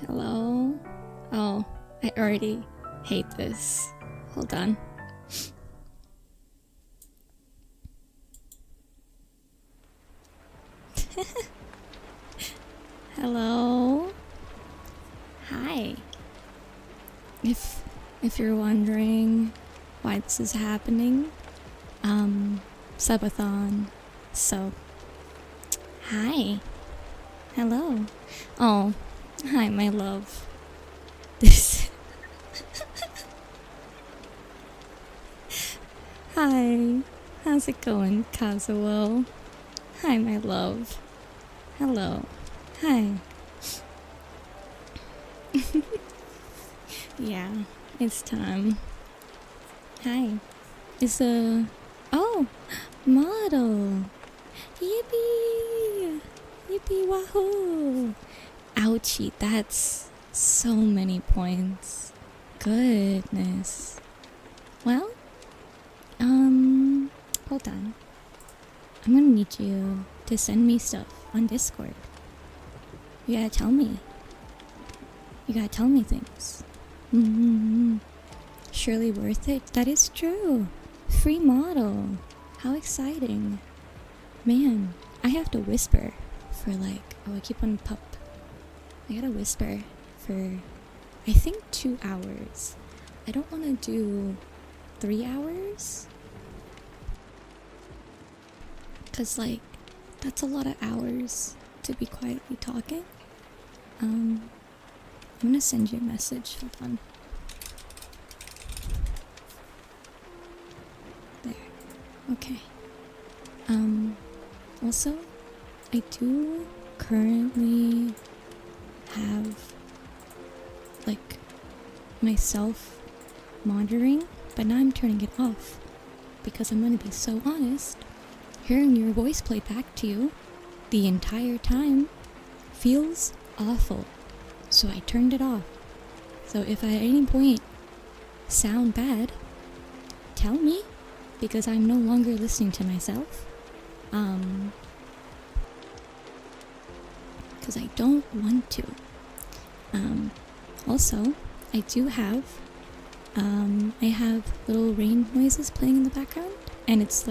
Hello? Oh, I already hate this. Hold on. Hello? Hi. If you're wondering why this is happening, subathon. So, hi. Hello. Oh, hi, my love. This. Hi. How's it going, Kazuo? Hi, my love. Hello. Hi. Yeah, it's time. Hi. It's a... Oh! Model! Yippee! Yippee wahoo! Ouchie, that's so many points. Goodness. Well, hold on. I'm gonna need you to send me stuff on Discord. You gotta tell me. You gotta tell me things. Surely worth it? That is true. Free model. How exciting. Man, I have to whisper for I keep on pup. I gotta whisper for, I think 2 hours. I don't want to do 3 hours. Cause that's a lot of hours to be quietly talking. I'm gonna send you a message. Hold on. There. Okay. Also, I do currently have myself monitoring, but now I'm turning it off because I'm gonna be so honest. Hearing your voice play back to you the entire time feels awful. So I turned it off. So if at any point sound bad, tell me, because I'm no longer listening to myself. Because I don't want to. Also, I do have, I have little rain noises playing in the background, and it's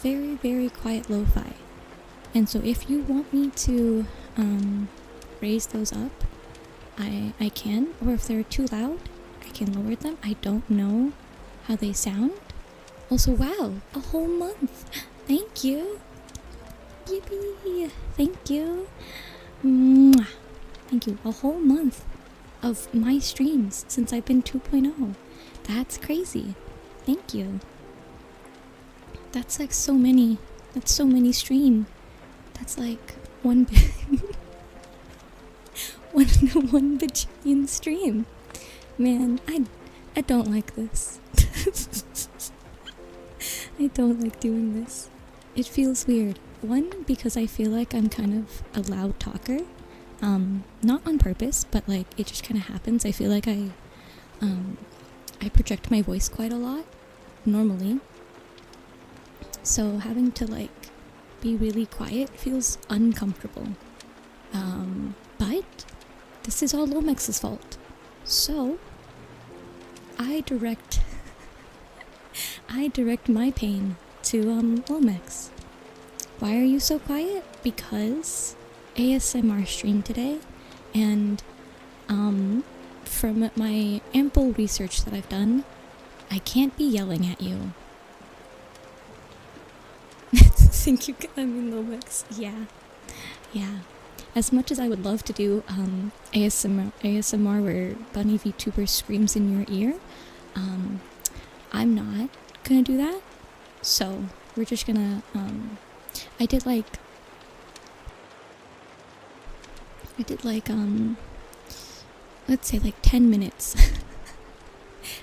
very, very quiet lo-fi. And so if you want me to raise those up, I can, or if they're too loud, I can lower them. I don't know how they sound. Also, wow, a whole month. Thank you. Yippee. Thank you. Mwah. Thank you. A whole month of my streams since I've been 2.0. That's crazy. Thank you. That's so many. That's so many stream. That's one one bajillion stream. Man, I don't like this. I don't like doing this. It feels weird. One, because I feel like I'm kind of a loud talker. Not on purpose, but it just kind of happens. I feel like I project my voice quite a lot normally. So having to be really quiet feels uncomfortable. But this is all Lomex's fault. So I direct my pain to Lomex. Why are you so quiet? Because ASMR stream today, and from my ample research that I've done, I can't be yelling at you. Think you can? I mean, Lomex. Yeah. As much as I would love to do ASMR where Bunny vtuber screams in your ear, I'm not gonna do that. So we're just gonna I did let's say 10 minutes.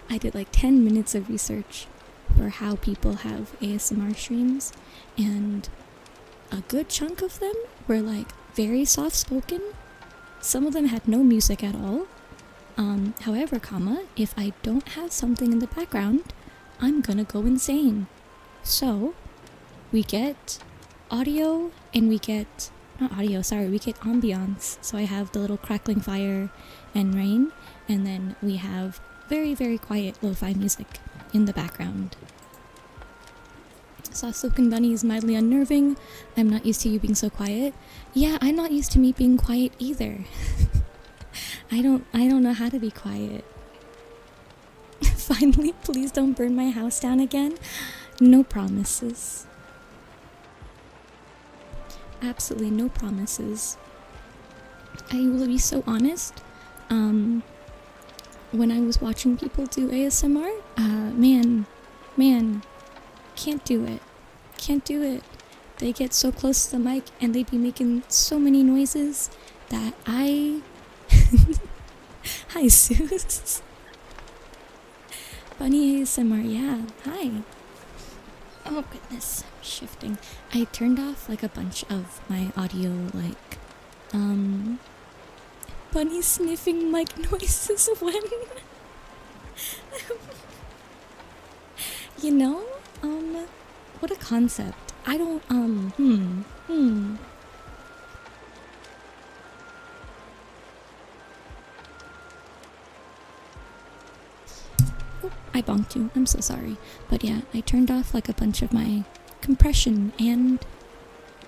I did 10 minutes of research for how people have ASMR streams, and a good chunk of them were very soft spoken. Some of them had no music at all. However, if I don't have something in the background, I'm gonna go insane. So we get audio and we get not audio, sorry, we get ambiance. So I have the little crackling fire and rain, and then we have very, very quiet lo-fi music in the background. Soft-spoken bunny is mildly unnerving. I'm not used to you being so quiet. Yeah, I'm not used to me being quiet either. I don't know how to be quiet. Finally, please don't burn my house down again. No promises. Absolutely no promises. I will be so honest. When I was watching people do ASMR, man, can't do it. Can't do it. They get so close to the mic and they'd be making so many noises that I... Hi, Zeus. Bunny ASMR, yeah. Hi. Oh goodness, I'm shifting. I turned off like a bunch of my audio, like, bunny sniffing mic noises when... You know? What a concept. I don't, Oh, I bonked you. I'm so sorry. But yeah, I turned off like a bunch of my compression and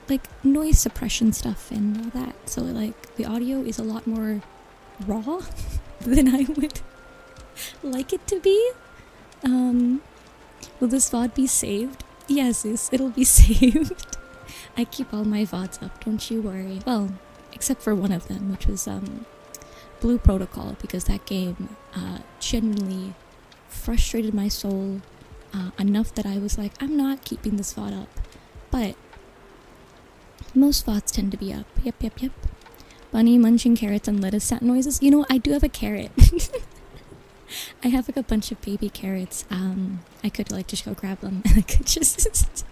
like noise suppression stuff and all that. So like the audio is a lot more raw than I would like it to be. Will this VOD be saved? Yes, it'll be saved. I keep all my VODs up, don't you worry. Well, except for one of them, which was Blue Protocol, because that game genuinely frustrated my soul enough that I was like, I'm not keeping this VOD up. But most VODs tend to be up. Yep. Bunny munching carrots and lettuce sound noises. You know, I do have a carrot. I have like a bunch of baby carrots. I could like just go grab them and I could just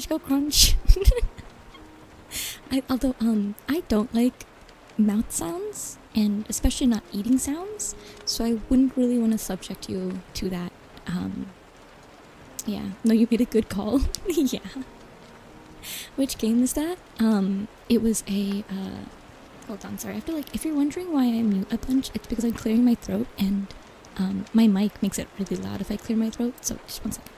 go crunch. Although I don't like mouth sounds, and especially not eating sounds, so I wouldn't really want to subject you to that. Yeah, no, you made a good call. Yeah. Which game is that? It was a hold on, sorry. I feel like if you're wondering why I mute a bunch, it's because I'm clearing my throat, and my mic makes it really loud if I clear my throat, so just 1 second.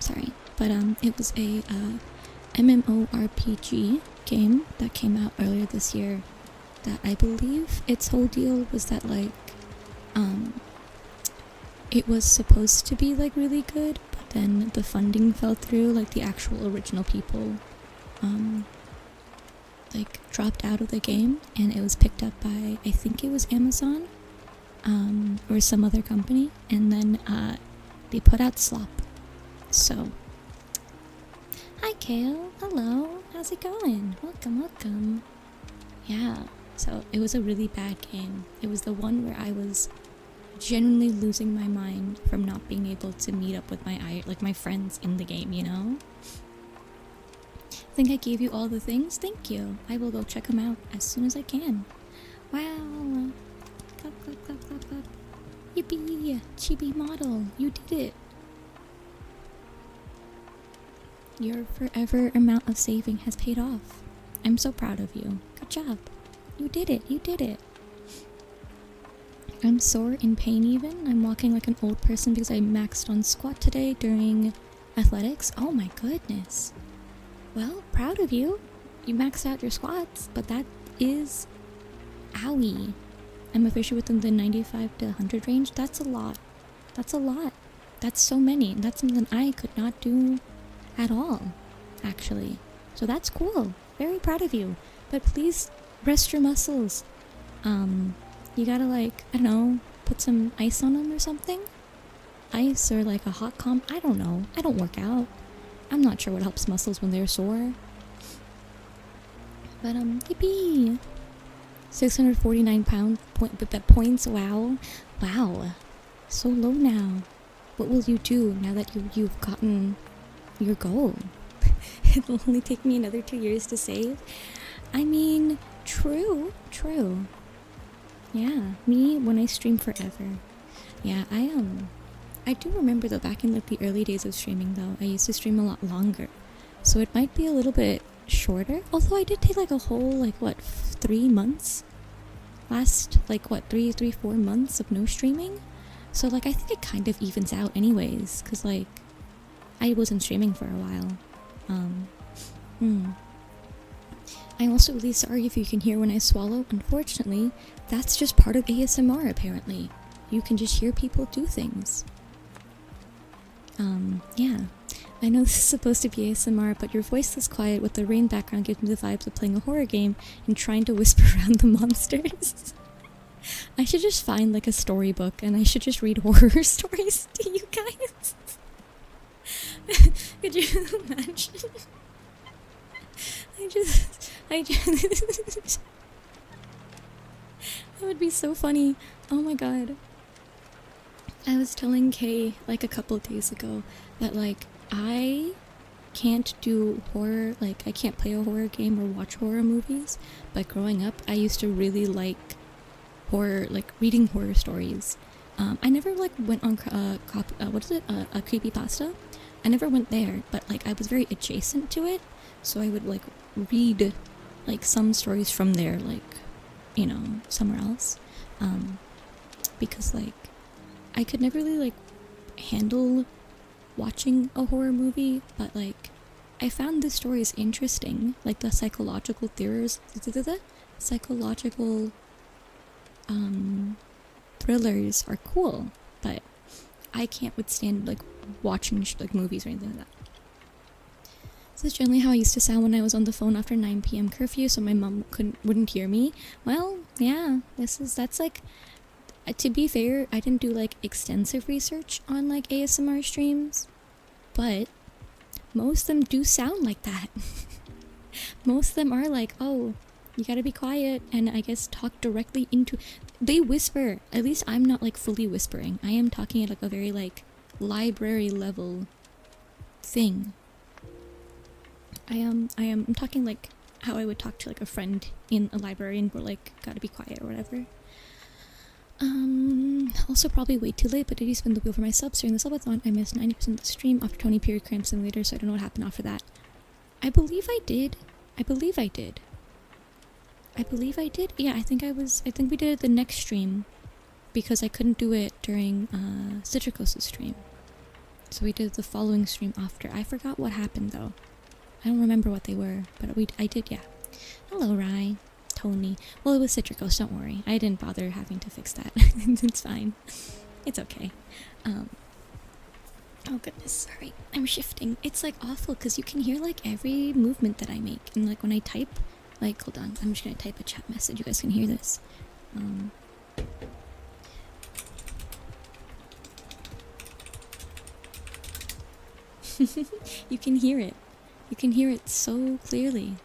Sorry. But it was a MMORPG game that came out earlier this year that I believe its whole deal was that like it was supposed to be like really good, but then the funding fell through, like the actual original people like dropped out of the game, and it was picked up by, I think it was Amazon or some other company, and then they put out Slop. So hi Kale, hello, how's it going? Welcome. Yeah, so it was a really bad game. It was the one where I was genuinely losing my mind from not being able to meet up with my friends in the game, you know? I think I gave you all the things. Thank you. I will go check them out as soon as I can. Wow. Clap. Yippee. Chibi model. You did it. Your forever amount of saving has paid off. I'm so proud of you. Good job. You did it. I'm sore in pain even. I'm walking like an old person because I maxed on squat today during athletics. Oh my goodness. Well, proud of you. You maxed out your squats, but that is... Owie. I'm officially within the 95 to 100 range. That's a lot. That's so many. That's something I could not do at all, actually. So that's cool. Very proud of you. But please rest your muscles. You gotta like, I don't know, put some ice on them or something? Ice or like a hot comp? I don't know. I don't work out. I'm not sure what helps muscles when they're sore. But yippee! 649 points. Wow. So low now. What will you do now that you've gotten your goal? It'll only take me another 2 years to save. I mean, true. Yeah, me when I stream forever. Yeah, I I do remember though, back in like the early days of streaming though, I used to stream a lot longer. So it might be a little bit shorter. Although I did take like a whole, like, what, 3 months? Last, like, what, 4 months of no streaming? So, like, I think it kind of evens out anyways. Because, like, I wasn't streaming for a while. I'm also really sorry if you can hear when I swallow. Unfortunately, that's just part of ASMR, apparently. You can just hear people do things. Yeah. I know this is supposed to be ASMR, but your voiceless quiet with the rain background gives me the vibes of playing a horror game and trying to whisper around the monsters. I should just find like a storybook and I should just read horror stories to you guys. Could you imagine? I just that would be so funny. Oh my god. I was telling Kay like a couple of days ago that like I can't do horror, like I can't play a horror game or watch horror movies, but growing up I used to really like horror, like reading horror stories. I never like went on a creepypasta. I never went there, but like I was very adjacent to it, so I would like read like some stories from there, like, you know, somewhere else, because like I could never really like handle watching a horror movie, but like I found the stories interesting, like the psychological thrillers are cool, but I can't withstand like watching like movies or anything like that. This is generally how I used to sound when I was on the phone after 9 p.m. curfew, so my mom wouldn't hear me. Well, yeah, that's like, to be fair, I didn't do like extensive research on like ASMR streams, but most of them do sound like that. Most of them are like, oh, you gotta be quiet, and I guess talk directly into. They whisper. At least I'm not like fully whispering. I am talking at like a very like library level thing. I'm talking like how I would talk to like a friend in a library, and we're like, gotta be quiet or whatever. Also probably way too late, but did you spin the wheel for my subs during the subathon? I missed 90% of the stream after Tony period cramp simulator, so I don't know what happened after that. I believe I did. Yeah, I think we did it the next stream, because I couldn't do it during Citrico's stream. So we did the following stream after. I forgot what happened though. I don't remember what they were, but I did, yeah. Hello, Rai. Tony. Well, it was Citricos, don't worry. I didn't bother having to fix that. It's fine. It's okay. Oh goodness, sorry. I'm shifting. It's like awful because you can hear like every movement that I make. And like when I type, like, hold on, I'm just gonna type a chat message. You guys can hear this. You can hear it. You can hear it so clearly.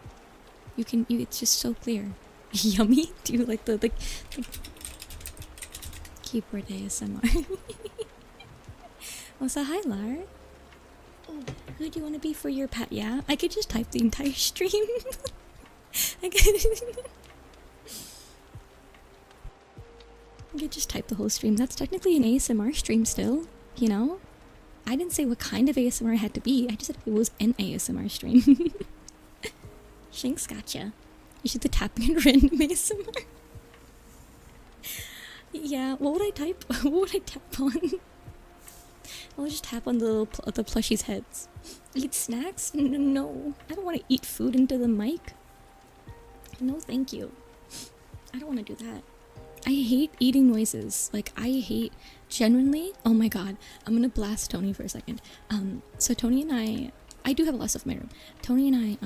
It's just so clear. Yummy? Do you like the keyboard ASMR? Oh, so hi, Lar. Oh, who do you want to be for your pet? Yeah, I could just type the entire stream. I could just type the whole stream. That's technically an ASMR stream still, you know? I didn't say what kind of ASMR it had to be. I just said it was an ASMR stream. Shanks gotcha. You should the tapping and random ASMR. Yeah, what would I type? What would I tap on? I'll just tap on the plushies' heads. Eat snacks? No. I don't want to eat food into the mic. No, thank you. I don't want to do that. I hate eating noises. Like, I hate, genuinely, oh my god. I'm gonna blast Tony for a second. So Tony and I do have a lot of stuff in my room. Tony and I,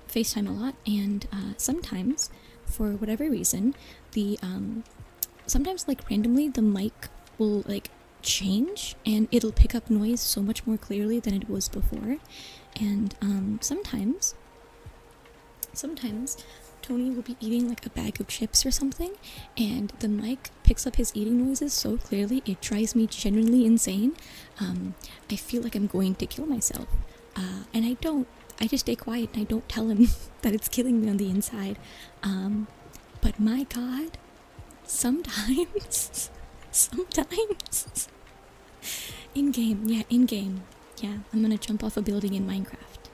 FaceTime a lot, and sometimes, for whatever reason, sometimes like randomly the mic will like change and it'll pick up noise so much more clearly than it was before. And sometimes Tony will be eating like a bag of chips or something, and the mic picks up his eating noises so clearly it drives me genuinely insane. I feel like I'm going to kill myself, and I don't. I just stay quiet and I don't tell him that it's killing me on the inside. But my god, sometimes In-game, yeah, in-game. Yeah, I'm gonna jump off a building in Minecraft.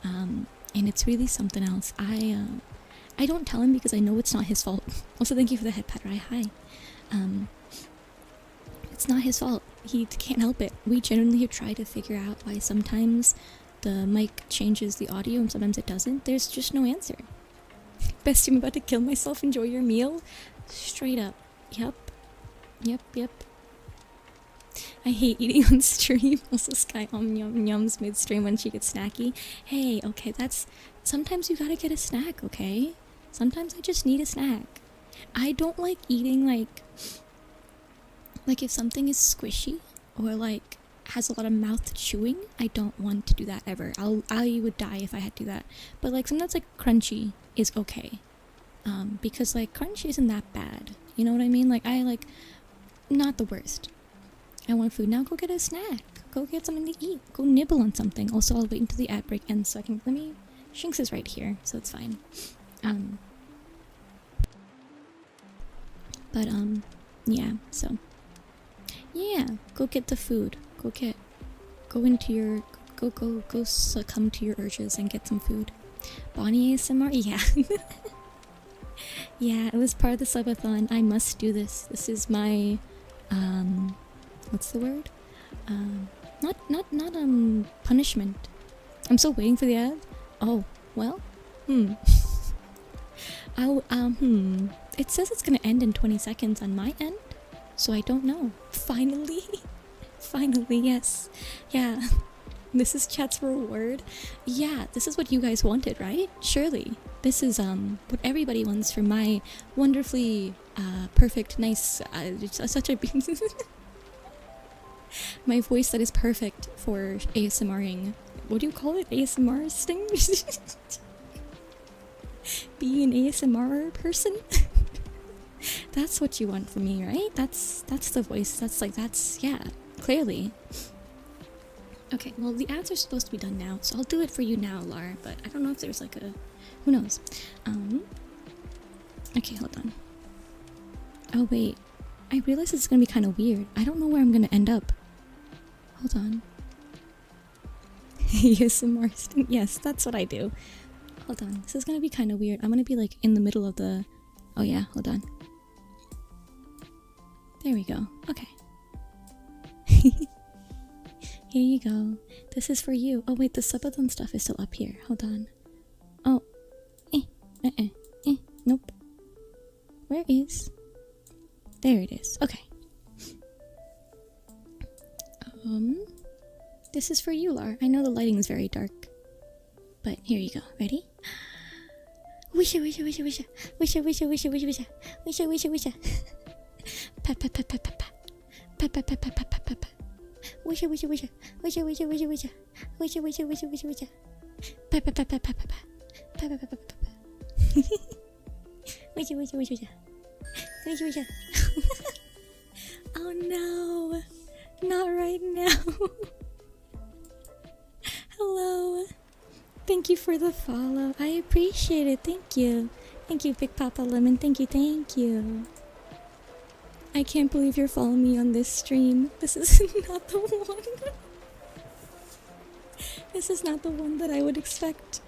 And it's really something else. I don't tell him because I know it's not his fault. Also, thank you for the head pat, right? Hi. It's not his fault. He can't help it. We genuinely have tried to figure out why sometimes the mic changes the audio and sometimes it doesn't. There's just no answer. Best, I'm about to kill myself. Enjoy your meal. Straight up. Yep. Yep. I hate eating on stream. Also, Sky yums mid-stream when she gets snacky. Hey, okay, that's... Sometimes you gotta get a snack, okay? Sometimes I just need a snack. I don't like eating, like if something is squishy or, like, has a lot of mouth chewing, I don't want to do that ever. I would die if I had to do that. But, like, sometimes, like, crunchy is okay. Because, like, crunchy isn't that bad. You know what I mean? Like, not the worst. I want food. Now go get a snack. Go get something to eat. Go nibble on something. Also, I'll wait until the ad break ends so I can... Shinx is right here, so it's fine. Yeah, so... Yeah, go get the food. Go succumb to your urges and get some food. Bonnie ASMR? Yeah. Yeah, it was part of the subathon. I must do this. This is my... What's the word? Not punishment. I'm still waiting for the ad. Oh, well, It says it's gonna end in 20 seconds on my end, so I don't know. Finally. Finally, yes. Yeah. This is chat's reward. Yeah, this is what you guys wanted, right? Surely. This is, what everybody wants from my wonderfully, perfect, nice, such a... My voice that is perfect for ASMRing. What do you call it? ASMR sting? Be an ASMR person? That's what you want from me, right? That's the voice. Yeah, clearly. Okay, well, the ads are supposed to be done now, so I'll do it for you now, Lar, but I don't know if there's like a... Who knows? Okay, hold on. Oh, wait. I realize it's gonna be kind of weird. I don't know where I'm gonna end up. Hold on. ASMR sting. Yes, that's what I do. Hold on. This is gonna be kind of weird. I'm gonna be like in the middle of the... Oh yeah, hold on. There we go. Okay. Here you go. This is for you. Oh wait, the subathon stuff is still up here. Hold on. Oh. Nope. Where is... There it is. Okay. This is for you, Lar. I know the lighting is very dark, but here you go. Ready? Wisha, wisha, wisha, wisha, wisha, wisha, wisha, wisha, wisha, wisha, wisha, wisha. Pa pa pa pa pa pa, pa pa pa pa pa pa pa. Wisha, wisha, wisha, wisha, wisha, wisha, wisha, wisha, wisha, wisha, wisha, wisha. Pa pa pa pa pa pa pa, pa pa pa pa pa pa. Wisha, wisha, wisha, wisha. Wisha, wisha. Oh no, not right now. Hello. Thank you for the follow. I appreciate it. Thank you. Thank you, Big Papa Lemon. Thank you. I can't believe you're following me on this stream. This is not the one. This is not the one that I would expect.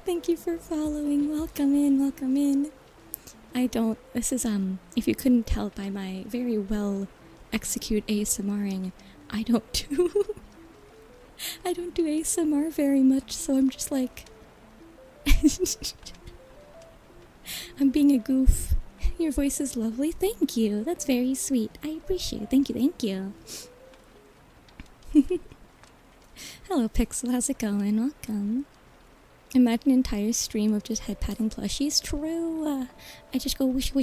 Thank you for following. Welcome in. This is, if you couldn't tell by my very well execute ASMRing, I don't do ASMR very much, so I'm just like... I'm being a goof. Your voice is lovely. Thank you. That's very sweet. I appreciate it. Thank you. Hello, Pixel. How's it going? Welcome. Imagine an entire stream of just head patting plushies. True. I just go wish.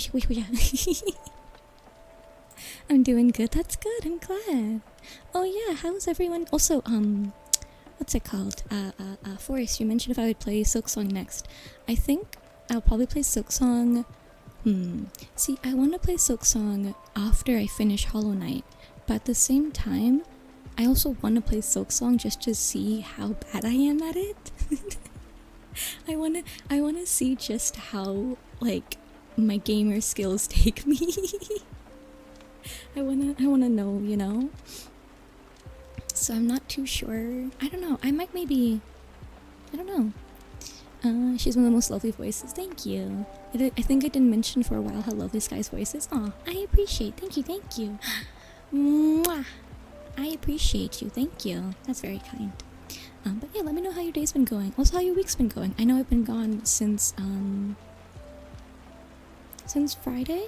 I'm doing good. That's good. I'm glad. Oh yeah. How's everyone? Also, what's it called? Forrest, you mentioned if I would play Silksong next. I think I'll probably play Silksong. See, I want to play Silksong after I finish Hollow Knight, but at the same time, I also want to play Silksong just to see how bad I am at it. I wanna see just how, like, my gamer skills take me. I wanna know, you know? So I'm not too sure. I don't know. I might maybe, I don't know. She's one of the most lovely voices. Thank you. I think I didn't mention for a while how lovely Sky's voice is. Aw, I appreciate. Thank you, thank you. Mwah. I appreciate you. Thank you. That's very kind. But yeah, let me know how your day's been going. Also, how your week's been going. I know I've been gone since Friday,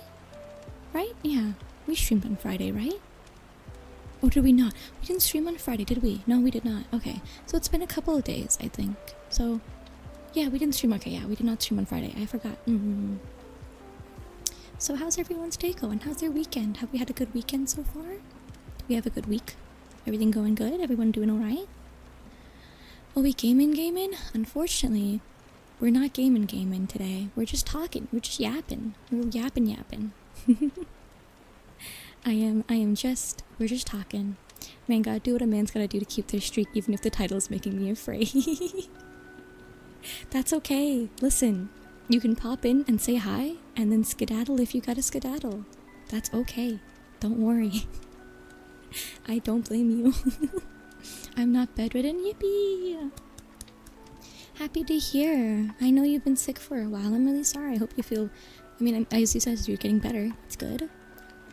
right? Yeah, we streamed on Friday, right? Oh, did we not? We didn't stream on Friday, did we? No, we did not. Okay, so it's been a couple of days, I think. So, yeah, we didn't stream. Okay, yeah, we did not stream on Friday. I forgot. So how's everyone's day going? How's their weekend? Have we had a good weekend so far? Do we have a good week? Everything going good? Everyone doing alright? Are we gaming? Unfortunately, we're not gaming today. We're just talking. We're just yapping. We're yapping. We're just talking. Man, gotta do what a man's gotta do to keep their streak, even if the title's making me afraid. That's okay. Listen, you can pop in and say hi, and then skedaddle if you gotta skedaddle. That's okay. Don't worry. I don't blame you. I'm not bedridden. Yippee! Happy to hear. I know you've been sick for a while. I'm really sorry. I hope you feel... I mean, as you said, you're getting better. It's good.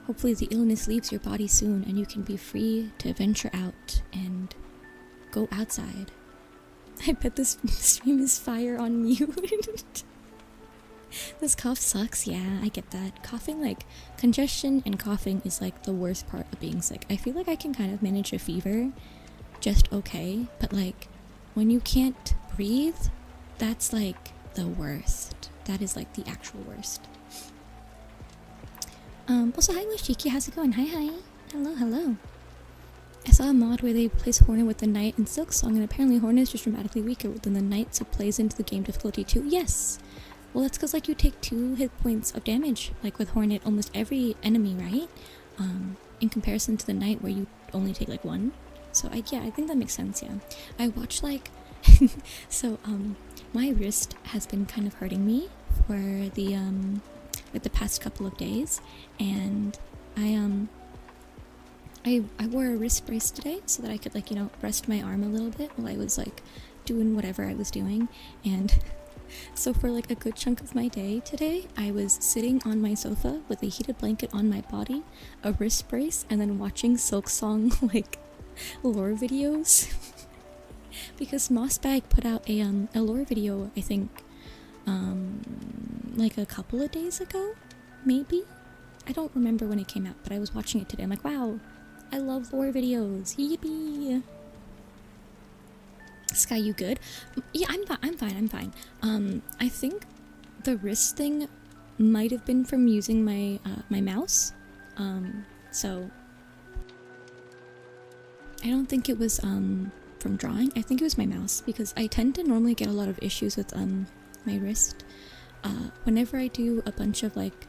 Hopefully the illness leaves your body soon and you can be free to venture out and go outside. I bet this stream is fire on mute. This cough sucks. Yeah, I get that. Coughing, like, congestion and coughing is like the worst part of being sick. I feel like I can kind of manage a fever just okay, but like when you can't breathe, that's like the worst. That is like the actual worst. Also, hi Washiki, how's it going? Hi. Hello. I saw a mod where they place Hornet with the Knight and Silk Song, and apparently Hornet is just dramatically weaker than the Knight, so plays into the game difficulty too. Yes! Well, that's because like you take 2 hit points of damage, like with Hornet, almost every enemy, right? In comparison to the Knight where you only take like 1. So I think that makes sense, yeah. I watched like... so, my wrist has been kind of hurting me for the, like the past couple of days, and I wore a wrist brace today so that I could, like, you know, rest my arm a little bit while I was, like, doing whatever I was doing. And so for, like, a good chunk of my day today, I was sitting on my sofa with a heated blanket on my body, a wrist brace, and then watching Silk Song, like, lore videos. Because Mossbag put out a lore video, I think, like a couple of days ago, maybe? I don't remember when it came out, but I was watching it today. I'm like, wow, I love lore videos. Yippee! Sky, you good? Yeah, I'm fine. I think the wrist thing might have been from using my my mouse. So I don't think it was from drawing. I think it was my mouse, because I tend to normally get a lot of issues with my wrist whenever I do a bunch of like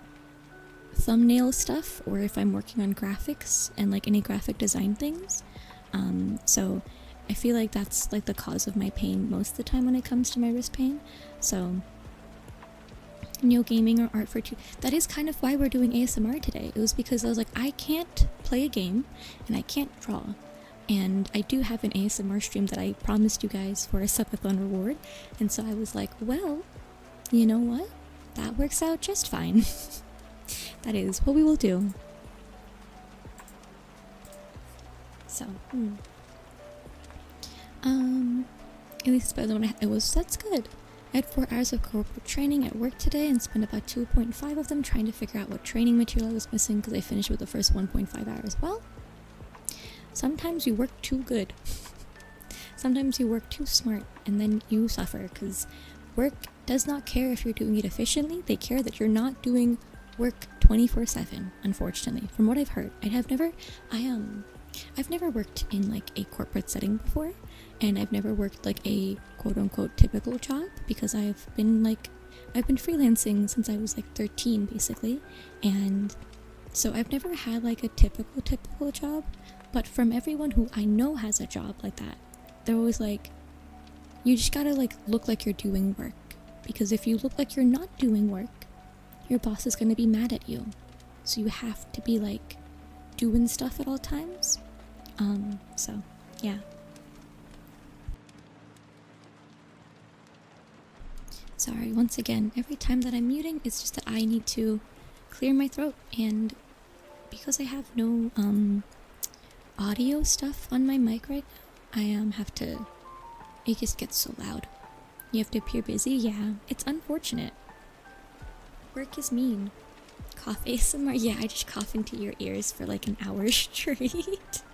thumbnail stuff, or if I'm working on graphics and like any graphic design things. So I feel like that's like the cause of my pain most of the time when it comes to my wrist pain. So no gaming or art for two. That is kind of why we're doing ASMR today. It was because I was like, I can't play a game and I can't draw, and I do have an ASMR stream that I promised you guys for a subathon reward, and so I was like, well, you know what? That works out just fine. That is what we will do. So, at least it's better than what it was. That's good. I had 4 hours of corporate training at work today and spent about 2.5 of them trying to figure out what training material I was missing, because I finished with the first 1.5 hours. Well, sometimes you work too good. Sometimes you work too smart, and then you suffer, because work does not care if you're doing it efficiently. They care that you're not doing work 24/7, unfortunately, from what I've heard. I've never worked in like a corporate setting before, and I've never worked like a quote-unquote typical job, because I've been freelancing since I was like 13 basically, and so I've never had like a typical job. But from everyone who I know has a job like that, they're always like, you just gotta like look like you're doing work, because if you look like you're not doing work, your boss is gonna be mad at you. So you have to be like doing stuff at all times. So yeah. Sorry, once again, every time that I'm muting, it's just that I need to clear my throat, and because I have no audio stuff on my mic right now, I have to. It just gets so loud. You have to appear busy. Yeah, it's unfortunate. Work is mean. Cough ASMR. Yeah, I just cough into your ears for like an hour straight.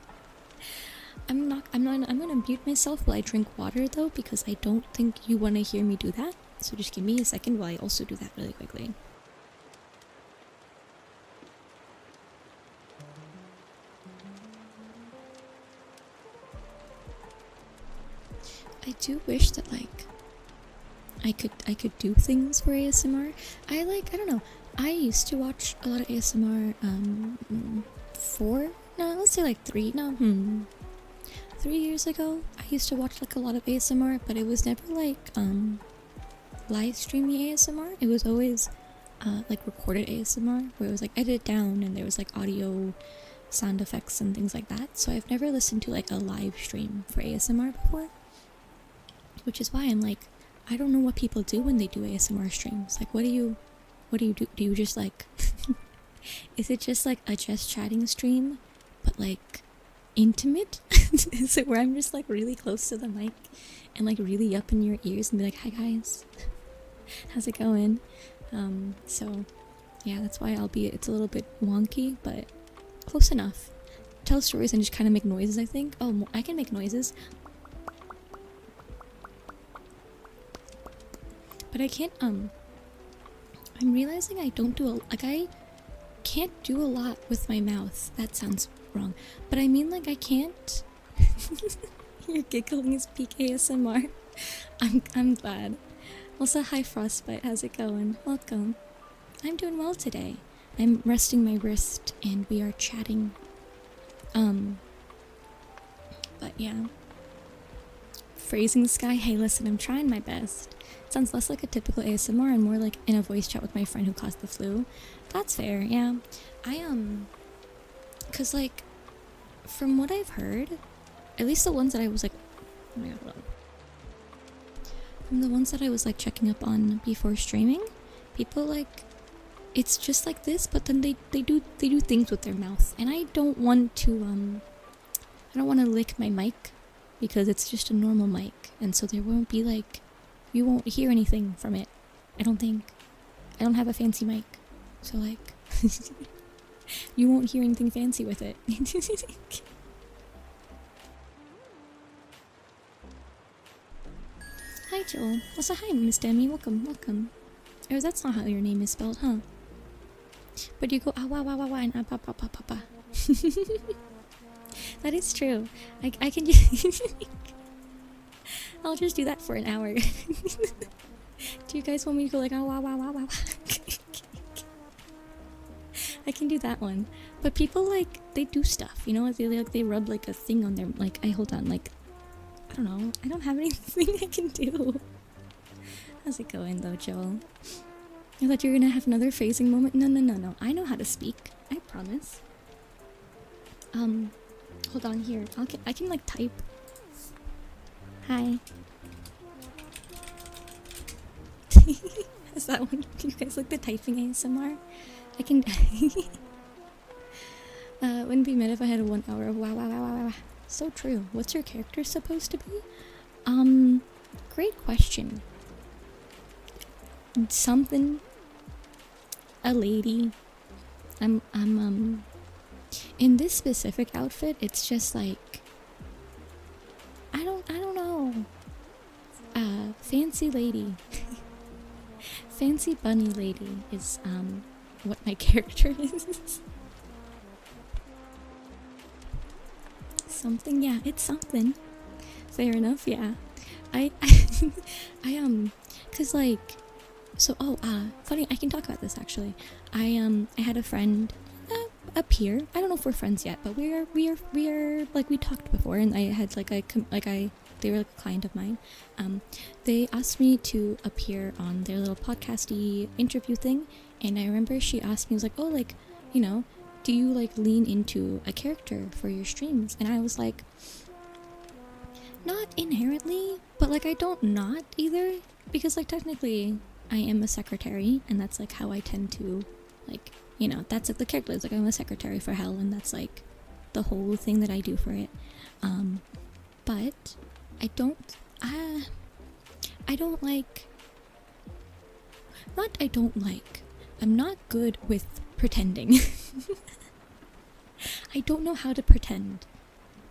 I'm gonna mute myself while I drink water though, because I don't think you want to hear me do that. So just give me a second while I also do that really quickly. I do wish that like I could do things for ASMR. I don't know. I used to watch a lot of ASMR 3 years ago. I used to watch like a lot of ASMR, but it was never like live streaming ASMR. It was always like recorded ASMR, where it was like edited down and there was like audio sound effects and things like that. So I've never listened to like a live stream for ASMR before, which is why I'm like, I don't know what people do when they do ASMR streams. Like, what do you do? Do you just like is it just like a just chatting stream but like intimate? Is it where I'm just like really close to the mic and like really up in your ears and be like, hi guys, how's it going? So yeah, that's why it's a little bit wonky, but close enough. Tell stories and just kind of make noises, I think. Oh, I can make noises, but I can't I'm realizing I don't do I can't do a lot with my mouth. That sounds wrong, but I mean like I can't. Your giggling is peak ASMR. I'm glad. Also, hi Frostbite, how's it going? Welcome. I'm doing well today. I'm resting my wrist and we are chatting. But yeah. Phrasing the sky. Hey, listen, I'm trying my best. It sounds less like a typical ASMR and more like in a voice chat with my friend who caused the flu. That's fair, yeah. Cause like, from what I've heard, at least the ones that I was like, oh my god, hold on. From the ones that I was like checking up on before streaming, people like, it's just like this, but then they do things with their mouth, and I don't want to lick my mic, because it's just a normal mic, and so there won't be like, you won't hear anything from it. I don't think. I don't have a fancy mic, so like, you won't hear anything fancy with it. Hi Joel. Also hi Miss Demi. Welcome. Oh, that's not how your name is spelled, huh? But you go ah wah wah wah wah and ah pa pa pa pa pa. That is true. I can just I'll just do that for an hour. Do you guys want me to go like ah wah wah wah wah? I can do that one. But people like, they do stuff, you know, they rub like a thing on their, like, hold on, like, I don't know, I don't have anything I can do. How's it going though, Joel? I thought you were gonna have another phasing moment. No. I know how to speak. I promise. Hold on here. I can like type. Hi. Is that one? Do you guys like the typing ASMR? I can. Wouldn't be mad if I had a 1 hour of wow. So true. What's your character supposed to be? Great question. Something. A lady. I'm in this specific outfit, it's just like, I don't know. Fancy lady. Fancy bunny lady is what my character is. Something, yeah, it's something. Fair enough, yeah. I cause like, so funny, I can talk about this actually. I had a friend, a peer. I don't know if we're friends yet, but we are like, we talked before, and I had like they were like a client of mine. They asked me to appear on their little podcasty interview thing, and I remember she asked me, was like, oh, like, you know, do you like lean into a character for your streams? And I was like, not inherently, but like I don't not either, because like technically I am a secretary, and that's like how I tend to, like, you know, that's like the character is like I'm a secretary for Hell, and that's like the whole thing that I do for it. But I don't like, not I don't like, I'm not good with pretending. I don't know how to pretend.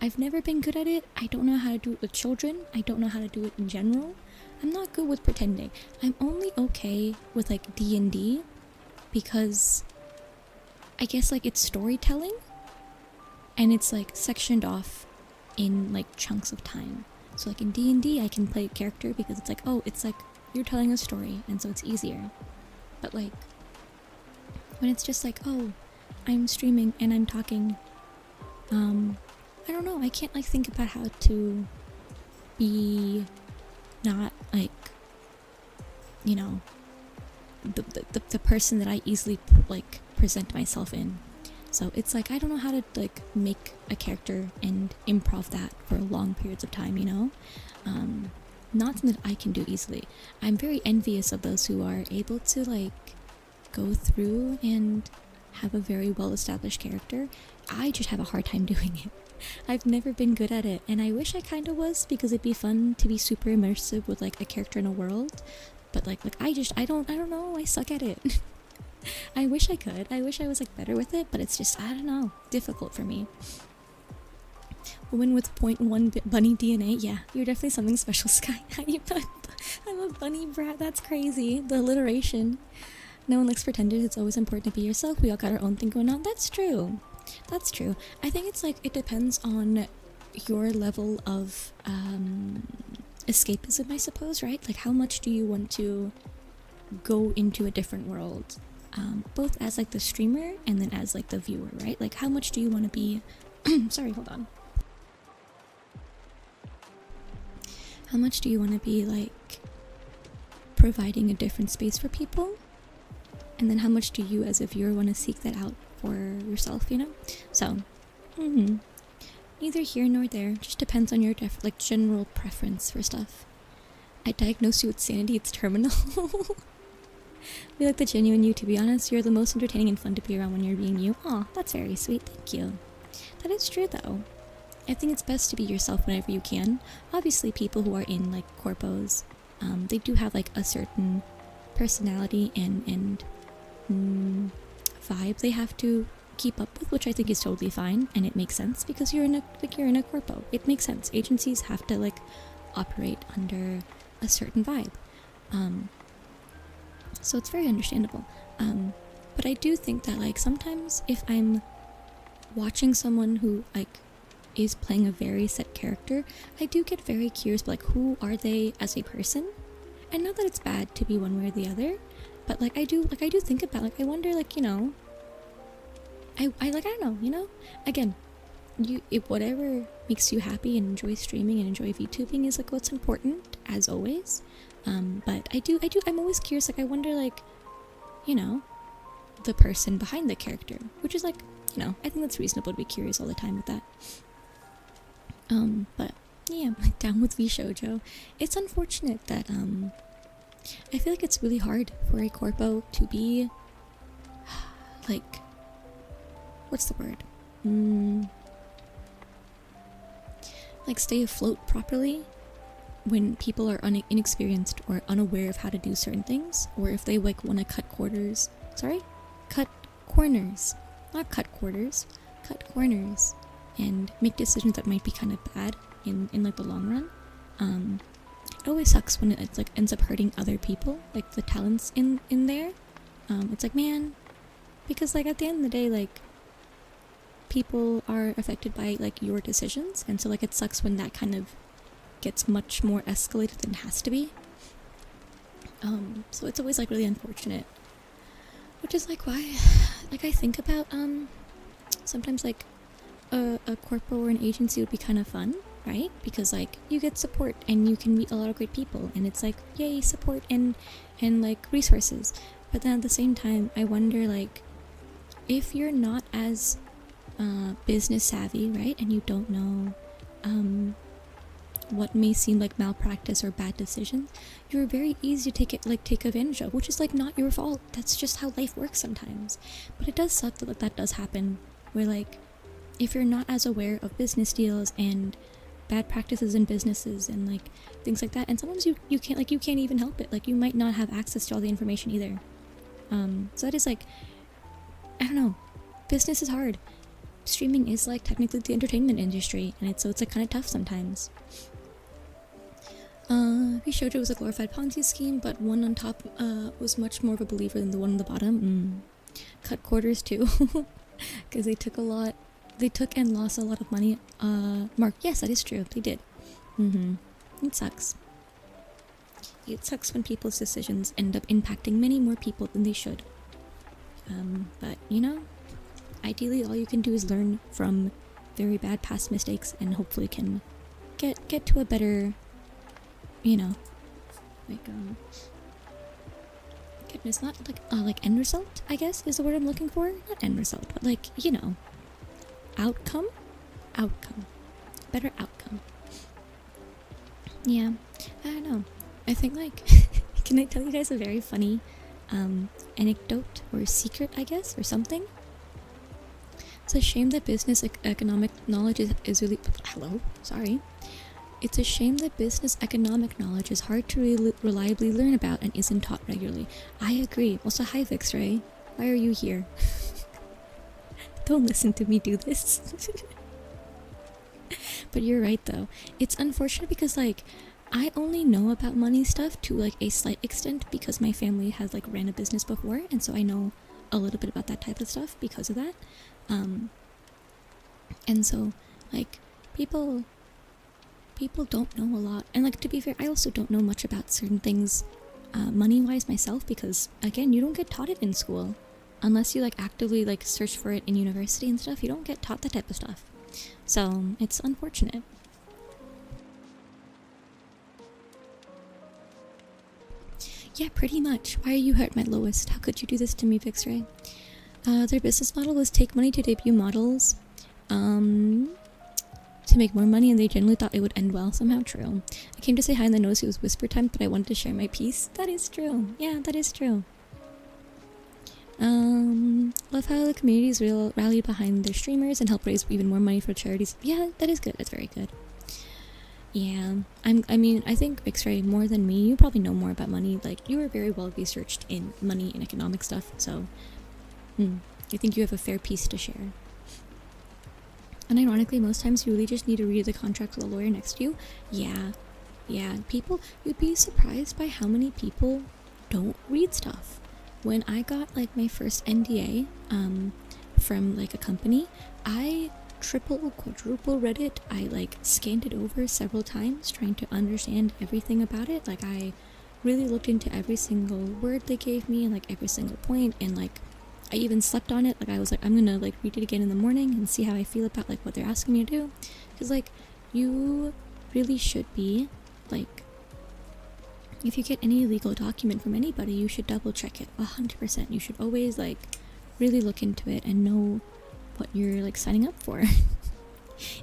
I've never been good at it. I don't know how to do it with children. I don't know how to do it in general. I'm not good with pretending. I'm only okay with like D&D because I guess like it's storytelling and it's like sectioned off in like chunks of time. So like in D&D I can play a character because it's like, oh, it's like you're telling a story, and so it's easier. But like when it's just like, oh, I'm streaming and I'm talking, I don't know, I can't like think about how to be not like, you know, the person that I easily like present myself in. So it's like I don't know how to like make a character and improv that for long periods of time, you know? Not something that I can do easily. I'm very envious of those who are able to like go through and have a very well established character. I just have a hard time doing it. I've never been good at it, and I wish I kind of was, because it'd be fun to be super immersive with like a character in a world. But like I don't know, I suck at it. I wish I could. I wish I was like better with it, but it's just, I don't know, difficult for me. Woman with 0.1 bunny DNA, yeah, you're definitely something special, Sky. I'm a bunny brat, that's crazy. The alliteration. No one likes pretenders, it's always important to be yourself. We all got our own thing going on. That's true. That's true. I think it's like, it depends on your level of escapism, I suppose, right? Like how much do you want to go into a different world? Both as like the streamer and then as like the viewer, right? Like how much do you want to be sorry, hold on. How much do you want to be like providing a different space for people? And then how much do you as a viewer want to seek that out for yourself, you know? So, neither here nor there. Just depends on your like general preference for stuff. I diagnosed you with sanity, it's terminal. We like the genuine you, to be honest. You're the most entertaining and fun to be around when you're being you. Aw, that's very sweet, thank you. That is true though. I think it's best to be yourself whenever you can. Obviously people who are in like corpos, they do have like a certain personality and vibe they have to keep up with, which I think is totally fine, and it makes sense because you're in a corpo. It makes sense. Agencies have to like operate under a certain vibe. So it's very understandable. But I do think that like sometimes if I'm watching someone who like is playing a very set character, I do get very curious, like who are they as a person? And not that it's bad to be one way or the other, but like I do think about, like I wonder, like, you know, I don't know, you know, again, if whatever makes you happy and enjoy streaming and enjoy VTubing is like what's important, as always. But I'm always curious, like I wonder, like, you know, the person behind the character, which is like, you know, I think that's reasonable to be curious all the time with that. But yeah, I'm like down with VShojo. It's unfortunate that I feel like it's really hard for a corpo to be like, what's the word? Like stay afloat properly when people are inexperienced or unaware of how to do certain things, or if they like want to cut corners, and make decisions that might be kind of bad in like the long run. It always sucks when it like ends up hurting other people, like the talents in there. It's like, man, because like at the end of the day, like people are affected by like your decisions, and so like it sucks when that kind of gets much more escalated than it has to be. So it's always like really unfortunate, which is like why like I think about sometimes like a corpo or an agency would be kind of fun, right? Because like you get support and you can meet a lot of great people, and it's like yay, support and like resources. But then at the same time I wonder, like, if you're not as business savvy, right, and you don't know what may seem like malpractice or bad decisions, you're very easy to take advantage of, which is like not your fault. That's just how life works sometimes. But it does suck that that does happen, where like if you're not as aware of business deals and bad practices in businesses and like things like that, and sometimes you can't even help it, like you might not have access to all the information either. So that is like, I don't know, business is hard. Streaming is like technically the entertainment industry, and it's like kind of tough sometimes. He showed it was a glorified Ponzi scheme, but one on top was much more of a believer than the one on the bottom. Cut quarters too, because they took and lost a lot of money. Mark, yes, that is true. They did. It sucks. It sucks when people's decisions end up impacting many more people than they should. But you know, ideally, all you can do is learn from very bad past mistakes, and hopefully can get to a better, you know, like goodness, not like end result, I guess is the word I'm looking for. Not end result, but like, you know, outcome, better outcome. Yeah, I don't know. I think like, can I tell you guys a very funny anecdote or secret, I guess, or something? It's a shame that business economic knowledge is really... Hello? Sorry. It's a shame that business economic knowledge is hard to reliably learn about and isn't taught regularly. I agree. Also, hi Vixray. Why are you here? Don't listen to me do this. But you're right though. It's unfortunate because like, I only know about money stuff to like a slight extent because my family has like ran a business before, and so I know a little bit about that type of stuff because of that. And so like people don't know a lot, and like to be fair, I also don't know much about certain things money wise myself, because again, you don't get taught it in school unless you like actively like search for it in university and stuff. You don't get taught that type of stuff, so it's unfortunate. Yeah, pretty much. Why are you hurt, my lowest? How could you do this to me, Vixray? Their business model was take money to debut models to make more money, and they generally thought it would end well. Somehow true. I came to say hi and I noticed it was whisper time, but I wanted to share my piece. That is true. Yeah, that is true. Love how the communities rallied behind their streamers and helped raise even more money for charities. Yeah, that is good. That's very good. Yeah, I mean, I think Vixray, more than me, you probably know more about money. Like, you are very well researched in money and economic stuff, so I think you have a fair piece to share. And ironically, most times you really just need to read the contract with a lawyer next to you. Yeah, people, you'd be surprised by how many people don't read stuff. When I got like my first NDA from like a company, I triple, quadruple read it. I like scanned it over several times trying to understand everything about it. Like, I really looked into every single word they gave me and like every single point, and like I even slept on it. Like, I was like, I'm gonna like read it again in the morning and see how I feel about like what they're asking me to do, because like, you really should be like, if you get any legal document from anybody, you should double check it 100%. You should always like really look into it and know what you're like signing up for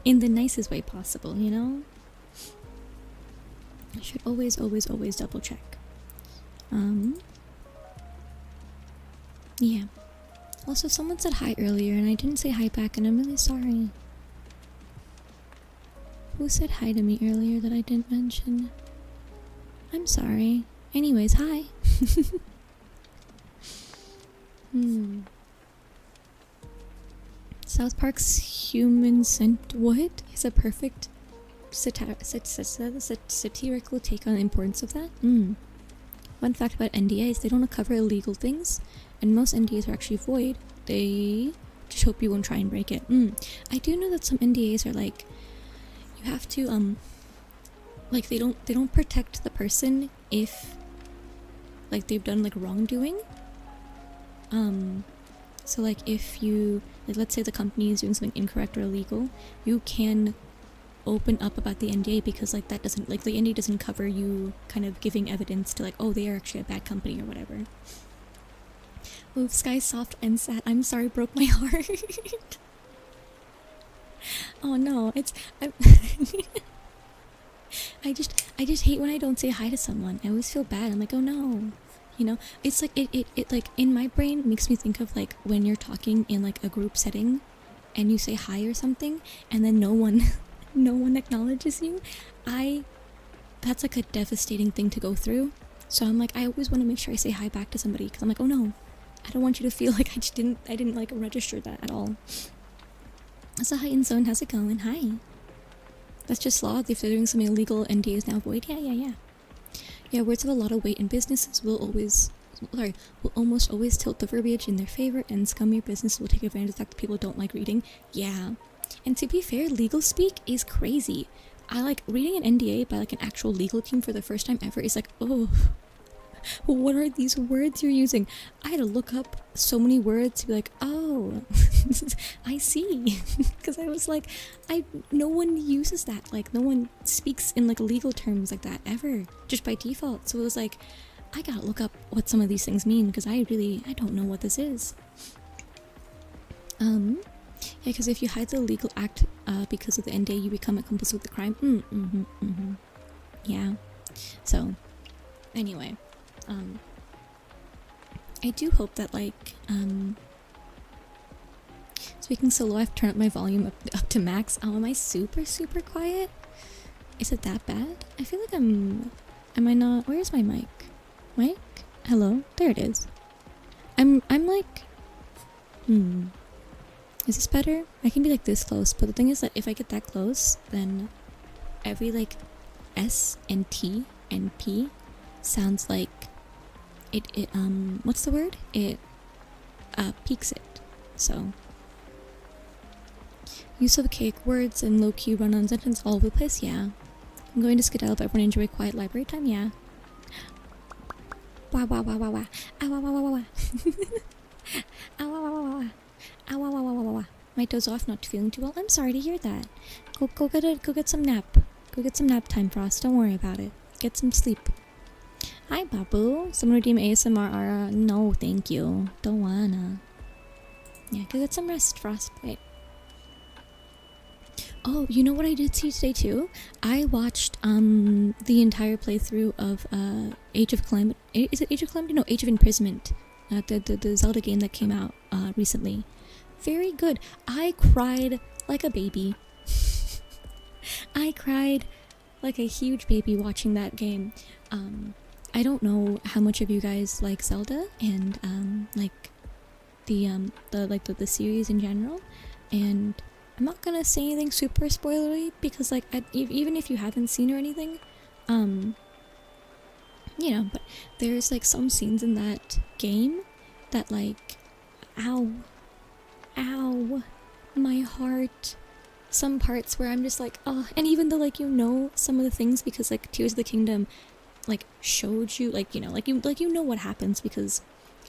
in the nicest way possible, you know? You should always double check. Yeah. Also, someone said hi earlier and I didn't say hi back, and I'm really sorry. Who said hi to me earlier that I didn't mention? I'm sorry. Anyways, hi. South Park's human what is a perfect satirical take on the importance of that. Fun fact about NDAs: they don't cover illegal things, and most NDAs are actually void. They just hope you won't try and break it. I do know that some NDAs are like, you have to like they don't protect the person if like they've done like wrongdoing. So like, if you, like, let's say the company is doing something incorrect or illegal, you can open up about the NDA, because like that doesn't, like, the NDA doesn't cover you kind of giving evidence to like, oh, they are actually a bad company or whatever. Oh, sky soft and sad. I'm sorry, broke my heart. Oh no, I just hate when I don't say hi to someone. I always feel bad. I'm like, oh no. You know, it's like it like in my brain makes me think of like when you're talking in like a group setting and you say hi or something and then no one no one acknowledges you. That's like a devastating thing to go through. So I'm like, I always want to make sure I say hi back to somebody because I'm like, oh no, I don't want you to feel like I didn't like register that at all. So hi in zone, how's it going? Hi. That's just law. If they're doing something illegal, NDA is now void. Yeah. Yeah, words have a lot of weight in businesses will almost always tilt the verbiage in their favor, and scummier business will take advantage of the fact that people don't like reading. Yeah. And to be fair, legal speak is crazy. I like reading an NDA by like an actual legal team for the first time ever is like, oh, what are these words you're using? I had to look up so many words to be like, oh, I see. Because I was like, no one uses that. Like, no one speaks in like legal terms like that ever, just by default. So it was like, I gotta look up what some of these things mean because I don't know what this is. Yeah, because if you hide the illegal act because of the NDA, you become accomplice with the crime. Yeah. So, anyway. I do hope that like speaking so low, I've turned up my volume up to max. Oh, am I super quiet? Is it that bad? I feel like am I not? Where's my mic? Mic? Hello? There it is. I'm like is this better? I can be like this close, but the thing is that if I get that close, then every like S and T and P sounds like it what's the word? It peaks it. So use of archaic words and low-key run-on sentence all over the place, yeah. I'm going to skedaddle, but everyone enjoy quiet library time, yeah. Wah wah wah wah wah. Ah wah wah wah wah wah. Ah wah wah wah wah wah. Ah wah wah wah wah wah. Might doze off, not feeling too well. I'm sorry to hear that. Go get some nap. Go get some nap time, Frost. Don't worry about it. Get some sleep. Hi, Babu. Someone redeem ASMR. No, thank you. Don't wanna. Yeah, go get some rest, Frost. Wait. Oh, you know what I did see today too? I watched the entire playthrough of Age of Calamity. Is it Age of Calamity? No, Age of Imprisonment. The Zelda game that came out recently. Very good. I cried like a baby. I cried like a huge baby watching that game. I don't know how much of you guys like Zelda and like the series in general, and I'm not gonna say anything super spoilery because like even if you haven't seen or anything, you know, but there's like some scenes in that game that like, ow, my heart. Some parts where I'm just like, oh, and even though like you know some of the things because like Tears of the Kingdom like showed you like, you know, like you know what happens because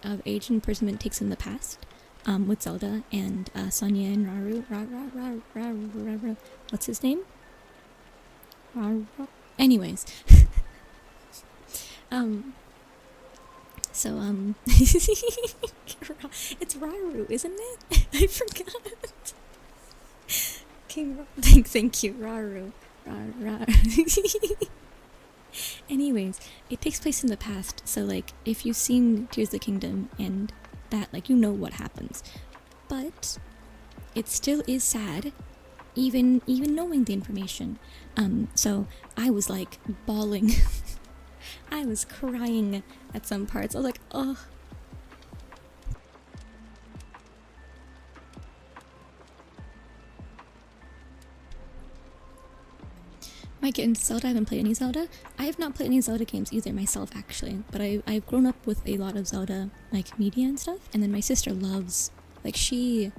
of Age of Imprisonment takes in the past with Zelda and Sonia and Raru. What's his name? Anyways. So it's Raru, isn't it? I forgot. King thank you, Raru. Anyways, it takes place in the past, so like if you've seen Tears of the Kingdom and that, like you know what happens. But it still is sad, even knowing the information. So I was like bawling. I was crying at some parts. I was like, oh. Might get into Zelda. I haven't played any Zelda. I have not played any Zelda games either myself, actually. But I've grown up with a lot of Zelda like media and stuff. And then my sister loves, like she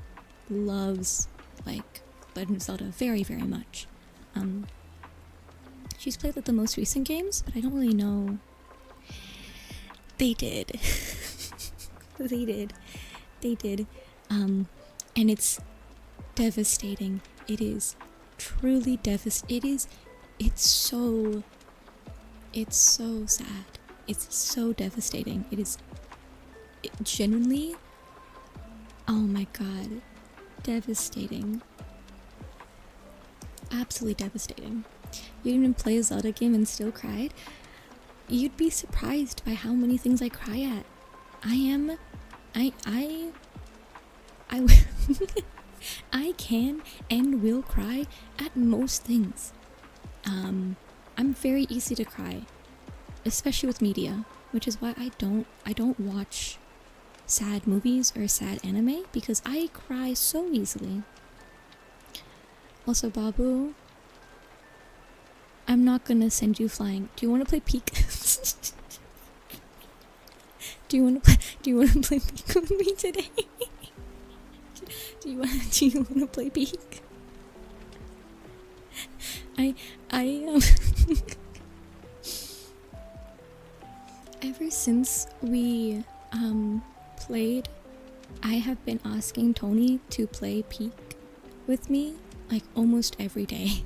loves like Legend of Zelda very, very much. She's played like the most recent games, but I don't really know. They did. They did. And it's devastating. It is truly devastating. It's so sad. It's so devastating. It is genuinely, oh my god, devastating. Absolutely devastating. You didn't even play a Zelda game and still cried? You'd be surprised by how many things I cry at. I can and will cry at most things. I'm very easy to cry, especially with media, which is why I don't watch sad movies or sad anime, because I cry so easily. Also, Babu, I'm not gonna send you flying. Do you want to play Peek? Do you want to play Peek with me today? Do you want to play Peek? Ever since we played, I have been asking Tony to play Peek with me like almost every day.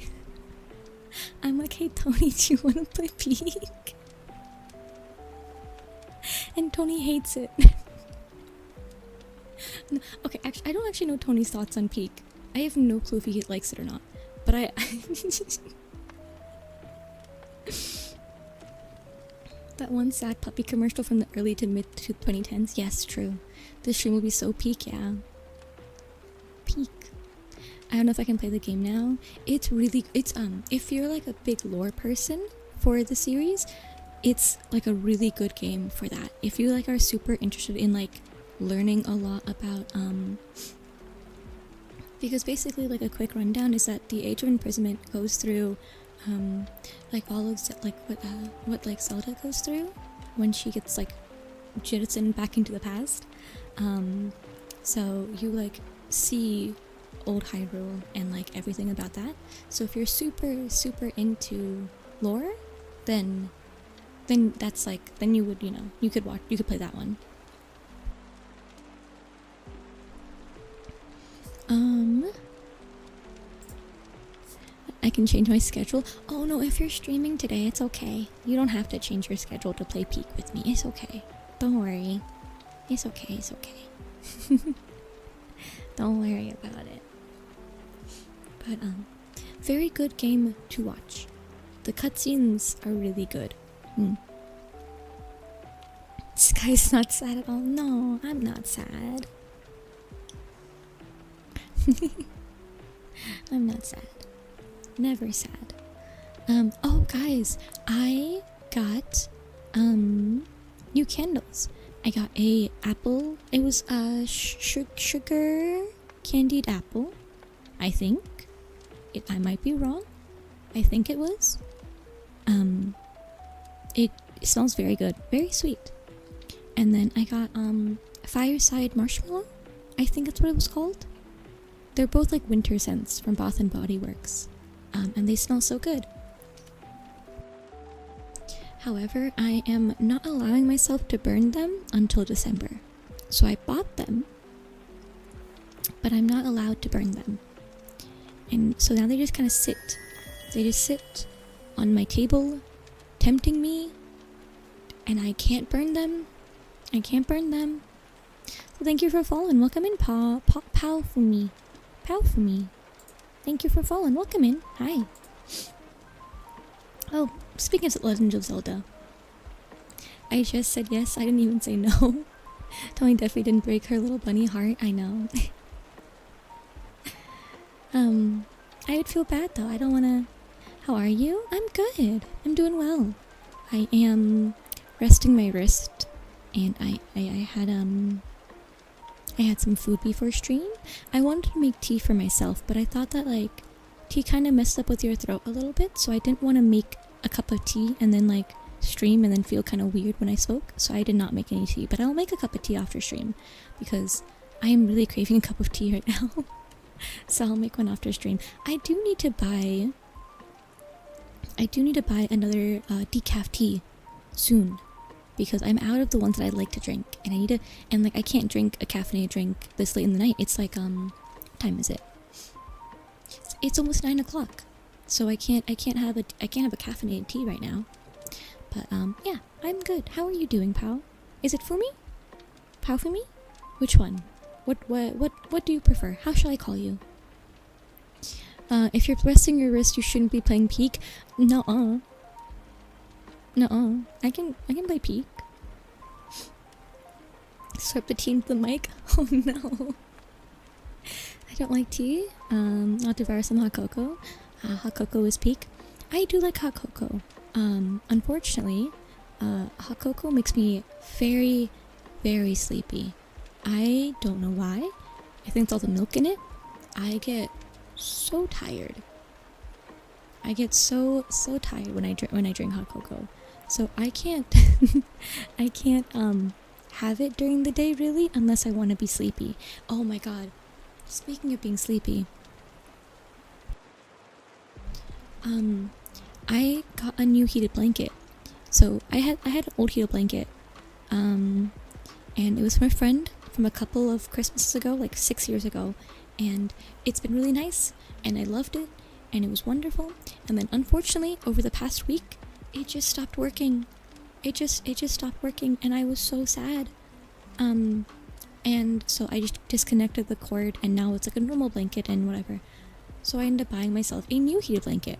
I'm like, hey Tony, do you want to play Peek? And Tony hates it. No, okay, actually, I don't actually know Tony's thoughts on Peek. I have no clue if he likes it or not. But I that one sad puppy commercial from the early to mid 2010s. Yes, true. The stream will be so peak, yeah. Peak. I don't know if I can play the game now. It's if you're like a big lore person for the series, it's like a really good game for that. If you like are super interested in like learning a lot about because basically like a quick rundown is that the Age of Imprisonment goes through like all of what like Zelda goes through when she gets like jettisoned back into the past. So you like see old Hyrule and like everything about that. So if you're super into lore, then that's like then you would, you know, you could play that one. I can change my schedule. Oh no, if you're streaming today, it's okay. You don't have to change your schedule to play Peek with me. It's okay. Don't worry. It's okay, it's okay. Don't worry about it. But very good game to watch. The cutscenes are really good. Sky's not sad at all. No, I'm not sad. I'm not sad. Never sad. Oh guys, I got new candles. I got a apple. It was a sugar candied apple, I think. I might be wrong. I think it was. It smells very good, very sweet. And then I got fireside marshmallow. I think that's what it was called. They're both like winter scents from Bath and Body Works, and they smell so good. However, I am not allowing myself to burn them until December. So I bought them, but I'm not allowed to burn them. And so now they just kind of sit. They just sit on my table, tempting me, and I can't burn them. I can't burn them. So thank you for following. Welcome in, Pow for me. Pow for me. Thank you for following. Welcome in. Hi. Oh, speaking of Legend of Zelda, I just said yes. I didn't even say no. Tony definitely didn't break her little bunny heart. I know. I would feel bad though. I don't wanna. How are you? I'm good. I'm doing well. I am resting my wrist, and I had some food before stream. I wanted to make tea for myself, but I thought that like tea kind of messed up with your throat a little bit, so I didn't want to make a cup of tea and then like stream and then feel kind of weird when I spoke, so I did not make any tea. But I'll make a cup of tea after stream because I am really craving a cup of tea right now. So I'll make one after stream. I do need to buy another decaf tea soon, because I'm out of the ones that I like to drink, and I need to, and like I can't drink a caffeinated drink this late in the night. It's like what time is it? It's almost 9 o'clock, so I can't have a caffeinated tea right now. But yeah, I'm good. How are you doing, pal? Is it for me? Paufumi? Which one? What do you prefer? How shall I call you? If you're resting your wrist, you shouldn't be playing Peak. Nuh-uh. Nuh-uh. I can play Peak. Swipe the tea into the mic. Oh no. I don't like tea. I'll devour some hot cocoa. Hot cocoa is Peak. I do like hot cocoa. Unfortunately, hot cocoa makes me very, very sleepy. I don't know why. I think it's all the milk in it. I get so tired. I get so tired when I drink hot cocoa. So I can't I can't have it during the day really unless I want to be sleepy. Oh my god. Speaking of being sleepy, I got a new heated blanket. So I had an old heated blanket. And it was from a friend from a couple of Christmases ago, like 6 years ago, and it's been really nice and I loved it and it was wonderful. And then unfortunately over the past week it just stopped working. It just stopped working and I was so sad. And so I just disconnected the cord and now it's like a normal blanket and whatever. So I ended up buying myself a new heated blanket.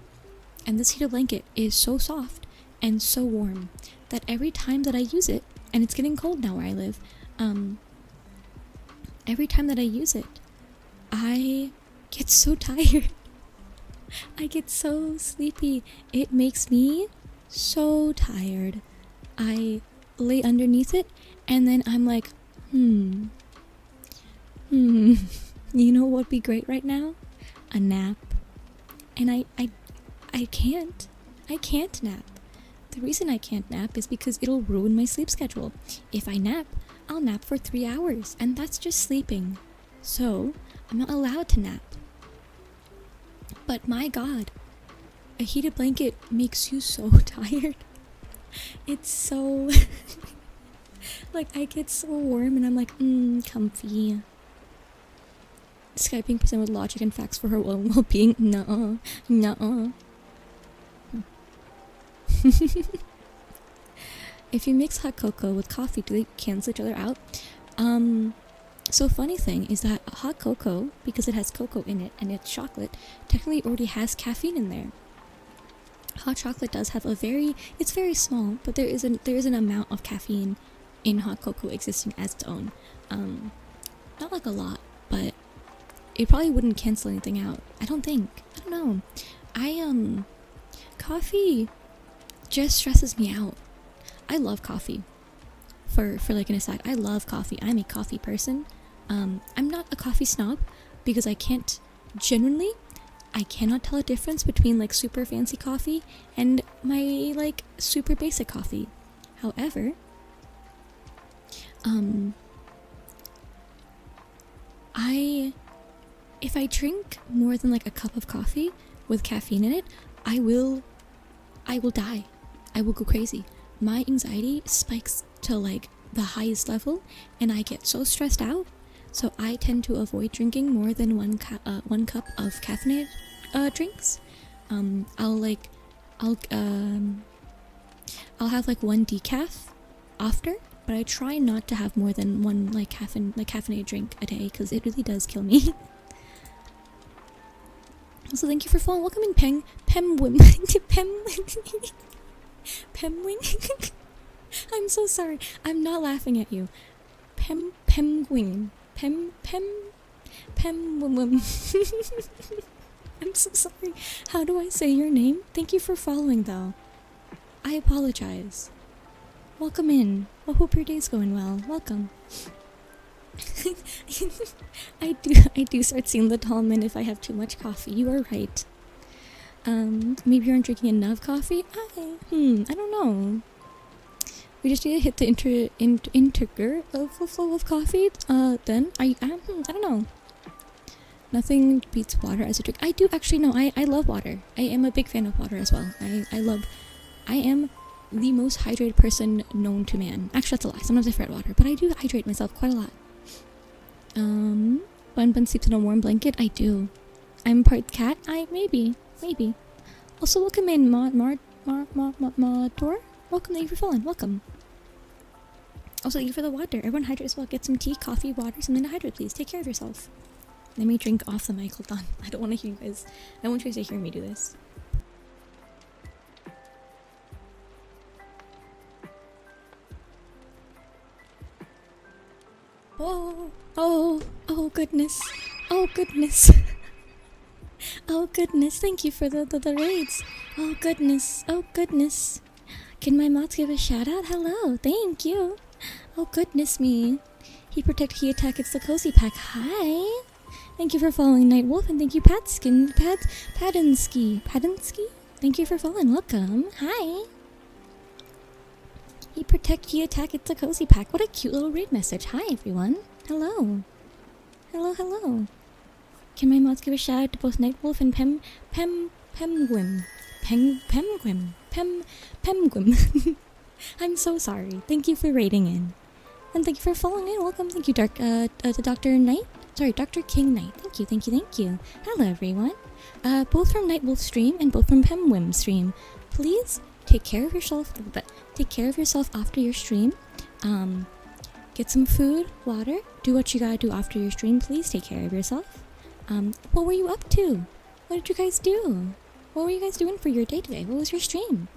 And this heated blanket is so soft and so warm that every time that I use it, and it's getting cold now where I live, every time that I use it, I get so tired. I get so sleepy. It makes me so tired. I lay underneath it and then I'm like, you know what would be great right now? A nap. And I can't nap. The reason I can't nap is because it'll ruin my sleep schedule. If I nap, I'll nap for 3 hours, and that's just sleeping. So, I'm not allowed to nap. But my god, a heated blanket makes you so tired. It's so... like, I get so warm and I'm like, comfy. Skyping person with logic and facts for her own well-being. Nuh-uh. If you mix hot cocoa with coffee, do they cancel each other out? So funny thing is that hot cocoa, because it has cocoa in it and it's chocolate, technically already has caffeine in there. Hot chocolate does have it's very small, but there is an amount of caffeine in hot cocoa existing as its own. Not like a lot, but it probably wouldn't cancel anything out. I don't know. Coffee just stresses me out. I love coffee. For like an aside, I love coffee. I'm a coffee person. I'm not a coffee snob because I cannot tell a difference between like super fancy coffee and my like super basic coffee. However, if I drink more than like a cup of coffee with caffeine in it, I will die. I will go crazy. My anxiety spikes to like the highest level and I get so stressed out. So I tend to avoid drinking more than one cup of caffeinated drinks. I'll have like one decaf after, but I try not to have more than one like caffeinated drink a day because it really does kill me. Also, thank you for following. Welcome in Pemwing. I'm so sorry. I'm not laughing at you. Pemwing. Pemwim. I'm so sorry. How do I say your name? Thank you for following, though. I apologize. Welcome in. I hope your day's going well. Welcome. I do start seeing the tall men if I have too much coffee. You are right. Maybe you aren't drinking enough coffee? I don't know. We just need to hit the integer of the flow of coffee. Then I don't know. Nothing beats water as a drink. I do actually know. I love water. I am a big fan of water as well. I am the most hydrated person known to man. Actually, that's a lie. Sometimes I forget water, but I do hydrate myself quite a lot. Bun sleeps in a warm blanket. I do. I'm part cat. Maybe. Also, welcome in, Mator. Welcome, thank you for following. Welcome. Also, thank you for the water. Everyone hydrate as well. Get some tea, coffee, water, something to hydrate, please. Take care of yourself. Let me drink off the mic. Hold on. I don't want to hear you guys. I don't want you guys to hear me do this. Oh goodness. Oh goodness. Oh goodness. Thank you for the raids. Oh goodness. Oh goodness. Can my mods give a shout out? Hello. Thank you. Oh goodness me. He attack, it's the cozy pack. Hi. Thank you for following Night Wolf, and thank you Padinsky. Thank you for following. Welcome. Hi. He attack, it's a cozy pack. What a cute little raid message. Hi everyone. Hello. Hello. Can my mods give a shout out to both Night Wolf and Pemgwim? I'm so sorry. Thank you for raiding in. And thank you for following in. Welcome. Thank you, to Dr. Knight. Sorry, Dr. King Knight. Thank you. Hello, everyone. Both from Night Wolf stream and both from Pemwim stream. Please take care of yourself. Take care of yourself after your stream. Get some food, water. Do what you gotta do after your stream. Please take care of yourself. What were you up to? What did you guys do? What were you guys doing for your day today? What was your stream?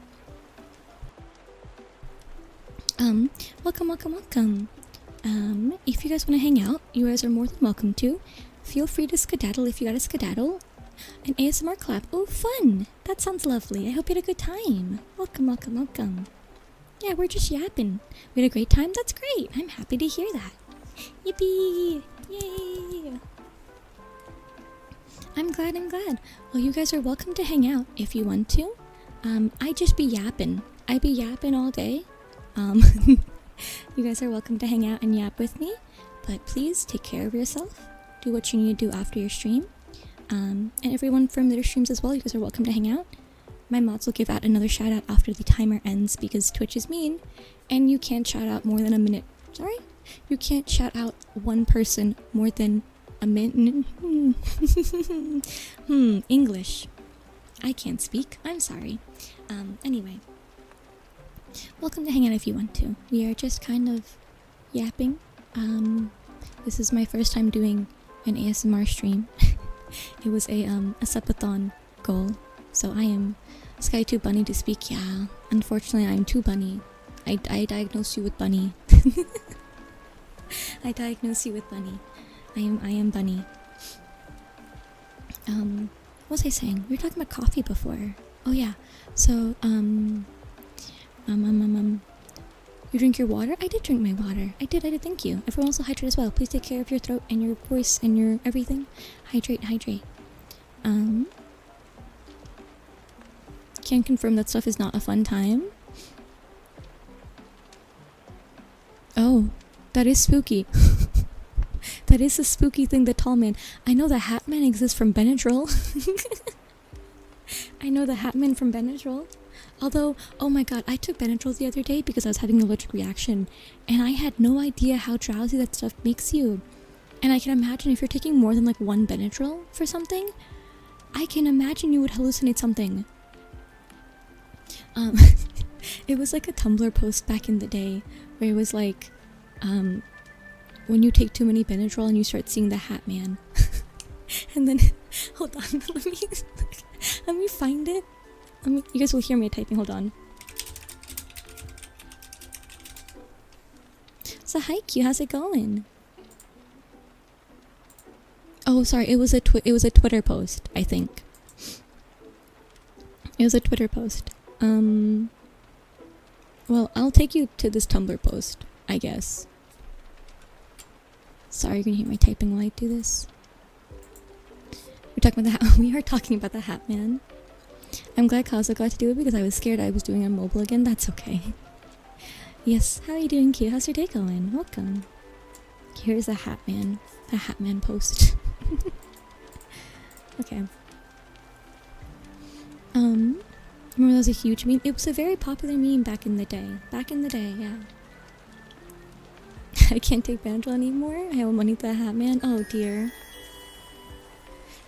Welcome. If you guys want to hang out, you guys are more than welcome to. Feel free to skedaddle if you got a skedaddle. An ASMR clap. Oh, fun! That sounds lovely. I hope you had a good time. Welcome. Yeah, we're just yapping. We had a great time? That's great. I'm happy to hear that. Yippee! Yay! I'm glad. Well, you guys are welcome to hang out if you want to. I just be yapping. I be yapping all day. You guys are welcome to hang out and yap with me, but please take care of yourself. Do what you need to do after your stream. And everyone from their streams as well, you guys are welcome to hang out. My mods will give out another shout out after the timer ends because Twitch is mean, and you can't shout out more than a minute. Sorry? You can't shout out one person more than a minute. English. I can't speak. I'm sorry. Anyway. Welcome to hang out if you want to. We are just kind of yapping. This is my first time doing an ASMR stream. It was a subathon goal, so I am Sky Too Bunny to speak. Yeah, unfortunately I'm too bunny. I diagnosed you with bunny. I diagnosed you with bunny. I am bunny. What was I saying? We were talking about coffee before. Oh yeah. So you drink your water? I did drink my water. I did, thank you. Everyone also hydrate as well. Please take care of your throat and your voice and your everything. Hydrate. Can confirm that stuff is not a fun time. Oh, that is spooky. That is a spooky thing, the tall man. I know the Hat Man exists from Benadryl. I know the Hat Man from Benadryl. Although, oh my god, I took Benadryl the other day because I was having an allergic reaction, and I had no idea how drowsy that stuff makes you. And I can imagine if you're taking more than like one Benadryl for something, I can imagine you would hallucinate something. It was like a Tumblr post back in the day where it was like, when you take too many Benadryl and you start seeing the Hat Man. And then, hold on, let me find it. You guys will hear me typing, hold on. So hi Q, how's it going? Oh, sorry, it was a Twitter post, I think. It was a Twitter post. Well, I'll take you to this Tumblr post, I guess. Sorry, you're gonna hear my typing while I do this. We are talking about the Hat Man. I'm glad Kaza got to do it because I was scared I was doing it on mobile again. That's okay. Yes, how are you doing, Q? How's your day going? Welcome. Here's the Hat Man post. Okay. Remember that was a huge meme? It was a very popular meme back in the day. Yeah. I can't take Benadryl anymore. I owe money to the Hat Man. Oh dear.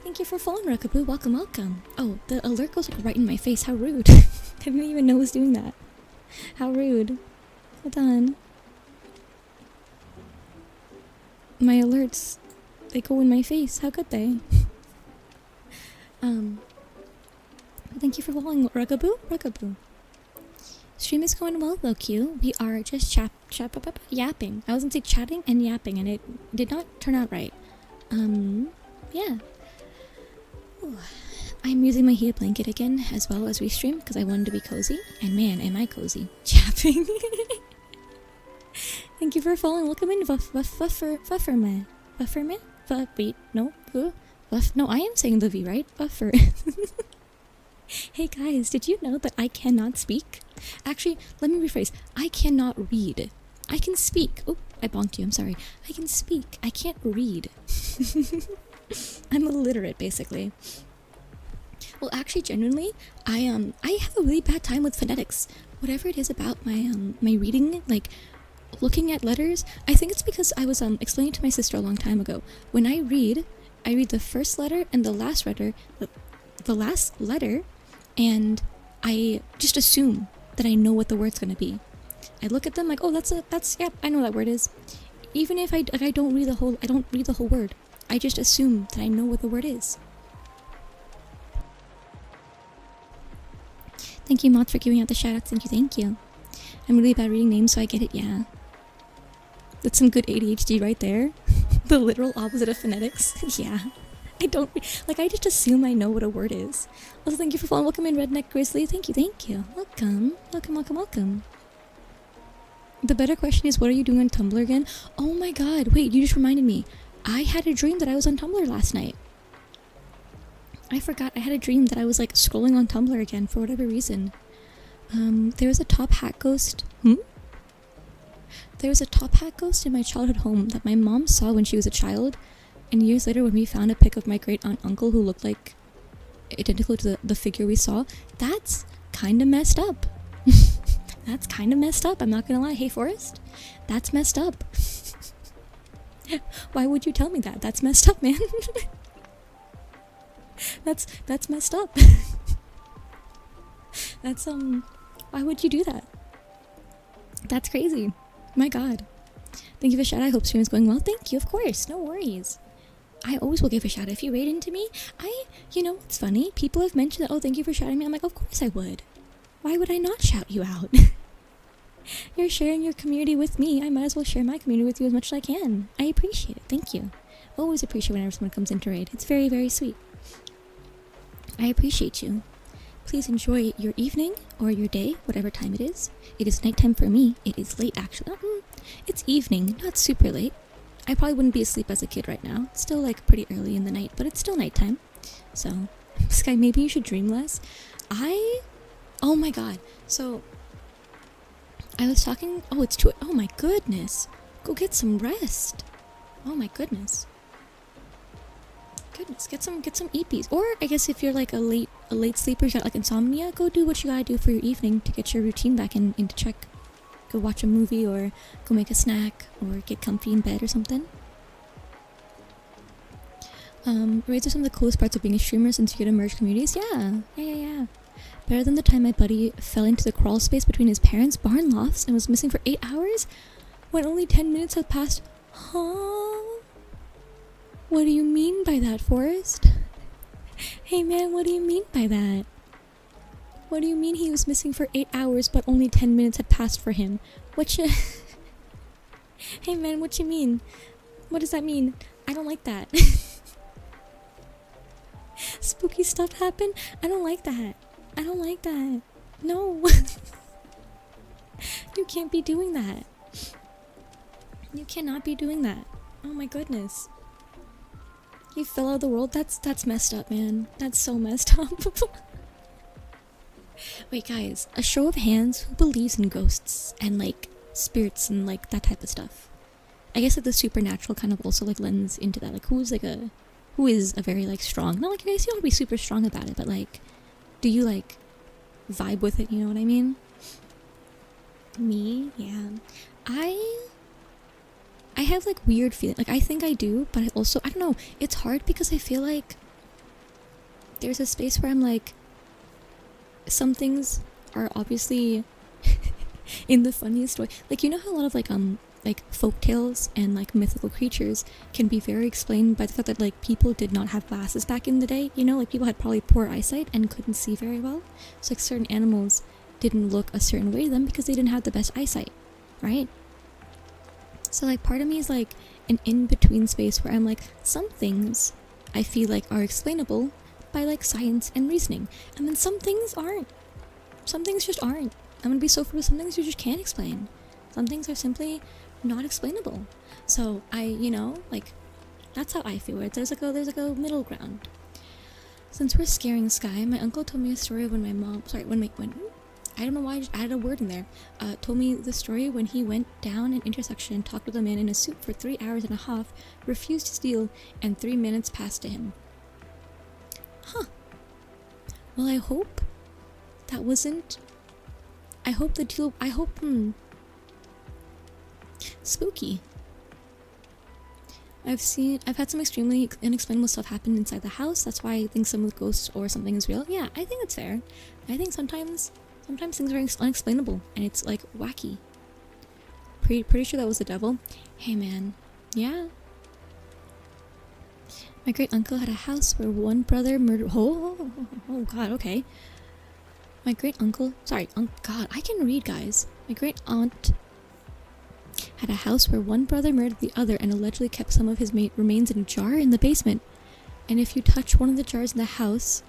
Thank you for following, Rockaboo. Welcome. Oh, the alert goes like right in my face. How rude. I didn't even know it was doing that. How rude. Hold on. my alerts, they go in my face. How could they? Thank you for following, Rugaboo. Rugaboo. Stream is going well though, Q. We are just yapping. I was gonna say chatting and yapping, and it did not turn out right. Yeah. Ooh. I'm using my heated blanket again as well as we stream because I wanted to be cozy. And man, am I cozy. Chapping. Thank you for following. Welcome in, Bufferman. Bufferman? Wait, no. No, I am saying the V, right? Buffer. Hey guys, did you know that I cannot speak? Actually, let me rephrase. I cannot read. I can speak. Oh, I bonked you. I'm sorry. I can speak. I can't read. I'm illiterate, basically. Well, actually, genuinely, I have a really bad time with phonetics. Whatever it is about my reading, like looking at letters, I think it's because I was explaining to my sister a long time ago. When I read the first letter and the last letter, the last letter, and I just assume that I know what the word's gonna be. I look at them like, oh, that's yeah, I know what that word is. Even if I don't read the whole word. I just assume that I know what the word is. Thank you, Mods, for giving out the shoutouts. Thank you. I'm really bad reading names, so I get it, yeah. That's some good ADHD right there. The literal opposite of phonetics. Yeah. I just assume I know what a word is. Also, thank you for following. Welcome in, Redneck Grizzly. Thank you. Welcome. The better question is, what are you doing on Tumblr again? Oh my god, wait, you just reminded me. I had a dream that I was on Tumblr last night. I forgot I had a dream that I was like scrolling on Tumblr again for whatever reason. There was a top hat ghost. There was a top hat ghost in my childhood home that my mom saw when she was a child, and years later when we found a pic of my great aunt uncle who looked like identical to the figure we saw, that's kind of messed up. That's kind of messed up, I'm not gonna lie. Hey Forrest, that's messed up. Why would you tell me that? That's messed up, man. That's messed up. That's why would you do that? That's crazy. My god. Thank you for the shout out. I hope stream is going well. Thank you, of course. No worries. I always will give a shout out if you raid into me. You know, it's funny. People have mentioned that, oh, thank you for shouting me. I'm like, of course I would. Why would I not shout you out? You're sharing your community with me. I might as well share my community with you as much as I can. I appreciate it. Thank you. Always appreciate whenever someone comes in to raid. It's very, very sweet. I appreciate you. Please enjoy your evening or your day, whatever time it is. It is nighttime for me. It is late, actually. It's evening, not super late. I probably wouldn't be asleep as a kid right now. It's still like pretty early in the night, but it's still nighttime. So, Sky, maybe you should dream less. Oh my god. So, I was talking. Oh, it's 2. Oh my goodness. Go get some rest. Oh my goodness. Get some EPs. Or I guess if you're like a late sleeper, you got like insomnia, go do what you gotta do for your evening to get your routine back into check. Go watch a movie or go make a snack or get comfy in bed or something. Raids are some of the coolest parts of being a streamer since you get to merge communities. Yeah. Better than the time my buddy fell into the crawl space between his parents' barn lofts and was missing for 8 hours when only 10 minutes had passed. Huh? What do you mean by that, Forrest? Hey man, what do you mean by that? What do you mean he was missing for 8 hours but only 10 minutes had passed for him? Hey man, what you mean? What does that mean? I don't like that. Spooky stuff happened? I don't like that. No. You can't be doing that. You cannot be doing that. Oh my goodness. He fell out of the world? That's messed up, man. That's so messed up. Wait, guys. A show of hands, who believes in ghosts and, like, spirits and, like, that type of stuff? I guess, like, the supernatural kind of also, like, lends into that. Like, who is a very, like, strong... Not, like, I guess you don't have to be super strong about it, but, like, do you, like, vibe with it, you know what I mean? Me? Yeah. I have, like, weird feelings. Like, I think I do, but I don't know. It's hard because I feel like there's a space where I'm, like, some things are obviously in the funniest way. Like, you know how a lot of, like, like folk tales and like mythical creatures can be very explained by the fact that like people did not have glasses back in the day, you know, like people had probably poor eyesight and couldn't see very well. So like certain animals didn't look a certain way to them because they didn't have the best eyesight, right? So like part of me is like an in-between space where I'm like, some things I feel like are explainable by like science and reasoning, and then some things aren't. Some things just aren't. I'm gonna be so for some things you just can't explain. Some things are simply not explainable. So you know, like, that's how I feel. Right? There's like a middle ground. Since we're scaring Sky, my uncle told me a story when my mom, when I don't know why I just added a word in there, told me the story when he went down an intersection and talked with a man in a suit for 3 hours and a half, refused to steal, and 3 minutes passed to him. Huh. Well, I hope that wasn't, spooky. I've had some extremely unexplainable stuff happen inside the house. That's why I think some with ghosts or something is real. Yeah, I think it's fair. I think sometimes things are unexplainable and it's like wacky. Pretty sure that was the devil. Hey man, yeah. My great uncle had a house where one brother murdered. Oh god, okay. My great uncle, God, I can read, guys. My great aunt had a house where one brother murdered the other and allegedly kept some of his remains in a jar in the basement. And if you touch one of the jars in the house...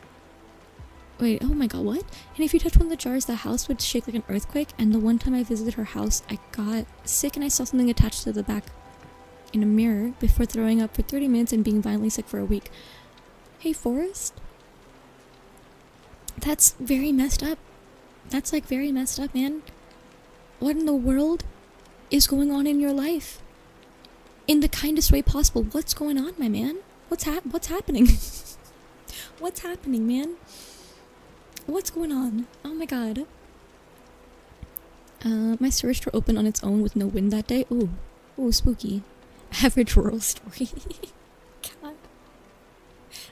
Wait, oh my god, what? And if you touch one of the jars, the house would shake like an earthquake. And the one time I visited her house, I got sick and I saw something attached to the back in a mirror before throwing up for 30 minutes and being violently sick for a week. Hey, Forrest? That's very messed up. That's like very messed up, man. What in the world is going on in your life? In the kindest way possible. What's going on, my man? What's happening? What's happening, man? What's going on? Oh my god. My storage door opened on its own with no wind that day. Ooh, spooky. Average rural story. God.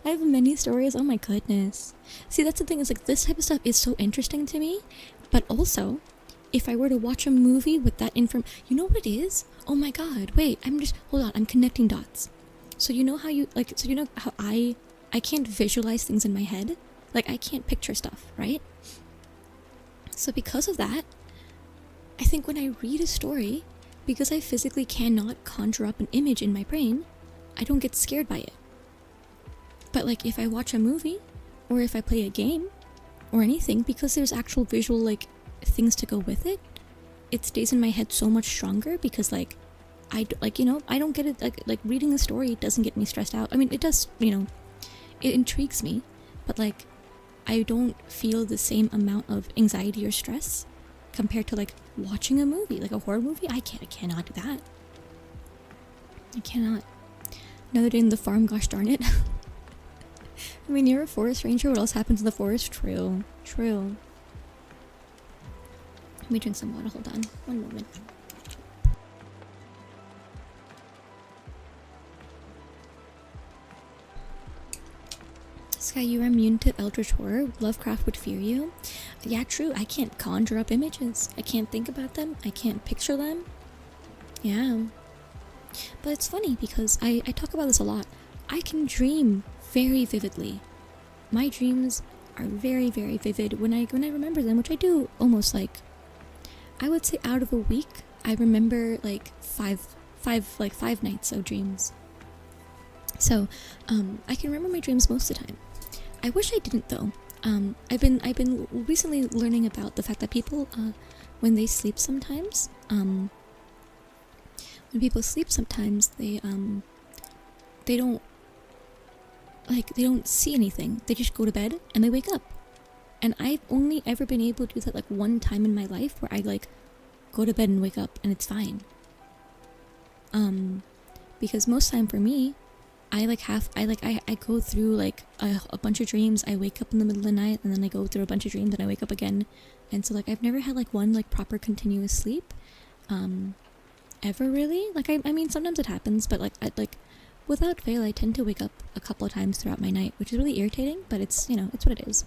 I have many stories. Oh my goodness. See, that's the thing, is like this type of stuff is so interesting to me, but also if I were to watch a movie with that you know what it is? Oh my god, wait, hold on, I'm connecting dots. So you know how I can't visualize things in my head? Like, I can't picture stuff, right? So because of that, I think when I read a story, because I physically cannot conjure up an image in my brain, I don't get scared by it. But like, if I watch a movie, or if I play a game, or anything, because there's actual visual, like, things to go with it, it stays in my head so much stronger, because like, I don't get it, like reading a story doesn't get me stressed out. I mean, it does, you know, it intrigues me, but like, I don't feel the same amount of anxiety or stress compared to like watching a movie, like a horror movie. I cannot do that. I cannot. Another day in the farm, gosh darn it. I mean, you're a forest ranger, what else happens in the forest? True. Let me drink some water, hold on, one moment. Sky, you are immune to eldritch horror. Lovecraft would fear you. Yeah, true. I can't conjure up images. I can't think about them. I can't picture them. Yeah. But it's funny because I talk about this a lot. I can dream very vividly. My dreams are very, very vivid when I remember them, which I do almost like, I would say out of a week, I remember like five nights of dreams. So, I can remember my dreams most of the time. I wish I didn't though. I've been recently learning about the fact that people, when they sleep sometimes, when people sleep sometimes, they don't see anything. They just go to bed and they wake up. And I've only ever been able to do that like one time in my life where I like go to bed and wake up and it's fine. Because most time for me, I go through like a bunch of dreams. I wake up in the middle of the night and then I go through a bunch of dreams and I wake up again. And so like I've never had like one like proper continuous sleep ever really. Like I mean sometimes it happens, but like without fail I tend to wake up a couple of times throughout my night, which is really irritating, but it's, you know, it's what it is.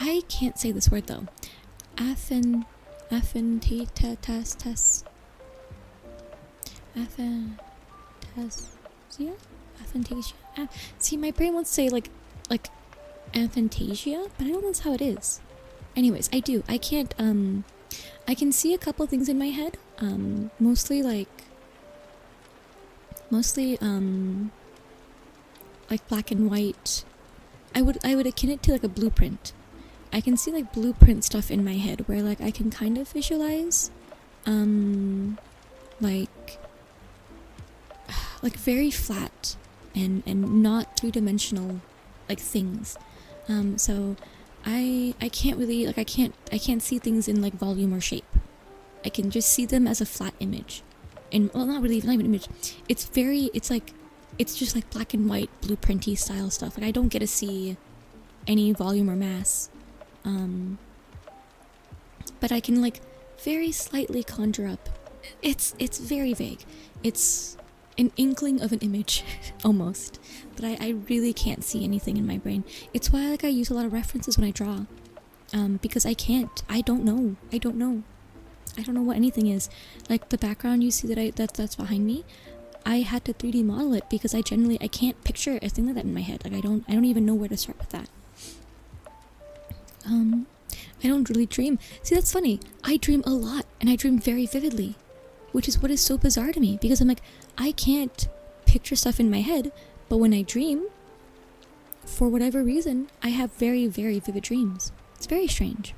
I can't say this word though. Aphantasia? Aphantasia? See, my brain wants to say like aphantasia, but I don't know that's how it is. Anyways, I can't, I can see a couple things in my head, mostly, like black and white. I would akin it to like a blueprint. I can see like blueprint stuff in my head where like I can kind of visualize, like very flat and not three-dimensional like things. So I can't really like I can't see things in like volume or shape. I can just see them as a flat image. And well, not even an image. It's just like black and white blueprinty style stuff. Like I don't get to see any volume or mass. But I can like very slightly conjure up. It's very vague. It's an inkling of an image almost, but I really can't see anything in my brain. It's why like I use a lot of references when I draw, because I don't know what anything is. Like the background you see that's behind me, I had to 3D model it because I can't picture a thing like that in my head. Like I don't even know where to start with that. I don't really dream. See, that's funny. I dream a lot and I dream very vividly, which is what is so bizarre to me because I'm like, I can't picture stuff in my head, but when I dream, for whatever reason, I have very, very vivid dreams. It's very strange.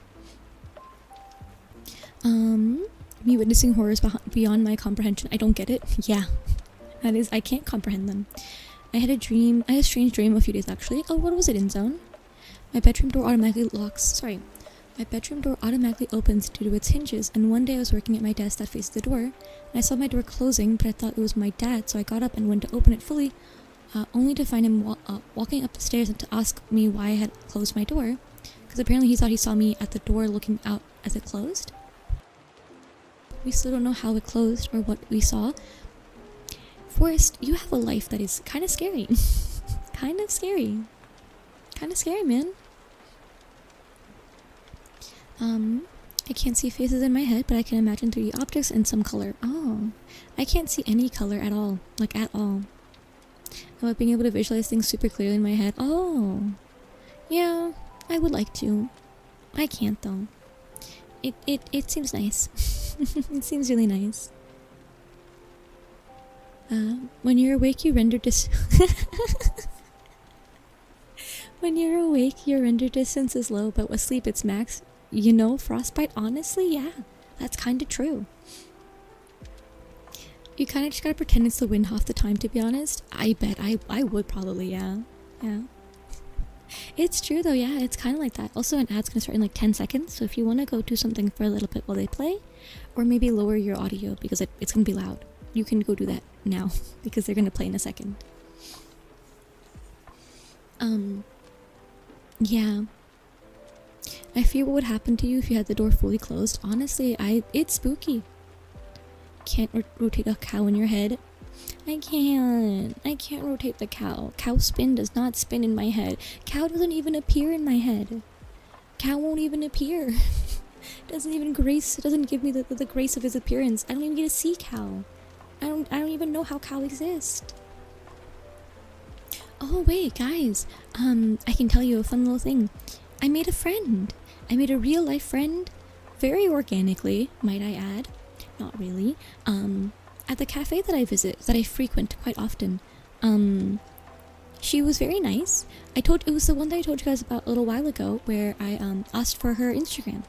Me witnessing horrors beyond my comprehension. I don't get it. Yeah, that is, I can't comprehend them. I had a strange dream a few days actually. Oh, what was it, in zone? My bedroom door automatically opens due to its hinges, and one day I was working at my desk that faced the door, and I saw my door closing, but I thought it was my dad, so I got up and went to open it fully, only to find him walking up the stairs and to ask me why I had closed my door, because apparently he thought he saw me at the door looking out as it closed. We still don't know how it closed or what we saw. Forrest, you have a life that is kind of scary. Kind of scary, man. I can't see faces in my head, but I can imagine 3D objects in some color. Oh, I can't see any color at all, like at all. About being able to visualize things super clearly in my head. Oh, yeah, I would like to. I can't though. It seems nice. It seems really nice. When you're awake, you render When you're awake, your render distance is low, but with sleep it's max. You know, frostbite, honestly, yeah, that's kind of true. You kind of just gotta pretend it's the wind half the time, to be honest. I bet I would probably, yeah. It's true though, yeah, it's kind of like that. Also, an ad's gonna start in like 10 seconds, so if you want to go do something for a little bit while they play, or maybe lower your audio because it's gonna be loud, you can go do that now, because they're gonna play in a second. Yeah. I fear what would happen to you if you had the door fully closed. Honestly, it's spooky. Can't rotate a cow in your head. I can't rotate the cow. Cow spin does not spin in my head. Cow doesn't even appear in my head. Cow won't even appear. Doesn't give me the grace of his appearance. I don't even get to see cow. I don't even know how cow exists. Oh wait, guys. I can tell you a fun little thing. I made a friend. I made a real life friend, very organically, might I add. Not really. At the cafe that I frequent quite often. She was very nice. It was the one that I told you guys about a little while ago, where I asked for her Instagram.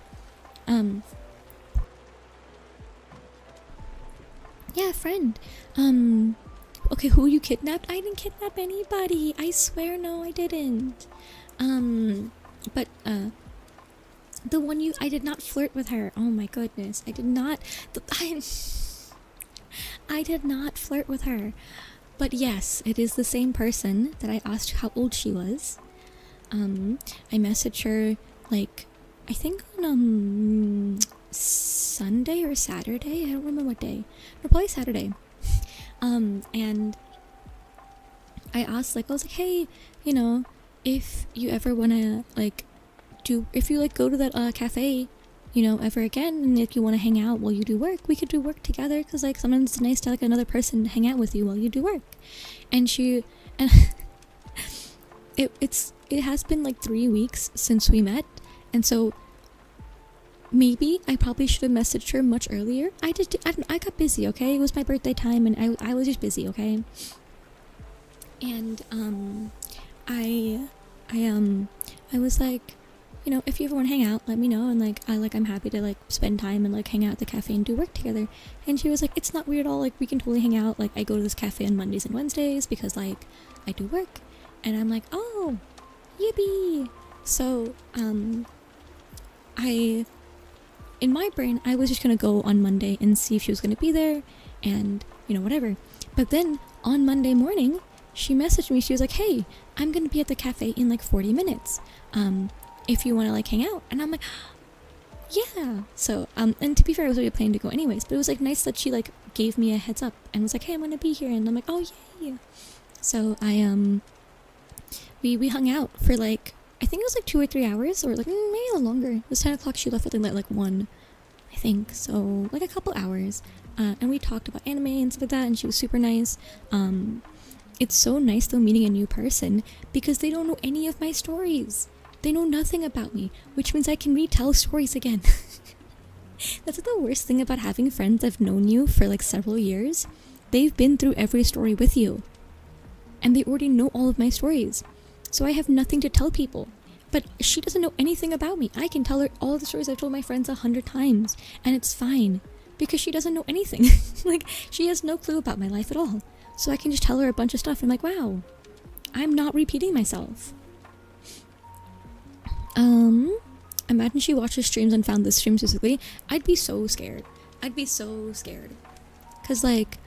Yeah, friend. Okay, who you kidnapped? I didn't kidnap anybody. I swear, no, I didn't. But the one I did not flirt with her. Oh my goodness, I did not. I did not flirt with her. But yes, it is the same person that I asked how old she was. I messaged her like, I think on Sunday or Saturday. I don't remember what day. Or probably Saturday. And I asked, like, I was like, hey, you know, if you ever wanna, like, if you, like, go to that, cafe, ever again, and if you want to hang out while you do work, we could do work together, because like sometimes it's nice to like another person to hang out with you while you do work. And it has been like 3 weeks since we met, and so maybe I probably should have messaged her much earlier. I got busy, okay? It was my birthday time, and I was just busy, okay? And I was like, if you ever want to hang out, let me know, and like I'm happy to like spend time and like hang out at the cafe and do work together. And she was like, it's not weird at all, like we can totally hang out, like I go to this cafe on Mondays and Wednesdays because like I do work. And I'm like, oh, yippee. So I in my brain I was just gonna go on Monday and see if she was gonna be there, and whatever. But then on Monday morning she messaged me. She was like, hey, I'm gonna be at the cafe in like 40 minutes, if you want to like hang out. And I'm like, yeah. So and to be fair, I was already planning to go anyways, but it was like nice that she like gave me a heads up and was like, hey, I'm gonna be here. And I'm like, oh yay. So I we hung out for like, I think it was like 2 or 3 hours, or like maybe a little longer. It was 10 o'clock. She left at like 1, I think. So like a couple hours, and we talked about anime and stuff like that, and she was super nice. It's so nice though meeting a new person, because they don't know any of my stories. They know nothing about me, which means I can retell stories again. That's like the worst thing about having friends that've known you for like several years. They've been through every story with you, and they already know all of my stories. So I have nothing to tell people. But she doesn't know anything about me. I can tell her all the stories I've told my friends 100 times, and it's fine, because she doesn't know anything. Like, she has no clue about my life at all. So I can just tell her a bunch of stuff, and I'm like, wow, I'm not repeating myself. Imagine she watches streams and found this stream specifically. I'd be so scared. I'd be so scared. Cause like,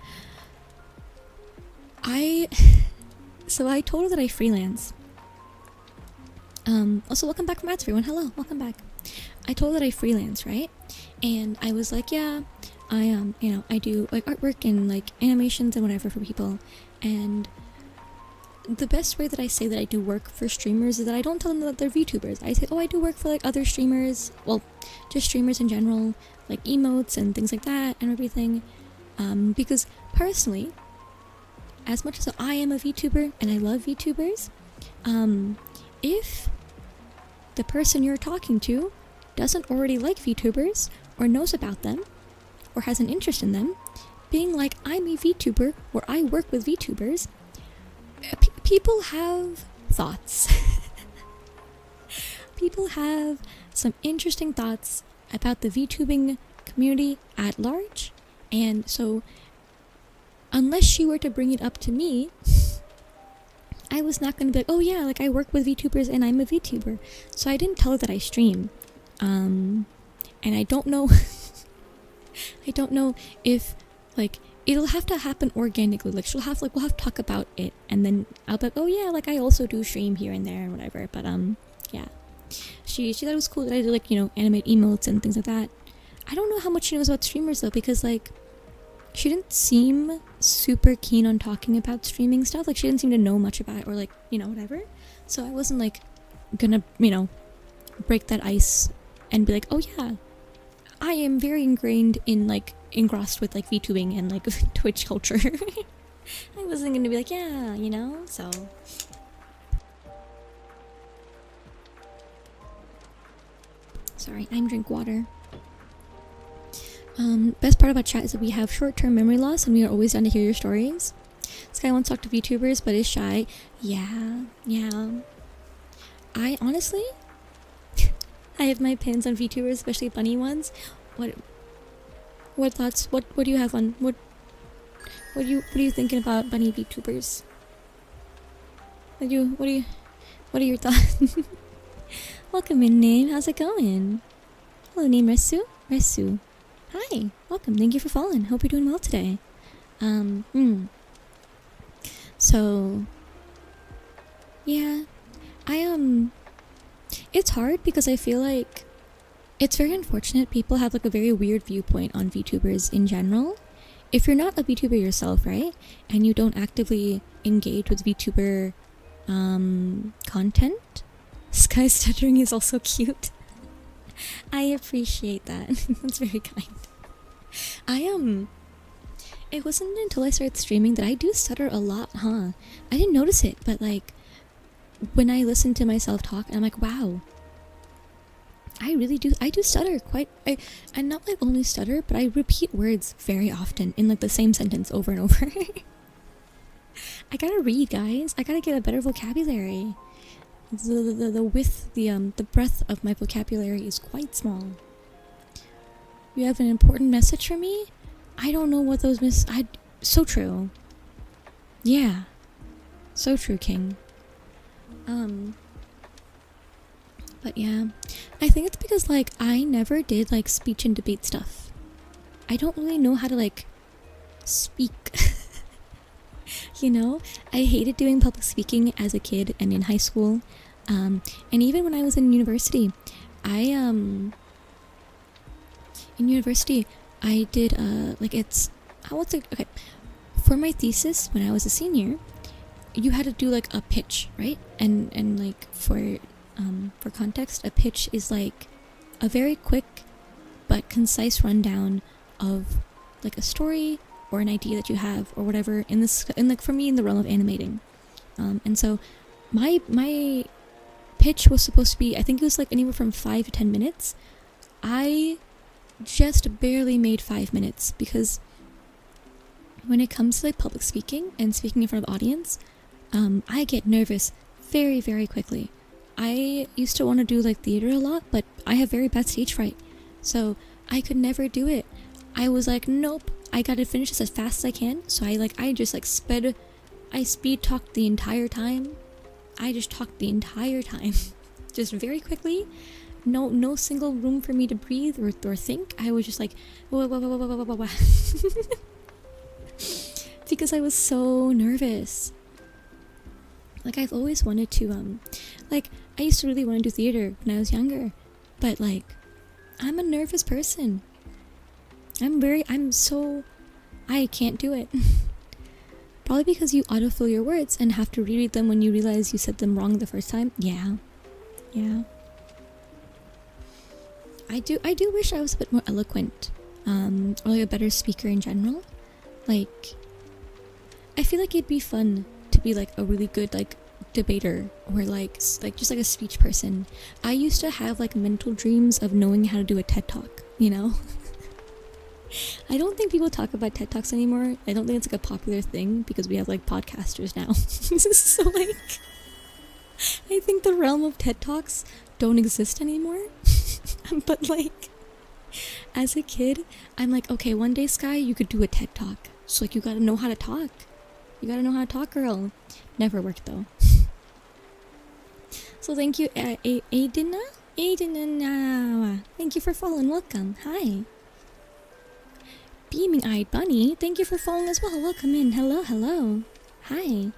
so I told her that I freelance. Also welcome back from ads, everyone. Hello, welcome back. I told her that I freelance, right? And I was like, yeah, I I do like artwork and like animations and whatever for people. And the best way that I say that I do work for streamers is that I don't tell them that they're VTubers. I say, oh, I do work for like other streamers, well, just streamers in general, like emotes and things like that and everything. Because personally, as much as I am a VTuber and I love VTubers, if the person you're talking to doesn't already like VTubers, or knows about them, or has an interest in them, being like, I'm a VTuber, or I work with VTubers, people have thoughts. People have some interesting thoughts about the VTubing community at large, and so unless she were to bring it up to me, I was not going to be like, oh yeah, like I work with VTubers and I'm a VTuber. So I didn't tell her that I stream. And I don't know I don't know if like it'll have to happen organically. Like we'll have to talk about it, and then I'll be like, oh yeah, like I also do stream here and there and whatever. But yeah. She thought it was cool that I did like, animate emotes and things like that. I don't know how much she knows about streamers though, because like she didn't seem super keen on talking about streaming stuff. Like she didn't seem to know much about it, or like, whatever. So I wasn't like gonna, break that ice and be like, oh yeah, I am very ingrained in like engrossed with like VTubing and like Twitch culture. I wasn't gonna be like, yeah, so. Sorry, I'm drink water. Best part about chat is that we have short-term memory loss and we are always down to hear your stories. This guy wants to talk to VTubers but is shy. Yeah. I honestly, I have my opinions on VTubers, especially bunny ones. What thoughts? What do you have on what are you thinking about bunny VTubers? What are your thoughts? Welcome in, name. How's it going? Hello, name Resu. Hi, welcome. Thank you for following. Hope you're doing well today. So yeah, it's hard because I feel like it's very unfortunate people have like a very weird viewpoint on VTubers in general. If you're not a VTuber yourself, right, and you don't actively engage with VTuber content, this guy's stuttering is also cute. I appreciate that. That's very kind. It wasn't until I started streaming that I do stutter a lot, huh? I didn't notice it, but like when I listen to myself talk, I'm like, wow. I do stutter quite. I not like only stutter, but I repeat words very often in like the same sentence over and over. I gotta read, guys. I gotta get a better vocabulary. The breadth of my vocabulary is quite small. You have an important message for me? I don't know what those so true. Yeah. So true, King. But yeah. I think it's because like I never did like speech and debate stuff. I don't really know how to like speak. You know? I hated doing public speaking as a kid and in high school. And even when I was in university, in university I did okay, for my thesis when I was a senior, you had to do like a pitch, right? And like for context, a pitch is like a very quick but concise rundown of like a story or an idea that you have or whatever for me in the realm of animating. And so my pitch was supposed to be, I think it was like anywhere from 5 to 10 minutes. I just barely made 5 minutes because when it comes to like public speaking and speaking in front of the audience, I get nervous very, very quickly. I used to want to do like theater a lot, but I have very bad stage fright, so I could never do it. I was like, nope, I gotta finish this as fast as I can. So I speed talked the entire time. I just talked the entire time, just very quickly. No single room for me to breathe or think. I was just like, wah, wah, wah, wah, wah, wah, wah. Because I was so nervous. Like I've always wanted to like I used to really want to do theater when I was younger, but like I'm a nervous person. I can't do it. Probably because you autofill your words and have to reread them when you realize you said them wrong the first time. Yeah. I do wish I was a bit more eloquent, or like a better speaker in general. Like, I feel like it'd be fun to be like a really good like debater or like just like a speech person. I used to have like mental dreams of knowing how to do a TED Talk, you know? I don't think people talk about TED Talks anymore. I don't think it's like a popular thing because we have like podcasters now. So like, I think the realm of TED Talks don't exist anymore. But like, as a kid, I'm like, okay, one day, Sky, you could do a TED Talk. So like, you gotta know how to talk. You gotta know how to talk, girl. Never worked though. So thank you, Aidina. Thank you for following. Welcome. Hi. Beaming-eyed bunny. Thank you for following as well. Welcome in. Hello. Hi.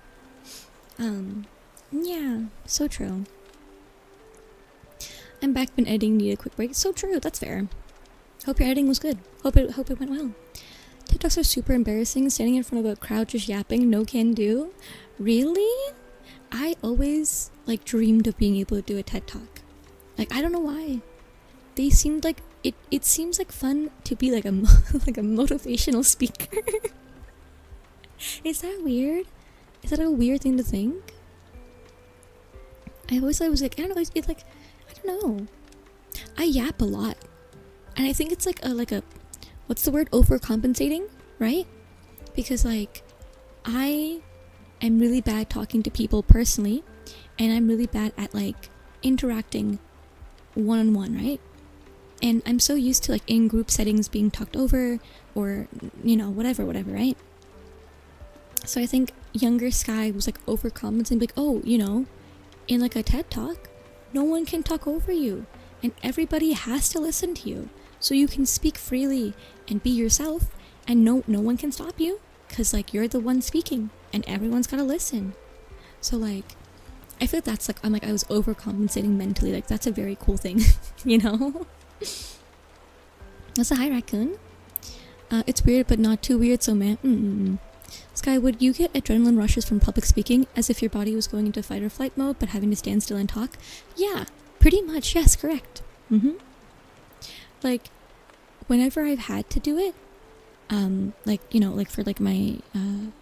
Yeah. So true. I'm back. Been editing. Need a quick break. So true. That's fair. Hope your editing was good. Hope it went well. TED Talks are super embarrassing. Standing in front of a crowd just yapping. No can do. Really? I always like dreamed of being able to do a TED Talk. Like I don't know why. They seemed like it seems like fun to be like a like a motivational speaker. Is that weird? Is that a weird thing to think? I always thought it was like, I don't know, it's like, I don't know. I yap a lot. And I think it's like a what's the word? Overcompensating, right? Because like I am really bad talking to people personally, and I'm really bad at like interacting one-on-one, right? And I'm so used to like in group settings being talked over or, you know, whatever, right? So I think younger Sky was like overcompensating, like, oh, you know, in like a TED Talk, no one can talk over you and everybody has to listen to you. So you can speak freely and be yourself and no one can stop you because like you're the one speaking and everyone's gotta listen. So like, I feel like that's like, I was overcompensating mentally. Like that's a very cool thing, you know? That's a hi raccoon. It's weird but not too weird, so man. Sky, would you get adrenaline rushes from public speaking as if your body was going into fight or flight mode but having to stand still and talk? Yeah, pretty much, yes, correct. like, whenever I've had to do it, like, you know, like for like my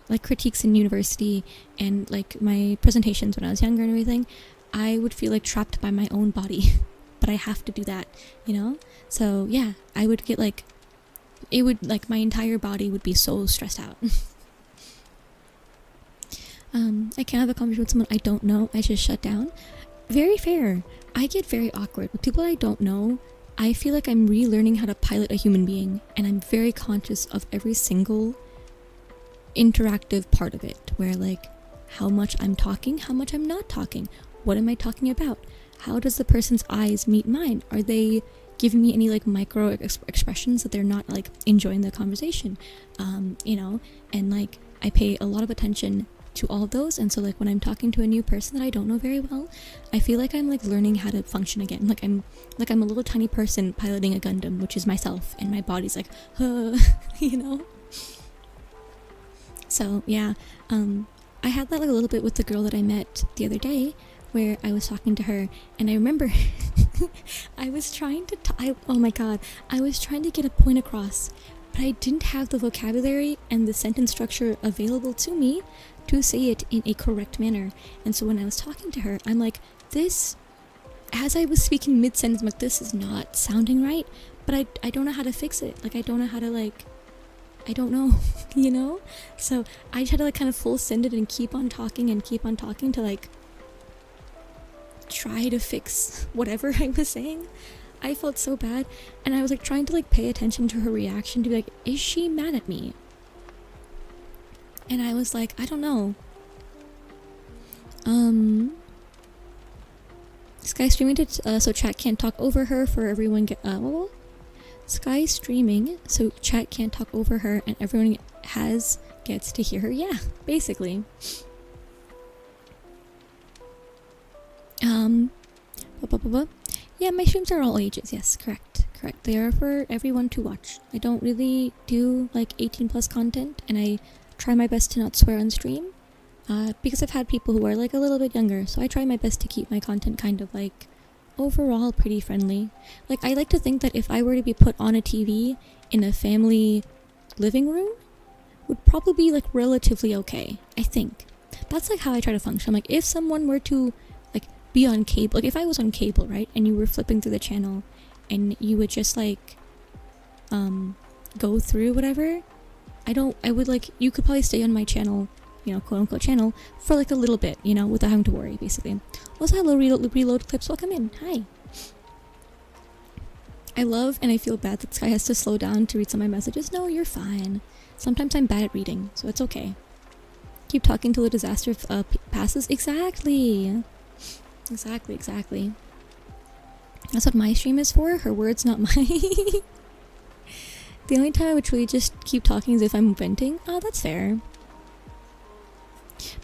like critiques in university and like my presentations when I was younger and everything, I would feel like trapped by my own body. But I have to do that, you know? So yeah, I would get like, it would like, my entire body would be so stressed out. I can't have a conversation with someone I don't know. I just shut down. Very fair. I get very awkward with people I don't know. I feel like I'm relearning how to pilot a human being, and I'm very conscious of every single interactive part of it, where like how much I'm talking, how much I'm not talking, what am I talking about, how does the person's eyes meet mine, are they giving me any like micro expressions that they're not like enjoying the conversation, you know, and like I pay a lot of attention to all of those. And so like when I'm talking to a new person that I don't know very well, I feel like I'm like learning how to function again. Like I'm a little tiny person piloting a Gundam, which is myself, and my body's like, you know. So yeah, I had that like a little bit with the girl that I met the other day, where I was talking to her, and I remember I was trying to oh my god, I was trying to get a point across, but I didn't have the vocabulary and the sentence structure available to me to say it in a correct manner. And so when I was talking to her, I'm like, this, as I was speaking mid-sentence, I'm like, this is not sounding right, but I don't know how to fix it. Like, I don't know how to, like, I don't know, you know? So I just had to like kind of full send it and keep on talking to like try to fix whatever I was saying. I felt so bad, and I was like trying to like pay attention to her reaction to be like, is she mad at me? And I was like, I don't know. Sky streaming to so chat can't talk over her for everyone get Sky streaming so chat can't talk over her and everyone gets to hear her. Yeah, basically. Yeah, my streams are all ages. Yes, correct. They are for everyone to watch. I don't really do like 18 plus content, and I try my best to not swear on stream, because I've had people who are like a little bit younger, so I try my best to keep my content kind of like overall pretty friendly. Like, I like to think that if I were to be put on a TV in a family living room, would probably be like relatively okay. I think that's like how I try to function. Like, if someone were to like be on cable, like if I was on cable, right, and you were flipping through the channel and you would just like go through whatever, I would like, you could probably stay on my channel, you know, quote unquote channel, for like a little bit, you know, without having to worry, basically. Also, hello, reload clips, welcome in, hi. I love and I feel bad that Sky has to slow down to read some of my messages. No, you're fine. Sometimes I'm bad at reading, so it's okay. Keep talking till the disaster passes. Exactly. That's what my stream is for. Her words, not mine. The only time I would truly just keep talking is if I'm venting. Oh, that's fair.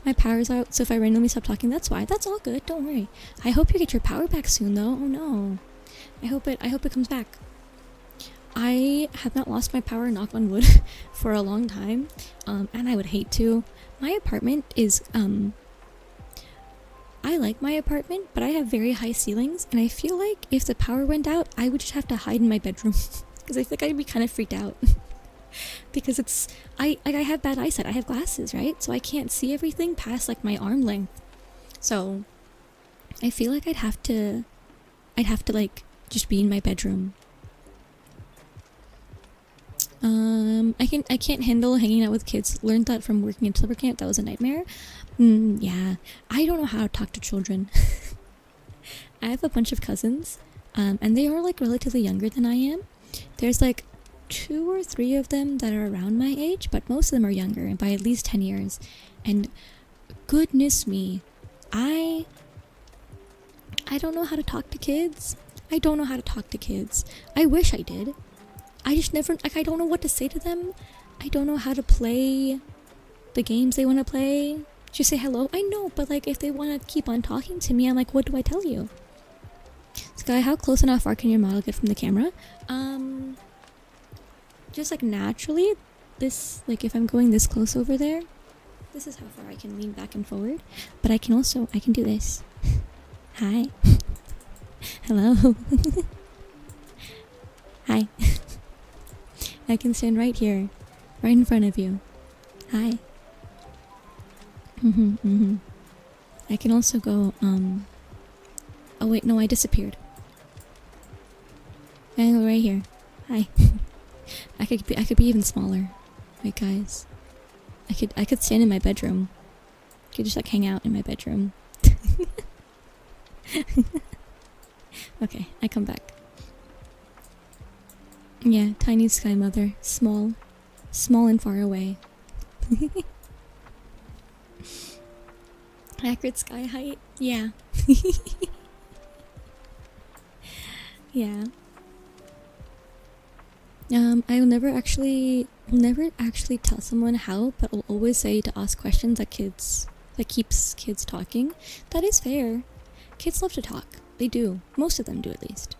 My power's out, so if I randomly stop talking, that's why. That's all good, don't worry. I hope you get your power back soon, though. Oh no. I hope it comes back. I have not lost my power, knock on wood, for a long time. And I would hate to. My apartment is, I like my apartment, but I have very high ceilings, and I feel like if the power went out, I would just have to hide in my bedroom. Because I think I'd be kind of freaked out. Because it's, I have bad eyesight, I have glasses, right? So I can't see everything past like my arm length. So I feel like I'd have to like just be in my bedroom. I can't handle hanging out with kids. Learned that from working in summer camp. That was a nightmare. Yeah, I don't know how to talk to children. I have a bunch of cousins, and they are like relatively younger than I am. There's like 2 or 3 of them that are around my age, but most of them are younger, and by at least 10 years. And goodness me, I don't know how to talk to kids. I wish I did. I just never, like, I don't know what to say to them. I don't know how to play the games they want to play. Just say hello. I know, but like if they want to keep on talking to me, I'm like, what do I tell you? Sky, how close and how far can your model get from the camera? Just like naturally, this, like if I'm going this close over there, this is how far I can lean back and forward. But I can do this. Hi. Hello. Hi. I can stand right here, right in front of you. Hi. I can also go, oh wait, no, I disappeared. I can go right here. Hi. I could be even smaller. Wait, guys. I could stand in my bedroom. I could just like hang out in my bedroom. Okay, I come back. Yeah, tiny sky mother. Small. Small and far away. Accurate sky height? Yeah. Yeah. I will never actually tell someone how, but I'll always say to ask questions that keeps kids talking. That is fair. Kids love to talk. They do. Most of them do, at least.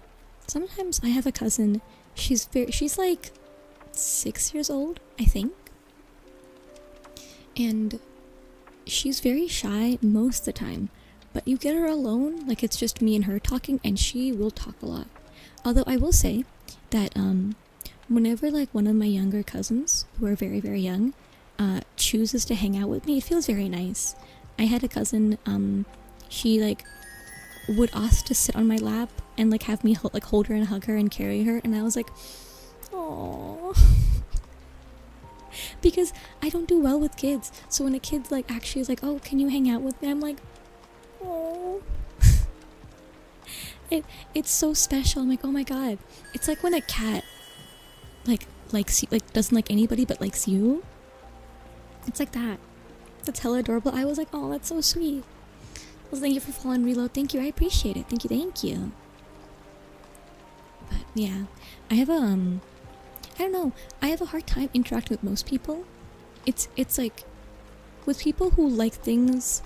Sometimes I have a cousin. She's like 6 years old, I think. And she's very shy most of the time. But you get her alone, like it's just me and her talking, and she will talk a lot. Although I will say that whenever like one of my younger cousins, who are very, very young, chooses to hang out with me, it feels very nice. I had a cousin, she like would ask to sit on my lap and like have me hold her and hug her and carry her, and I was like, aww. Because I don't do well with kids, so when a kid like actually is like, oh, can you hang out with me, I'm like, oh. It's so special. I'm like, oh my god. It's like when a cat likes you, like doesn't like anybody but likes you. It's like that. That's hella adorable. I was like, oh, that's so sweet. Well, thank you for following Reload. Thank you, I appreciate it. Thank you. But yeah, I have I don't know. I have a hard time interacting with most people. It's like with people who like things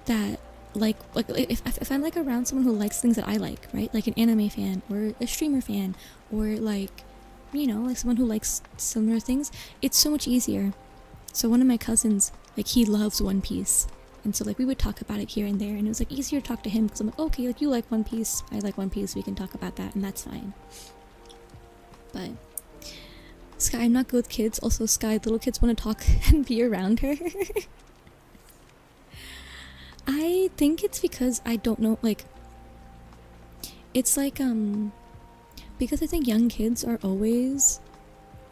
that like if I'm like around someone who likes things that I like, right? Like an anime fan or a streamer fan or like, you know, like someone who likes similar things, it's so much easier. So one of my cousins, like he loves One Piece. And so like we would talk about it here and there, and it was like easier to talk to him because I'm like, okay, like you like One Piece, I like One Piece, we can talk about that, and that's fine. But Sky, I'm not good with kids. Also, Sky, little kids want to talk and be around her. I think it's because I don't know, like, it's like, because I think young kids are always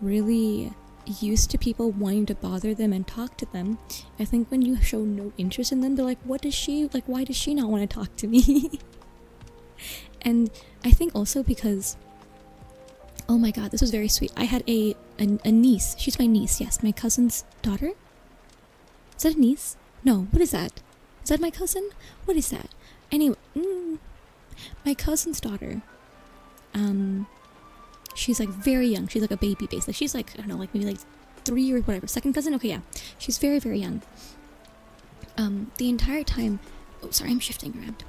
really used to people wanting to bother them and talk to them. I think when you show no interest in them, they're like, what does she, like, why does she not want to talk to me? And I think also because, oh my god, this was very sweet. I had a niece. She's my niece, yes, my cousin's daughter. Is that a niece? No, what is that? Is that my cousin? What is that? Anyway, my cousin's daughter, she's like very young. She's like a baby base. Like she's like, I don't know, like maybe like 3 or whatever. Second cousin? Okay, yeah. She's very, very young. The entire time, oh sorry, I'm shifting around.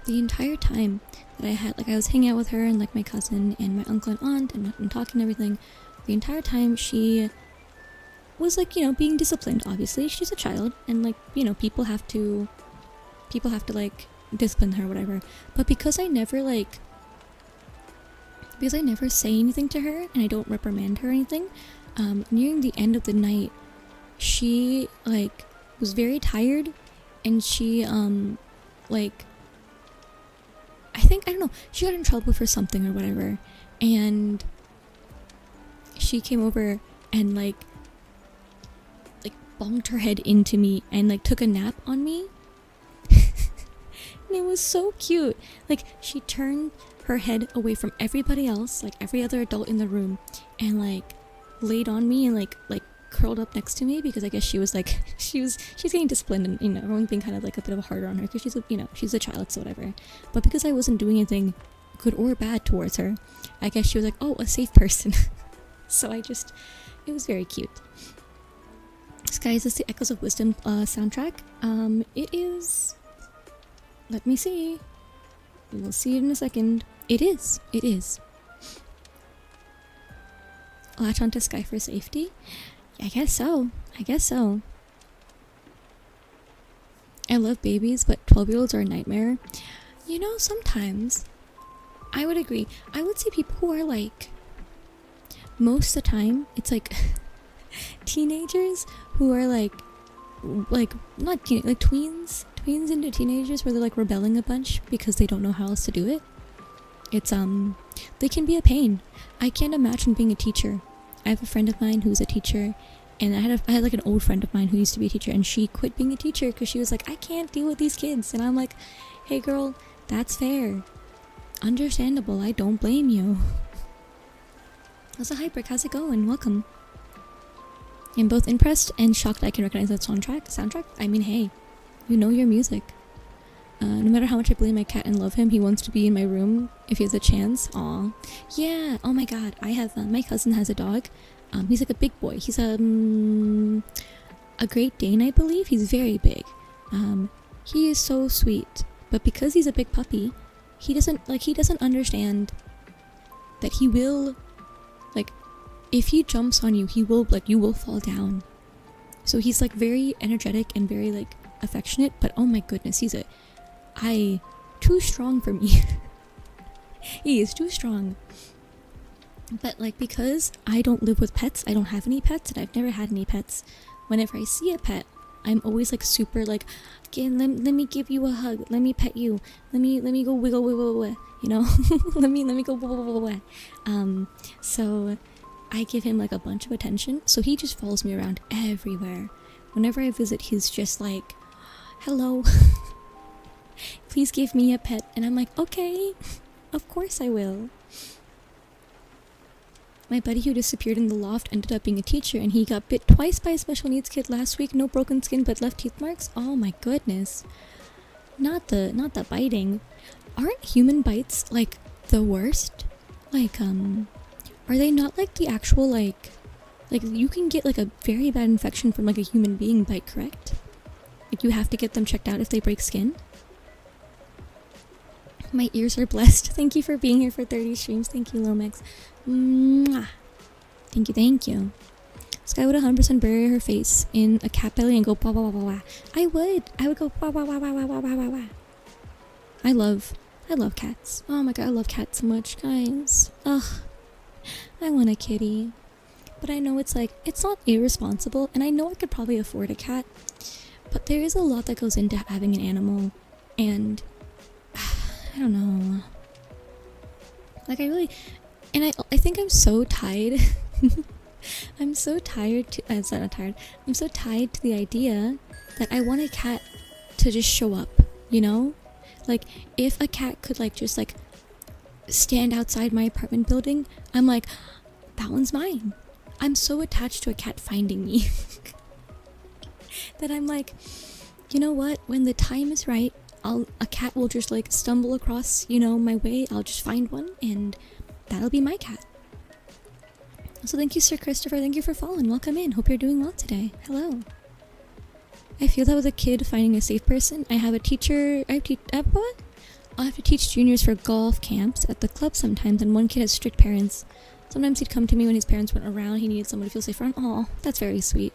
The entire time that I had, like I was hanging out with her and like my cousin and my uncle and aunt and talking and everything, the entire time she was like, you know, being disciplined. Obviously she's a child and like, you know, people have to like discipline her or whatever. But because I never say anything to her and I don't reprimand her or anything, nearing the end of the night she like was very tired and she like I don't know, she got in trouble for something or whatever, and she came over and like bonked her head into me and like took a nap on me. And it was so cute. Like she turned her head away from everybody else, like every other adult in the room, and like laid on me and like curled up next to me because I guess she was like she's getting disciplined and, you know, everyone's being kind of like a bit of a harder on her because she's a, you know, she's a child, so whatever. But because I wasn't doing anything good or bad towards her, I guess she was like, oh, a safe person. So it was very cute. Sky, is this the Echoes of Wisdom soundtrack? It is. Let me see. We'll see it in a second. It is. Latch onto Sky for safety? I guess so. I love babies, but 12-year-olds are a nightmare. You know, sometimes I would agree. I would say people who are like, most of the time, it's like teenagers who are like not like tweens into teenagers where they're like rebelling a bunch because they don't know how else to do it. It's they can be a pain. I can't imagine being a teacher. I have a friend of mine who's a teacher, and I had like an old friend of mine who used to be a teacher, and she quit being a teacher because she was like, I can't deal with these kids. And I'm like, hey girl, that's fair, understandable, I don't blame you. That's a Hybrick, how's it going? Welcome. I'm both impressed and shocked I can recognize that soundtrack. I mean, hey, you know your music. No matter how much I blame my cat and love him, he wants to be in my room if he has a chance. Aw. Yeah, oh my god, I have, my cousin has a dog. He's like a big boy. He's a Great Dane, I believe. He's very big. He is so sweet. But because he's a big puppy, he doesn't understand that he will, like, if he jumps on you, he will, like, you will fall down. So he's like very energetic and very like affectionate, but oh my goodness, he's too strong for me. He is too strong. But like, because I don't live with pets, I don't have any pets, and I've never had any pets, whenever I see a pet, I'm always like super like, okay, let me give you a hug, let me pet you, let me go wiggle, you know. let me go wiggle. So I give him like a bunch of attention, so he just follows me around everywhere. Whenever I visit, he's just like, hello, please give me a pet. And I'm like, okay, of course I will. My buddy who disappeared in the loft ended up being a teacher, and he got bit twice by a special needs kid last week. No broken skin, but left teeth marks. Oh my goodness. Not the biting. Aren't human bites like the worst? Like, are they not like the actual like you can get like a very bad infection from like a human being bite, correct? Like you have to get them checked out if they break skin. My ears are blessed. Thank you for being here for 30 streams. Thank you, Lomex. Mwah. Thank you. Sky would 100% bury her face in a cat belly and go blah blah blah blah. I would go blah blah blah blah blah blah blah blah. I love cats. Oh my god, I love cats so much, guys. Ugh. I want a kitty. But I know it's like, it's not irresponsible, and I know I could probably afford a cat, but there is a lot that goes into having an animal, and I don't know. Like I think I'm so tied. I'm so tired to, I'm so tied to the idea that I want a cat to just show up, you know? Like, if a cat could like just like stand outside my apartment building, I'm like, that one's mine. I'm so attached to a cat finding me that I'm like, you know what? When the time is right, a cat will just like stumble across, you know, my way. I'll just find one, and that'll be my cat. So thank you, Sir Christopher. Thank you for following. Welcome in. Hope you're doing well today. Hello. I feel that with a kid finding a safe person. I have a teacher. I'll have to teach juniors for golf camps at the club sometimes, and one kid has strict parents. Sometimes he'd come to me when his parents weren't around. He needed someone to feel safe around. Aw, that's very sweet.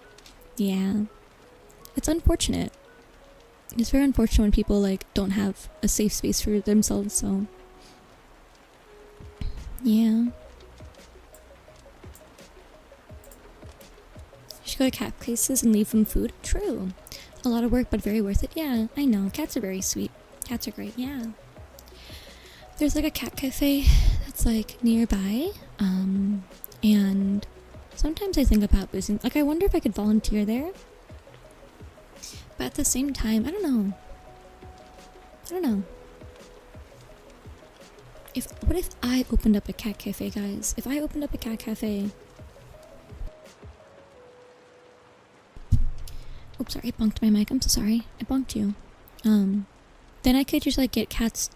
Yeah. It's unfortunate. It's very unfortunate when people, like, don't have a safe space for themselves, so... yeah. You should go to cat places and leave them food. True. A lot of work, but very worth it. Yeah, I know. Cats are very sweet. Cats are great, yeah. There's, like, a cat cafe that's, like, nearby. And sometimes I think about visiting. Like, I wonder if I could volunteer there. But at the same time, I don't know. What if I opened up a cat cafe, guys? If I opened up a cat cafe... Oops, sorry, I bonked my mic. I'm so sorry. I bonked you. Then I could just, like, get cats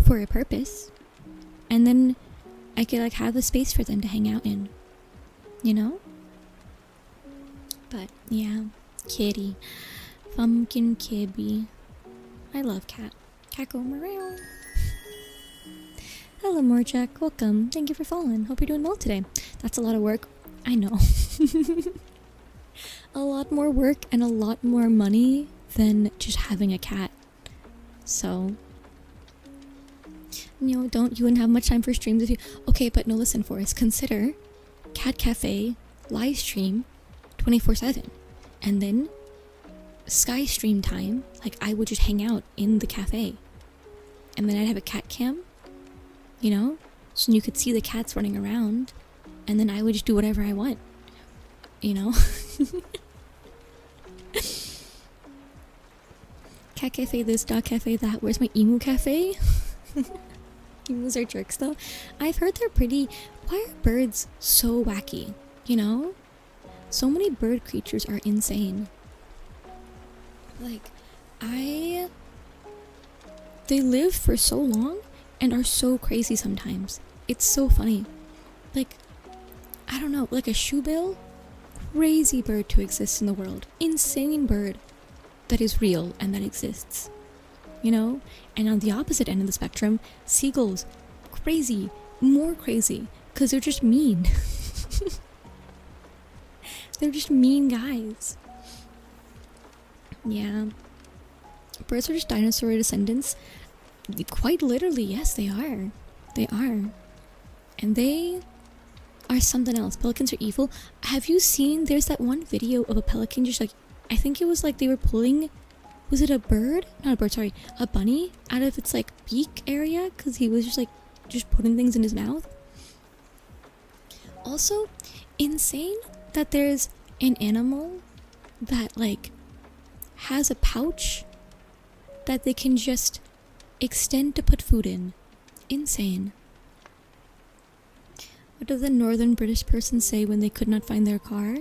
for a purpose. And then I could, like, have a space for them to hang out in. You know? But, yeah. Kitty. Pumpkin Kibby. I love cat. Cat go meow. Hello, Morjack. Welcome. Thank you for following. Hope you're doing well today. That's a lot of work. I know. A lot more work and a lot more money than just having a cat. So, You know, you wouldn't have much time for streams if you... Okay, but no, listen, Forrest. Consider Cat Cafe live stream 24/7. And then Sky stream time, like I would just hang out in the cafe. And then I'd have a cat cam, you know? So you could see the cats running around. And then I would just do whatever I want. You know? Cat cafe this, dog cafe that. Where's my emu cafe? Emus are jerks though. I've heard they're pretty... Why are birds so wacky? You know? So many bird creatures are insane. Like, they live for so long and are so crazy sometimes. It's so funny. Like, I don't know, like a shoebill? Crazy bird to exist in the world. Insane bird that is real and that exists. You know? And on the opposite end of the spectrum, seagulls. Crazy. More crazy. Because they're just mean. They're just mean guys. Yeah. Birds are just dinosaur descendants. Quite literally, yes, they are. They are. And they are something else. Pelicans are evil. Have you seen, there's that one video of a pelican just like, I think it was like they were pulling, was it a bird? Not a bird, sorry. A bunny out of its like beak area because he was just putting things in his mouth. Also, insane that there's an animal that like has a pouch that they can just extend to put food in. Insane. What did the northern British person say when they could not find their car?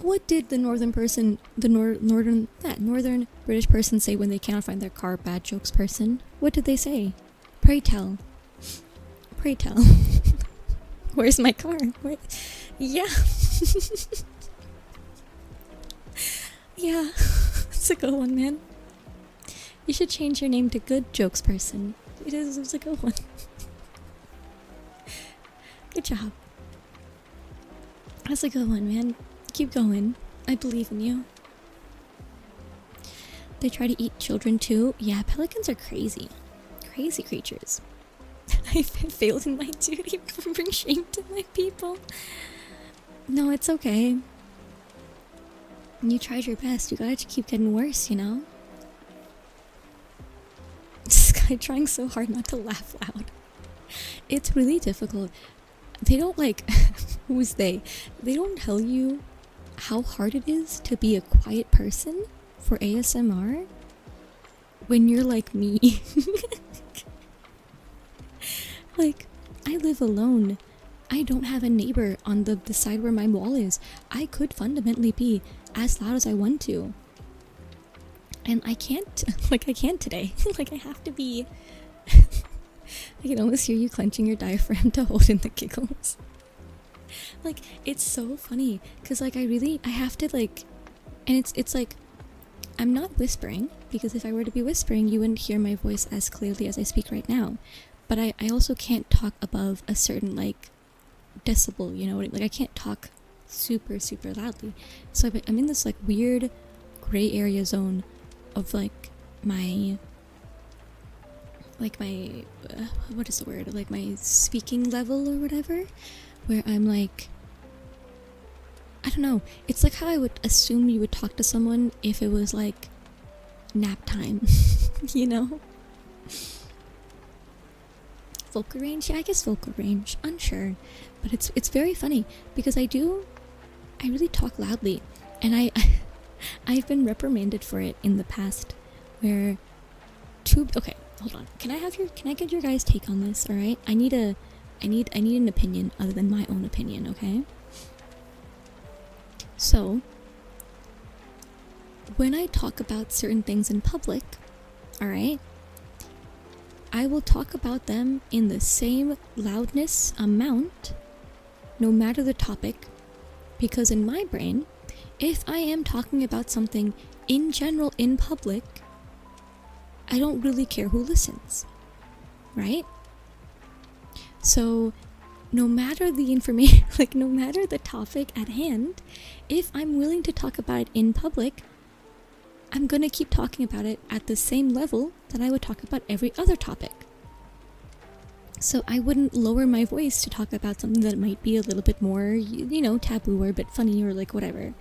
What did the northern British person say when they cannot find their car? Bad jokes person. What did they say? Pray tell. Pray tell. Where's my car? Where? Yeah. Yeah. It's a good one, man. You should change your name to Good Jokes Person. It's a good one. Good job. That's a good one, man. Keep going. I believe in you. They try to eat children too. Yeah, pelicans are crazy. Crazy creatures. I failed in my duty for bring shame to my people. No, it's okay. You tried your best. You gotta keep getting worse, you know? This guy trying so hard not to laugh loud. It's really difficult. They don't like... Who's they? They don't tell you how hard it is to be a quiet person for ASMR when you're like me. Like, I live alone. I don't have a neighbor on the side where my wall is. I could fundamentally be as loud as I want to. And I can't. Like, I can't today. Like, I have to be... I can almost hear you clenching your diaphragm to hold in the giggles. Like, it's so funny. Because, like, I have to, like... And it's like... I'm not whispering. Because if I were to be whispering, you wouldn't hear my voice as clearly as I speak right now. But I also can't talk above a certain, like, decibel, you know? Like, I can't talk super, super loudly. So I'm in this, like, weird gray area zone of, like, my... what is the word? Like, my speaking level or whatever? Where I'm, like... I don't know. It's like how I would assume you would talk to someone if it was, like, nap time. You know? Vocal range? Yeah, I guess vocal range. Unsure. But it's very funny because I really talk loudly. And I've been reprimanded for it in the past where okay, hold on. Can I get your guys' take on this, alright? I need an opinion other than my own opinion, okay? So when I talk about certain things in public, alright, I will talk about them in the same loudness amount, no matter the topic, because in my brain, if I am talking about something in general in public, I don't really care who listens, right? So, no matter the information, like no matter the topic at hand, if I'm willing to talk about it in public, I'm gonna keep talking about it at the same level that I would talk about every other topic. So I wouldn't lower my voice to talk about something that might be a little bit more, you know, taboo or a bit funny or like whatever.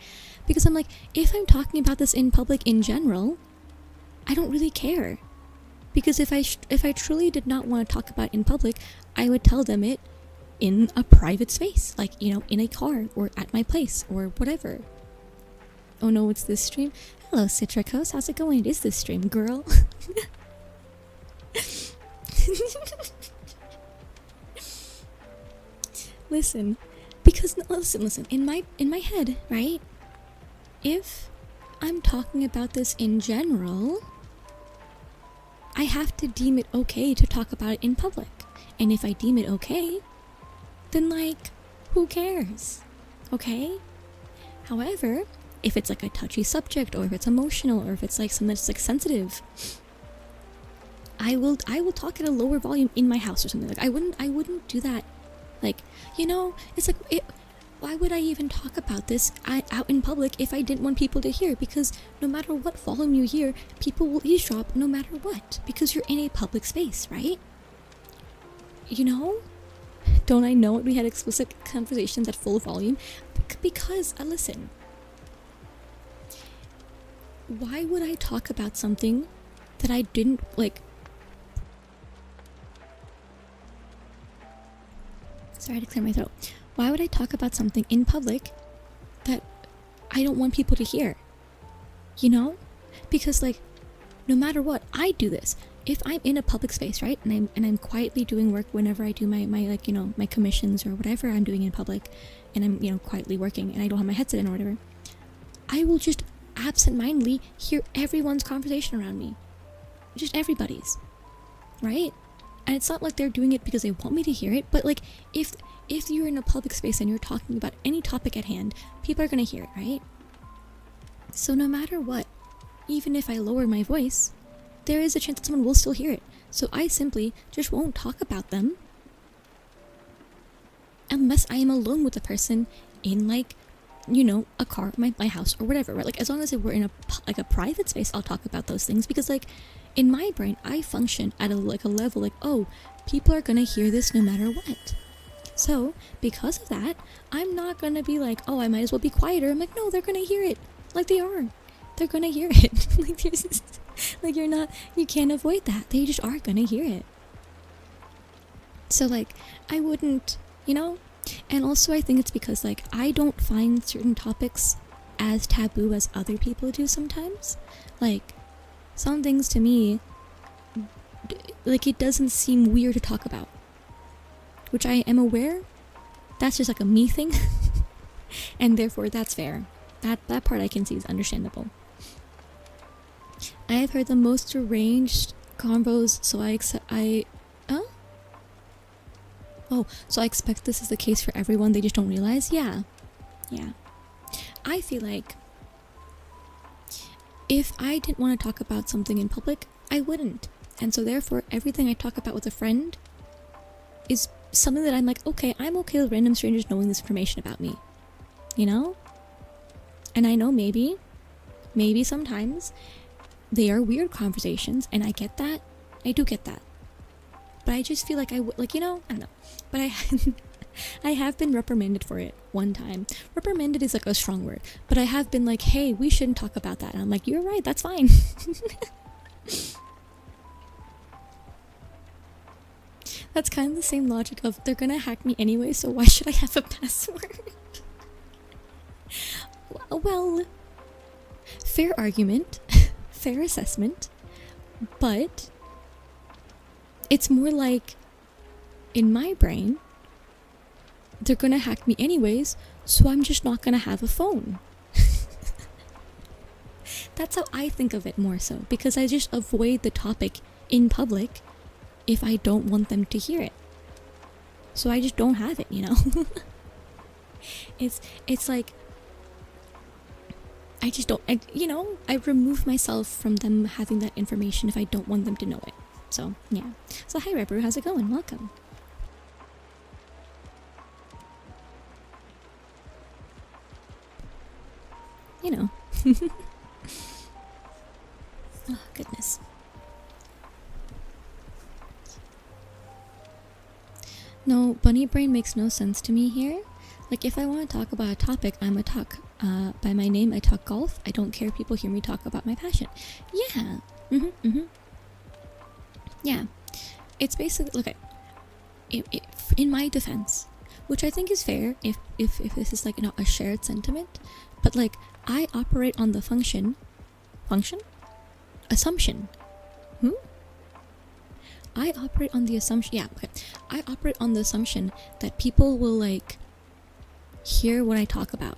Because I'm like, if I'm talking about this in public in general, I don't really care. Because if I truly did not want to talk about it in public, I would tell them it in a private space, like, you know, in a car or at my place or whatever. Oh no, it's this stream. Hello, Citricos. How's it going? It is this stream, girl. Listen, because listen. In my head, right? If I'm talking about this in general, I have to deem it okay to talk about it in public. And if I deem it okay, then like, who cares? Okay? However, if it's like a touchy subject, or if it's emotional, or if it's like something that's like sensitive, I will talk at a lower volume in my house or something. Like I wouldn't do that. Like, you know, it's like why would I even talk about this out in public if I didn't want people to hear? Because no matter what volume you hear, people will eavesdrop no matter what. Because you're in a public space, right? You know? Don't I know we had explicit conversations at full volume? Because, listen. Why would I talk about something that I didn't, like... Sorry to clear my throat. Why would I talk about something in public that I don't want people to hear? You know? Because, like, no matter what, I do this. If I'm in a public space, right, and I'm quietly doing work whenever I do my like, you know, my commissions or whatever I'm doing in public, and I'm, you know, quietly working and I don't have my headset in or whatever, I will just absentmindedly hear everyone's conversation around me. Just everybody's. Right? And it's not like they're doing it because they want me to hear it, but like, if you're in a public space and you're talking about any topic at hand, people are gonna hear it, right? So no matter what, even if I lower my voice, there is a chance that someone will still hear it. So I simply just won't talk about them unless I am alone with the person in, like, you know, a car, my house or whatever, right? Like, as long as we're in a private space, I'll talk about those things, because like, in my brain, I function at a level like, oh, people are gonna hear this no matter what. So, because of that, I'm not gonna be like, oh, I might as well be quieter. I'm like, no, they're gonna hear it. Like, they are. They're gonna hear it. Like, there's just, like, you can't avoid that. They just are gonna hear it. So, like, I wouldn't, you know? And also, I think it's because, like, I don't find certain topics as taboo as other people do sometimes. Like, some things to me, like, it doesn't seem weird to talk about. Which I am aware, that's just like a me thing. And therefore, that's fair. That part I can see is understandable. I have heard the most deranged combos, so so I expect this is the case for everyone, they just don't realize? Yeah. I feel like if I didn't want to talk about something in public, I wouldn't. And so therefore, everything I talk about with a friend is something that I'm like, okay, I'm okay with random strangers knowing this information about me. You know? And I know maybe sometimes they are weird conversations, and I get that. I do get that. But I just feel like I would, like, you know, I don't know. But I have been reprimanded for it one time. Reprimanded is like a strong word. But I have been like, hey, we shouldn't talk about that. And I'm like, you're right, that's fine. That's kind of the same logic of, they're gonna hack me anyway, so why should I have a password? Well, fair argument, fair assessment, but it's more like, in my brain, they're gonna hack me anyways, so I'm just not gonna have a phone. That's how I think of it more so, because I just avoid the topic in public if I don't want them to hear it. So I just don't have it, you know? It's like, I just don't, I remove myself from them having that information if I don't want them to know it. So, yeah. So, hi Rebru, how's it going? Welcome. You know. No, bunny brain makes no sense to me here. Like, if I want to talk about a topic, I'm a talk. By my name, I talk golf. I don't care if people hear me talk about my passion. Yeah. Yeah. It's basically, okay, in my defense, which I think is fair if this is like not a shared sentiment, but like, I operate on the assumption. I operate on the assumption, yeah, okay. I operate on the assumption that people will like hear what I talk about.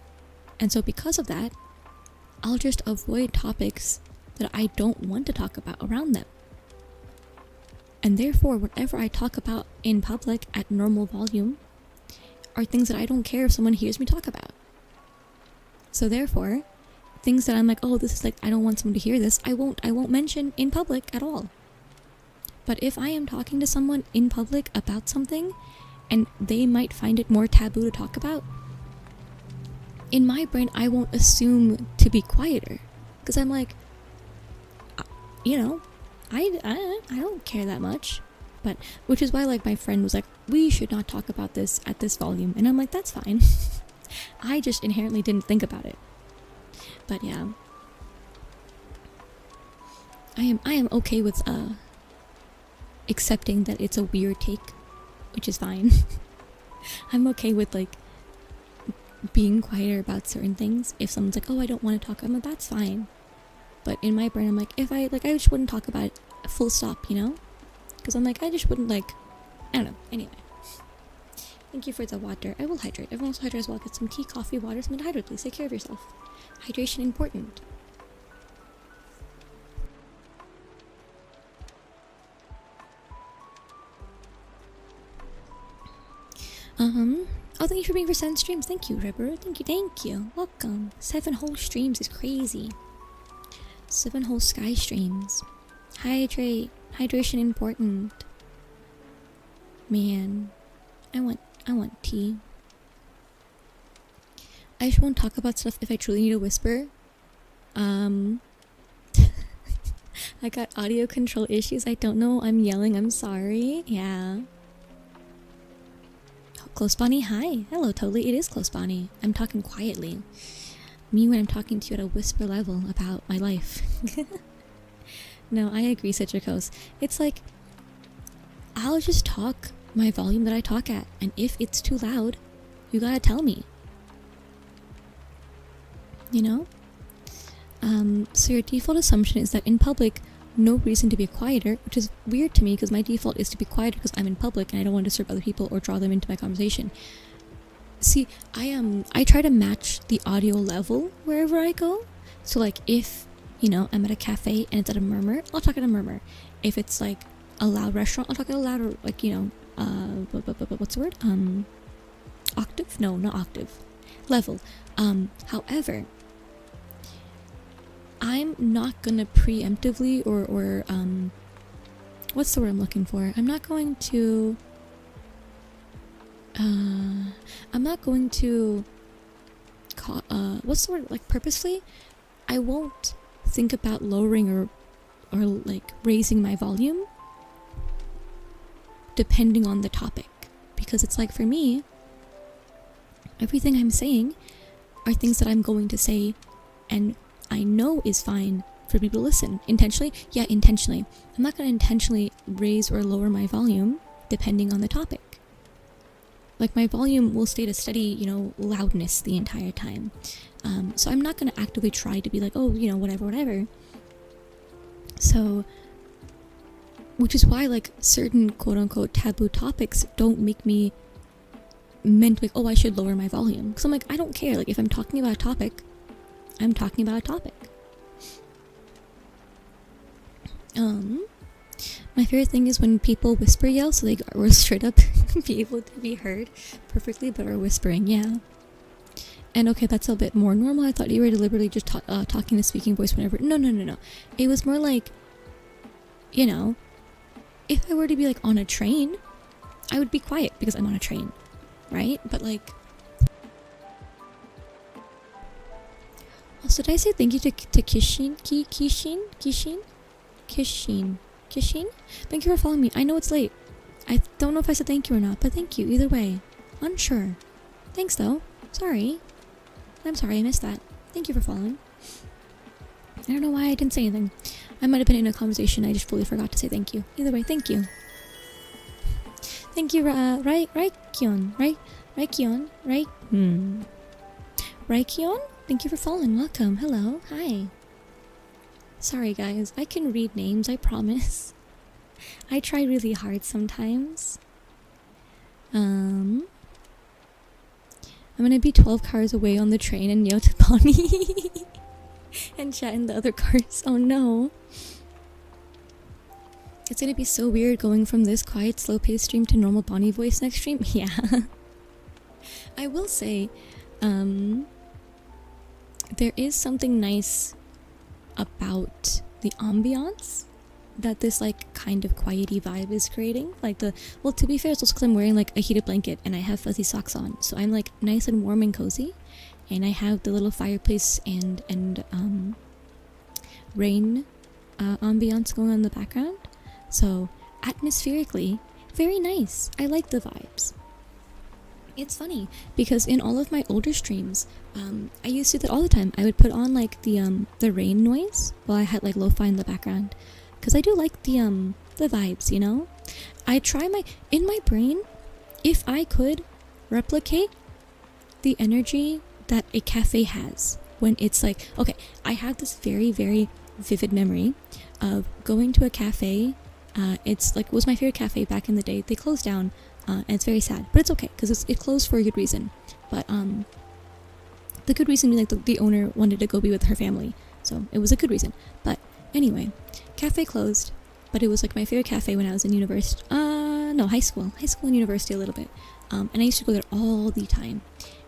And so because of that, I'll just avoid topics that I don't want to talk about around them. And therefore, whatever I talk about in public at normal volume are things that I don't care if someone hears me talk about. So therefore, things that I'm like, oh, this is like, I don't want someone to hear this, I won't mention in public at all. But if I am talking to someone in public about something and they might find it more taboo to talk about, in my brain I won't assume to be quieter, because I'm like, you know, I don't care that much. But which is why like my friend was like, we should not talk about this at this volume, and I'm like, that's fine. I just inherently didn't think about it. But yeah, I am okay with accepting that it's a weird take, which is fine. I'm okay with like being quieter about certain things. If someone's like, oh, I don't want to talk, I'm like, that's fine. But in my brain, I'm like, if I like, I just wouldn't talk about it, full stop, you know? Because I'm like, I just wouldn't like, I don't know. Anyway, thank you for the water. I will hydrate. Everyone else hydrate as well. Get some tea, coffee, water, something to hydrate. Please take care of yourself. Hydration important. Oh, thank you for being for 7 streams. Thank you, Ripper. Thank you. Welcome. 7 whole streams is crazy. 7 whole sky streams. Hydrate. Hydration important. Man, I want tea. I just won't talk about stuff if I truly need to whisper. I got audio control issues. I don't know. I'm yelling. I'm sorry. Yeah. Close Bonnie, hi. Hello, totally. It is Close Bonnie. I'm talking quietly. Me when I'm talking to you at a whisper level about my life. No, I agree, Citricose. It's like, I'll just talk my volume that I talk at, and if it's too loud, you gotta tell me. You know? So your default assumption is that in public, no reason to be quieter, which is weird to me because my default is to be quieter because I'm in public and I don't want to disturb other people or draw them into my conversation. See, I try to match the audio level wherever I go. So like if, you know, I'm at a cafe and it's at a murmur, I'll talk at a murmur. If it's like a loud restaurant, I'll talk at a louder, like, you know, what's the word? Octave? No, not octave. Level. However, I'm not gonna preemptively or what's the word I'm looking for? I'm not going to what's the word, like purposefully, I won't think about lowering or like raising my volume depending on the topic, because it's like, for me, everything I'm saying are things that I'm going to say and I know is fine for people to listen. Intentionally? Yeah, intentionally. I'm not going to intentionally raise or lower my volume depending on the topic. Like, my volume will stay at a steady, you know, loudness the entire time. So I'm not going to actively try to be like, oh, you know, whatever. So, which is why, like, certain quote-unquote taboo topics don't make me meant like, oh, I should lower my volume. Because I'm like, I don't care. Like, if I'm talking about a topic, I'm talking about a topic. My favorite thing is when people whisper yell, so they are straight up be able to be heard perfectly, but are whispering, yeah. And okay, that's a bit more normal. I thought you were deliberately just talking to speaking voice whenever. No. It was more like, you know, if I were to be like on a train, I would be quiet because I'm on a train, right? But like, also, did I say thank you to Kishin? Kishin? Thank you for following me. I know it's late. I don't know if I said thank you or not, but thank you either way. Unsure. Thanks though. Sorry. I'm sorry I missed that. Thank you for following. I don't know why I didn't say anything. I might have been in a conversation. I just fully forgot to say thank you. Either way, thank you. Thank you, Raikion. Raikion? Thank you for following. Welcome. Hello. Hi. Sorry, guys. I can read names, I promise. I try really hard sometimes. I'm gonna be 12 cars away on the train and yell to Bonnie and chat in the other cars. Oh no. It's gonna be so weird going from this quiet, slow-paced stream to normal Bonnie voice next stream. Yeah. I will say, there is something nice about the ambiance that this like kind of quiety vibe is creating. Like well, to be fair, it's also because I'm wearing like a heated blanket and I have fuzzy socks on, so I'm like nice and warm and cozy, and I have the little fireplace and rain ambiance going on in the background. So atmospherically, very nice. I like the vibes. It's funny because in all of my older streams, I used to do that all the time. I would put on like the rain noise while I had like lo-fi in the background, because I do like the vibes, you know. I try in my brain, if I could replicate the energy that a cafe has when it's like, okay, I have this very, very vivid memory of going to a cafe. It's like, was my favorite cafe back in the day. They closed down, and it's very sad, but it's okay because it closed for a good reason. But the good reason being like the owner wanted to go be with her family, so it was a good reason. But anyway, cafe closed, but it was like my favorite cafe when I was in university. No, high school and university a little bit. And I used to go there all the time.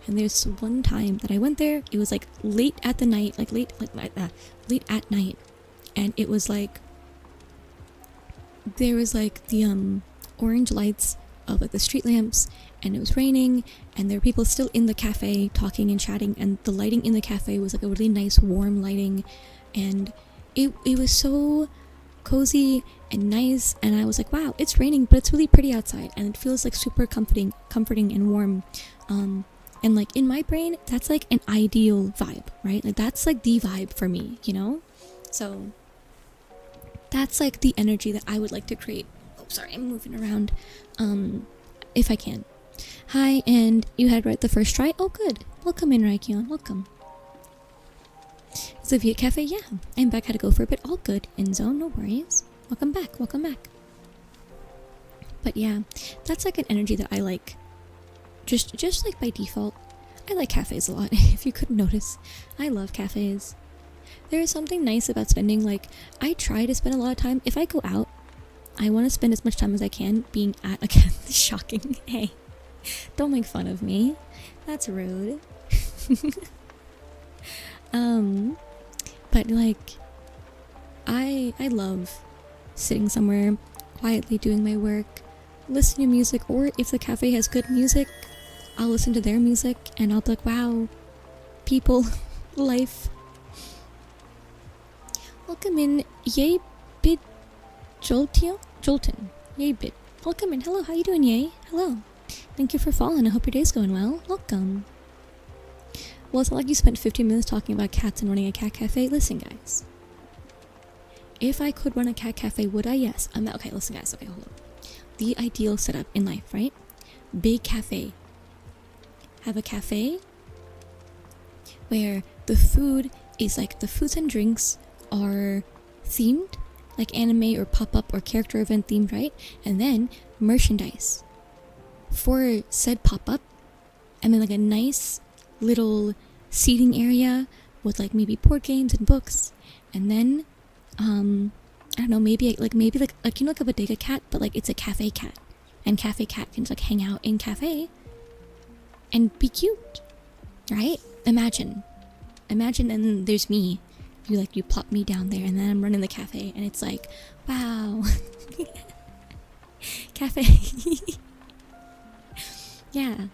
And there's one time that I went there. It was like late at the night, late at night, and it was like there was like the orange lights of like the street lamps, and it was raining, and there were people still in the cafe talking and chatting, and the lighting in the cafe was like a really nice warm lighting, and it was so cozy and nice, and I was like, wow, it's raining but it's really pretty outside, and it feels like super comforting and warm. And like in my brain, that's like an ideal vibe, right? Like that's like the vibe for me, you know? So that's like the energy that I would like to create. Oh, sorry, I'm moving around. If I can. Hi, and you had right the first try? Oh, good. Welcome in, Raikion. Welcome. Sophia Cafe, yeah. I'm back, had to go for a bit. All good. In zone, no worries. Welcome back, welcome back. But yeah, that's like an energy that I like. Just like by default. I like cafes a lot, if you couldn't notice. I love cafes. There is something nice about spending, like, I try to spend a lot of time. If I go out, I want to spend as much time as I can being at a cafe. Shocking. Hey, don't make fun of me. That's rude. But like, I love sitting somewhere quietly doing my work, listening to music, or if the cafe has good music, I'll listen to their music and I'll be like, wow, people, life. Welcome in, Yay Bid Jolton. Yay Bid. Welcome in. Hello, how you doing, Yay? Hello. Thank you for following. I hope your day's going well. Welcome. Well, it's not like you spent 15 minutes talking about cats and running a cat cafe. Listen, guys. If I could run a cat cafe, would I? Yes. Okay, listen, guys. Okay, hold on. The ideal setup in life, right? Big cafe. Have a cafe where the food is like, the foods and drinks are themed, like anime or pop-up or character event themed, right? And then merchandise for said pop-up, and then like a nice little seating area with like maybe board games and books, and then I don't know, maybe like you know, like a bodega cat, but like it's a cafe cat, and cafe cat can just like hang out in cafe and be cute, right? Imagine, and then there's me. You plop me down there, and then I'm running the cafe, and it's like, wow, cafe. Yeah.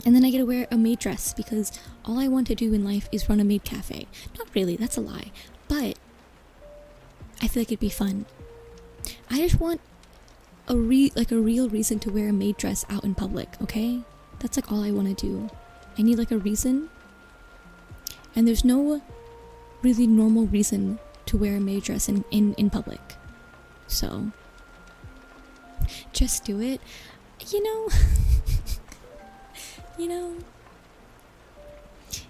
And then I get to wear a maid dress because all I want to do in life is run a maid cafe. Not really, that's a lie, but I feel like it'd be fun. I just want like a real reason to wear a maid dress out in public, okay? That's like all I want to do. I need like a reason. And there's no really normal reason to wear a maid dress in public. So just do it. You know, you know,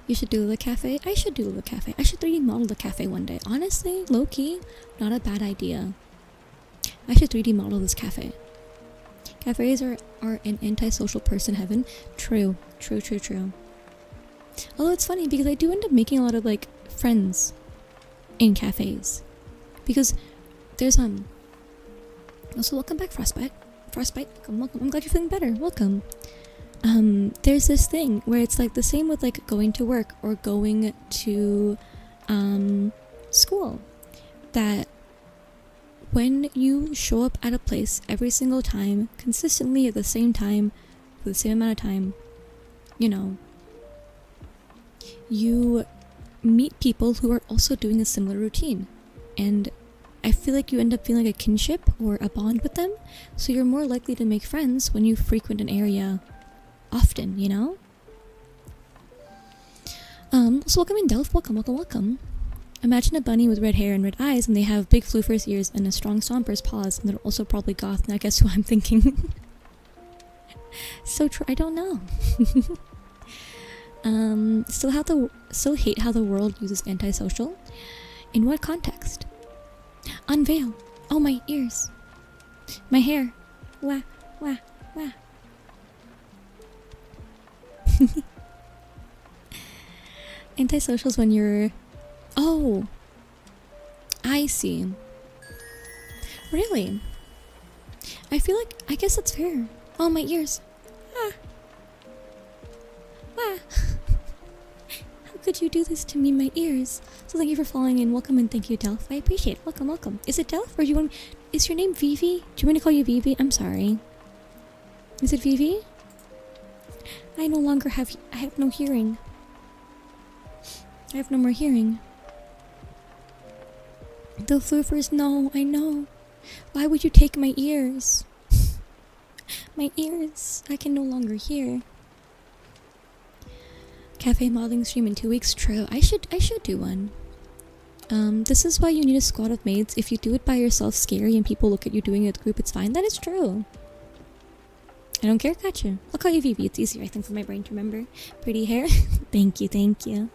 you should do the cafe. I should do the cafe. I should 3D model the cafe one day. Honestly, low-key, not a bad idea. I should 3D model this cafe. Cafes are an antisocial person heaven. True. Although it's funny because I do end up making a lot of like friends in cafes. Because there's also welcome back, Frostbite. Welcome. I'm glad you're feeling better. Welcome. There's this thing where it's like the same with like going to work or going to school, that when you show up at a place every single time, consistently at the same time, for the same amount of time, you know, you meet people who are also doing a similar routine. And I feel like you end up feeling like a kinship or a bond with them, so you're more likely to make friends when you frequent an area often, you know? So welcome in Delph, welcome. Imagine a bunny with red hair and red eyes, and they have big floofer's ears and a strong stomper's paws, and they're also probably goth. Now guess who I'm thinking? So true, I don't know. Still hate how the world uses antisocial. In what context? Unveil. Oh, my ears. My hair. Wah. Antisocials when you're... Oh. I see. Really? I feel like... I guess that's fair. Oh, my ears. Ah. How could you do this to me, my ears? So thank you for following in. Welcome and thank you, Delph. I appreciate it. Welcome. Is it Delph or do you want... Is your name Vivi? Do you want me to call you Vivi? I'm sorry. Is it Vivi? I no longer have... I have no hearing. I have no more hearing. The floofers, no, I know. Why would you take my ears? My ears. I can no longer hear. Cafe modeling stream in 2 weeks. True. I should do one. This is why you need a squad of maids. If you do it by yourself, scary, and people look at you doing it with a group, it's fine. That is true. I don't care. Gotcha. I'll call you Vivi. It's easier, I think, for my brain to remember. Pretty hair. Thank you.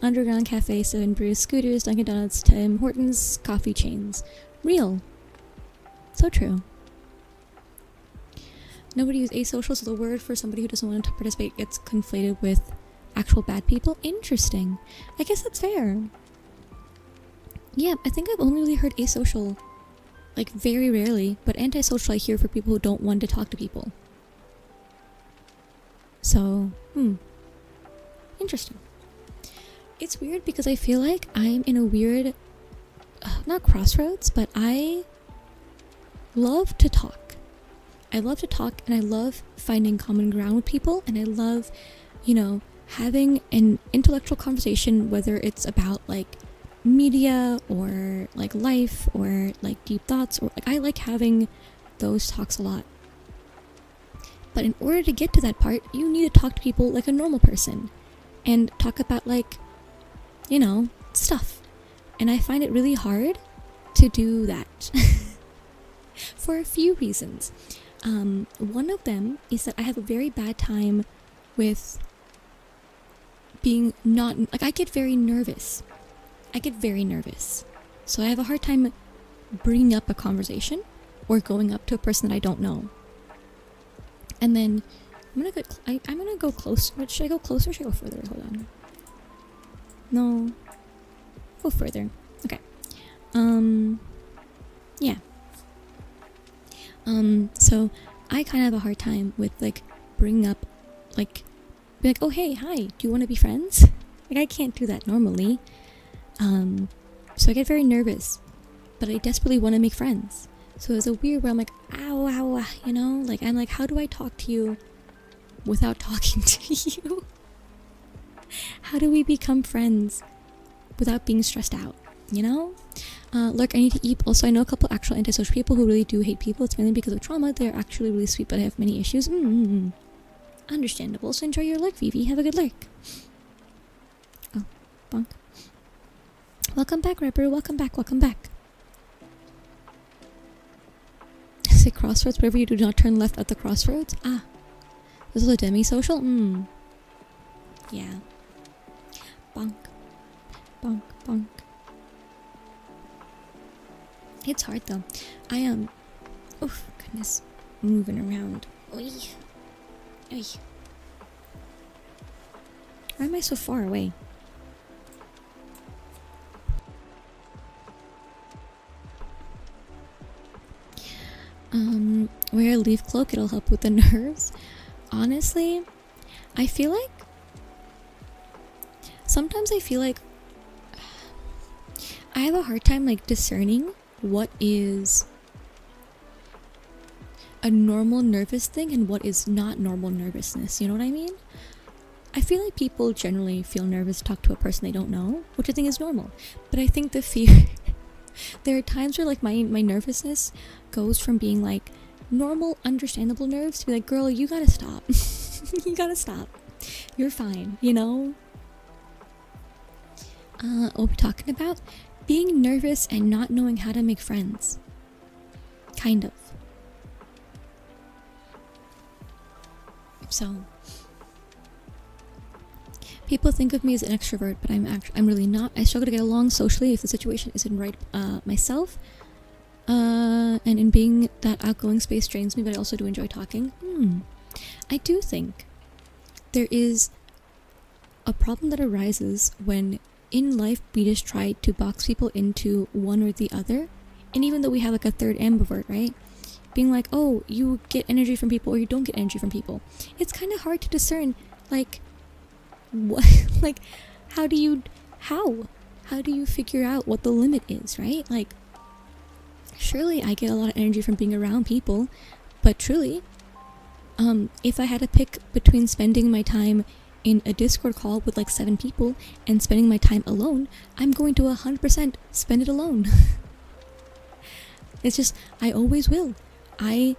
Underground Cafe, 7 Brews, Scooters, Dunkin' Donuts, Tim Hortons, coffee chains. Real. So true. Nobody uses asocial, so the word for somebody who doesn't want to participate gets conflated with actual bad people. Interesting. I guess that's fair. Yeah, I think I've only really heard asocial, like, very rarely, but antisocial I hear for people who don't want to talk to people. So, interesting. It's weird because I feel like I'm in a weird, not crossroads, but I love to talk. I love to talk and I love finding common ground with people, and I love, you know, having an intellectual conversation, whether it's about like media or like life or like deep thoughts, or like I like having those talks a lot. But in order to get to that part, you need to talk to people like a normal person and talk about like, you know, stuff. And I find it really hard to do that for a few reasons. One of them is that I have a very bad time with being not, like, I get very nervous. So I have a hard time bringing up a conversation or going up to a person that I don't know. And then I'm gonna go closer. Should I go closer or should I go further? Hold on. No. Go further. Okay. Yeah. So I kind of have a hard time with like bringing up, like, be like, oh hey, hi, do you want to be friends? Like, I can't do that normally. So I get very nervous, but I desperately want to make friends. So it's a weird where I'm like, ow, you know, like I'm like, how do I talk to you without talking to you? How do we become friends without being stressed out? you know? Look, I need to eat. Also, I know a couple actual antisocial people who really do hate people. It's mainly because of trauma. They're actually really sweet, but I have many issues. Understandable. So enjoy your lurk, Vivi. Have a good lurk. Oh, bonk. Welcome back, Rapper. Welcome back. Welcome back. Say crossroads. Whatever you do, not turn left at the crossroads. Ah. This is a demi-social? Yeah. Bonk. Bonk. Bonk. It's hard though. I am. Oof, goodness. Moving around. Oy. Oy. Why am I so far away? Wear a leaf cloak, it'll help with the nerves. Honestly, I feel like sometimes I feel like I have a hard time like discerning what is a normal nervous thing and what is not normal nervousness. You know what I mean? I feel like people generally feel nervous to talk to a person they don't know, which I think is normal. But I think the fear there are times where like my nervousness goes from being like normal, understandable nerves to be like, girl, you gotta stop. You gotta stop. You're fine, you know? What we're talking about? Being nervous and not knowing how to make friends. Kind of. So, people think of me as an extrovert, but I'm really not. I struggle to get along socially if the situation isn't right myself. And in being that outgoing space drains me, but I also do enjoy talking. I do think there is a problem that arises when in life we just try to box people into one or the other. And even though we have like a third ambivert, right? Being like, oh, you get energy from people or you don't get energy from people. It's kind of hard to discern, like, what, like, how do you figure out what the limit is, right? Like, surely I get a lot of energy from being around people, but truly, if I had to pick between spending my time in a Discord call with like 7 people and spending my time alone, I'm going to 100% spend it alone. It's just, I always will. I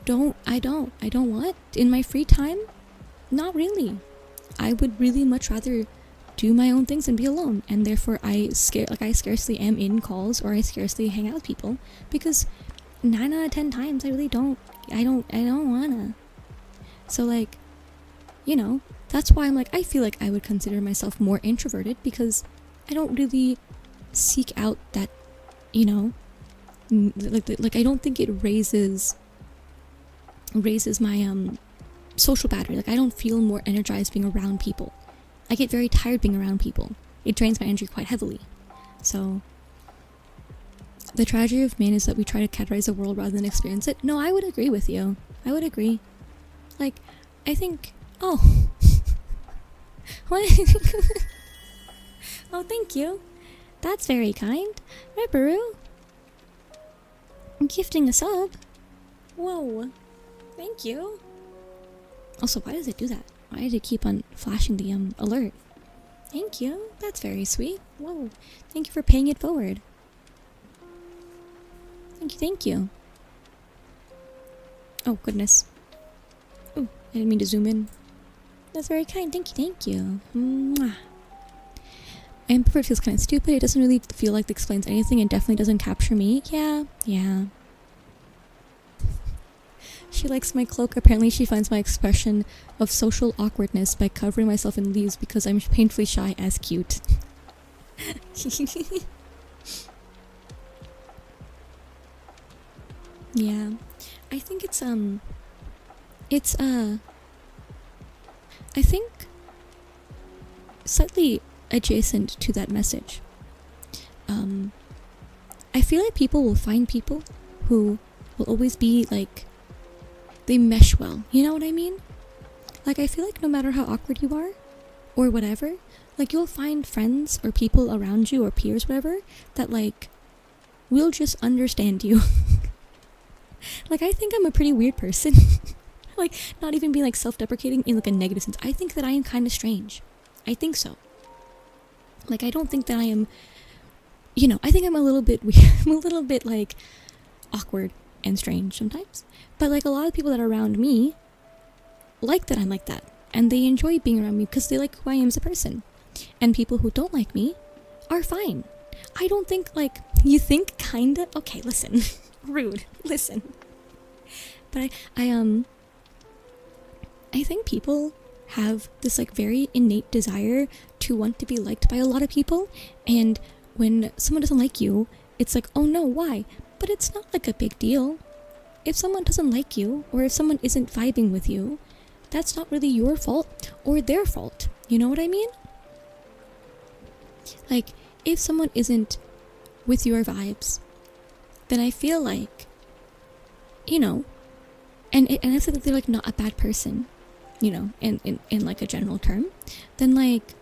don't want in my free time? Not really. I would really much rather do my own things and be alone, and therefore I scarcely am in calls or I scarcely hang out with people because 9 out of 10 times I really don't wanna. So like, you know, that's why I'm like, I feel like I would consider myself more introverted because I don't really seek out that, you know, like I don't think it raises my social battery. Like I don't feel more energized being around people. I get very tired being around people. It drains my energy quite heavily. So the tragedy of man is that we try to categorize the world rather than experience it. No, I would agree with you. I would agree. Like, I think, oh. What? Oh, thank you. That's very kind. Rebaru. Gifting a sub. Whoa. Thank you. Also, why does it do that? Why did it keep on flashing the alert? Thank you. That's very sweet. Whoa. Thank you for paying it forward. Thank you. Oh, goodness. Oh, I didn't mean to zoom in. That's very kind. Thank you. Mwah. Ambivert feels kind of stupid. It doesn't really feel like it explains anything and definitely doesn't capture me. Yeah. She likes my cloak. Apparently she finds my expression of social awkwardness by covering myself in leaves because I'm painfully shy as cute. Yeah. I think I think slightly adjacent to that message. I feel like people will find people who will always be like, they mesh well, you know what I mean? Like, I feel like no matter how awkward you are, or whatever, like, you'll find friends or people around you or peers, whatever, that, like, will just understand you. Like, I think I'm a pretty weird person. Like, not even being, like, self-deprecating in, like, a negative sense. I think that I am kind of strange. I think so. Like, I don't think that I am I think I'm a little bit weird. I'm a little bit like awkward and strange sometimes. But like a lot of people that are around me like that I'm like that. And they enjoy being around me because they like who I am as a person. And people who don't like me are fine. I don't think like, you think kinda? Okay, listen. Rude. Listen. But I think people have this like very innate desire to want to be liked by a lot of people, and when someone doesn't like you, it's like, oh no, why? But it's not like a big deal. If someone doesn't like you, or if someone isn't vibing with you, that's not really your fault or their fault. You know what I mean? Like, if someone isn't with your vibes, then I feel like, and I feel like they're like not a bad person, in like a general term, then like,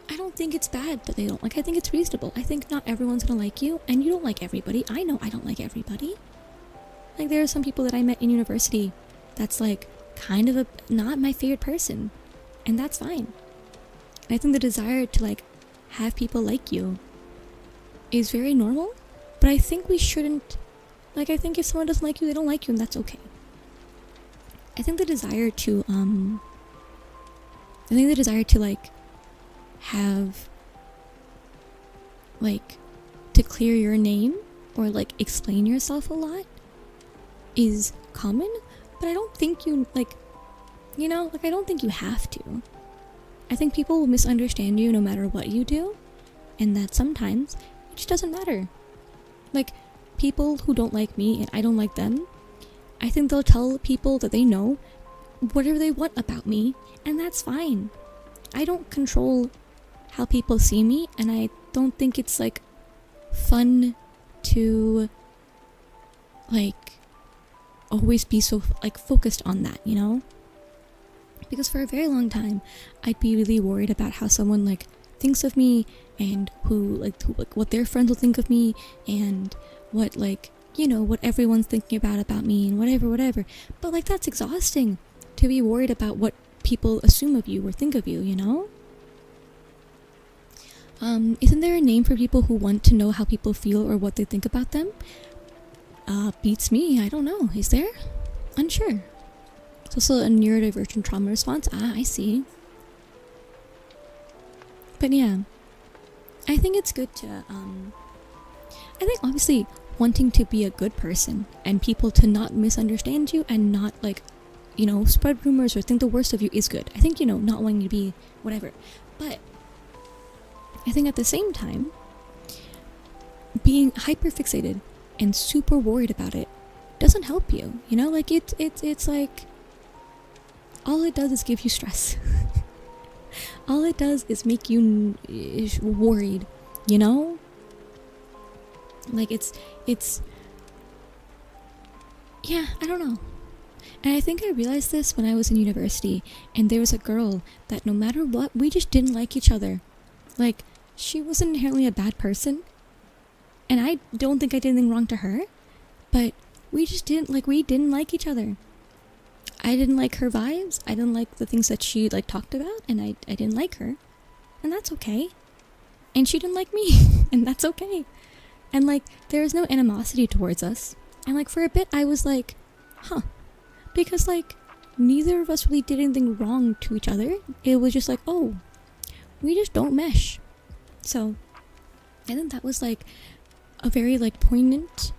I don't think it's bad that they don't like. I think it's reasonable. I think not everyone's gonna like you, and you don't like everybody. I know I don't like everybody. Like, there are some people that I met in university that's like kind of not my favorite person, and that's fine. And I think the desire to like have people like you is very normal, but I think we shouldn't, like, I think if someone doesn't like you, they don't like you, and that's okay. I think the desire to like have like to clear your name or like explain yourself a lot is common, but I don't think you like, I don't think you have to. I think people will misunderstand you no matter what you do, and that sometimes it just doesn't matter. Like, people who don't like me and I don't like them, I think they'll tell people that they know whatever they want about me, and that's fine. I don't control how people see me, and I don't think it's like fun to like always be so like focused on that, because for a very long time I'd be really worried about how someone like thinks of me, and who what their friends will think of me, and what like what everyone's thinking about me, and whatever. But like, that's exhausting to be worried about what people assume of you or think of you. Isn't there a name for people who want to know how people feel or what they think about them? Beats me. I don't know. Is there? Unsure. It's also a neurodivergent trauma response. I see. But yeah, I think it's good to, I think obviously wanting to be a good person and people to not misunderstand you and not like, spread rumors or think the worst of you is good. I think, not wanting to be whatever. But I think at the same time, being hyperfixated and super worried about it doesn't help you. Like it's like, all it does is give you stress. All it does is make you worried, Like it's yeah, I don't know. And I think I realized this when I was in university, and there was a girl that no matter what, we just didn't like each other. Like, she wasn't inherently a bad person, and I don't think I did anything wrong to her, but we didn't like each other. I didn't like her vibes, I didn't like the things that she like talked about, and I didn't like her, and that's okay. And she didn't like me, and that's okay. And like, there was no animosity towards us. And like, for a bit I was like, huh, because like neither of us really did anything wrong to each other. It was just like, oh, we just don't mesh. So I think that was like a very like poignant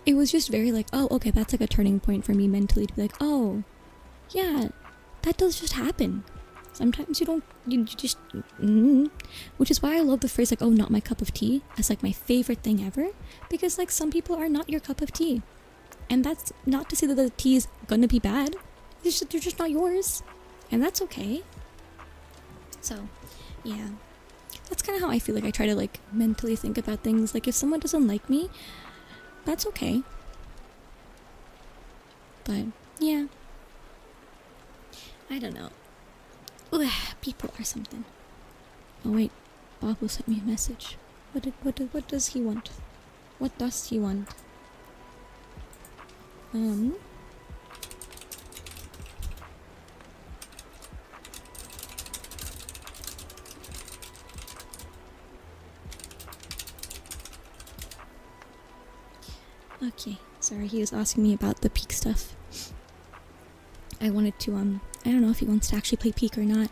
it was just very like, oh, okay, that's like a turning point for me mentally to be like, oh yeah, that does just happen. Sometimes you just which is why I love the phrase like, oh, not my cup of tea, as like my favorite thing ever, because like some people are not your cup of tea, and that's not to say that the tea is gonna be bad. They're just not yours, and that's okay. So yeah, that's kind of how I feel. Like, I try to like mentally think about things. Like, if someone doesn't like me, that's okay. But yeah, I don't know. Ugh, people are something. Oh wait, Bob will send me a message. What does he want? What does he want? Okay, sorry, he was asking me about the Peak stuff. I wanted to, I don't know if he wants to actually play Peak or not.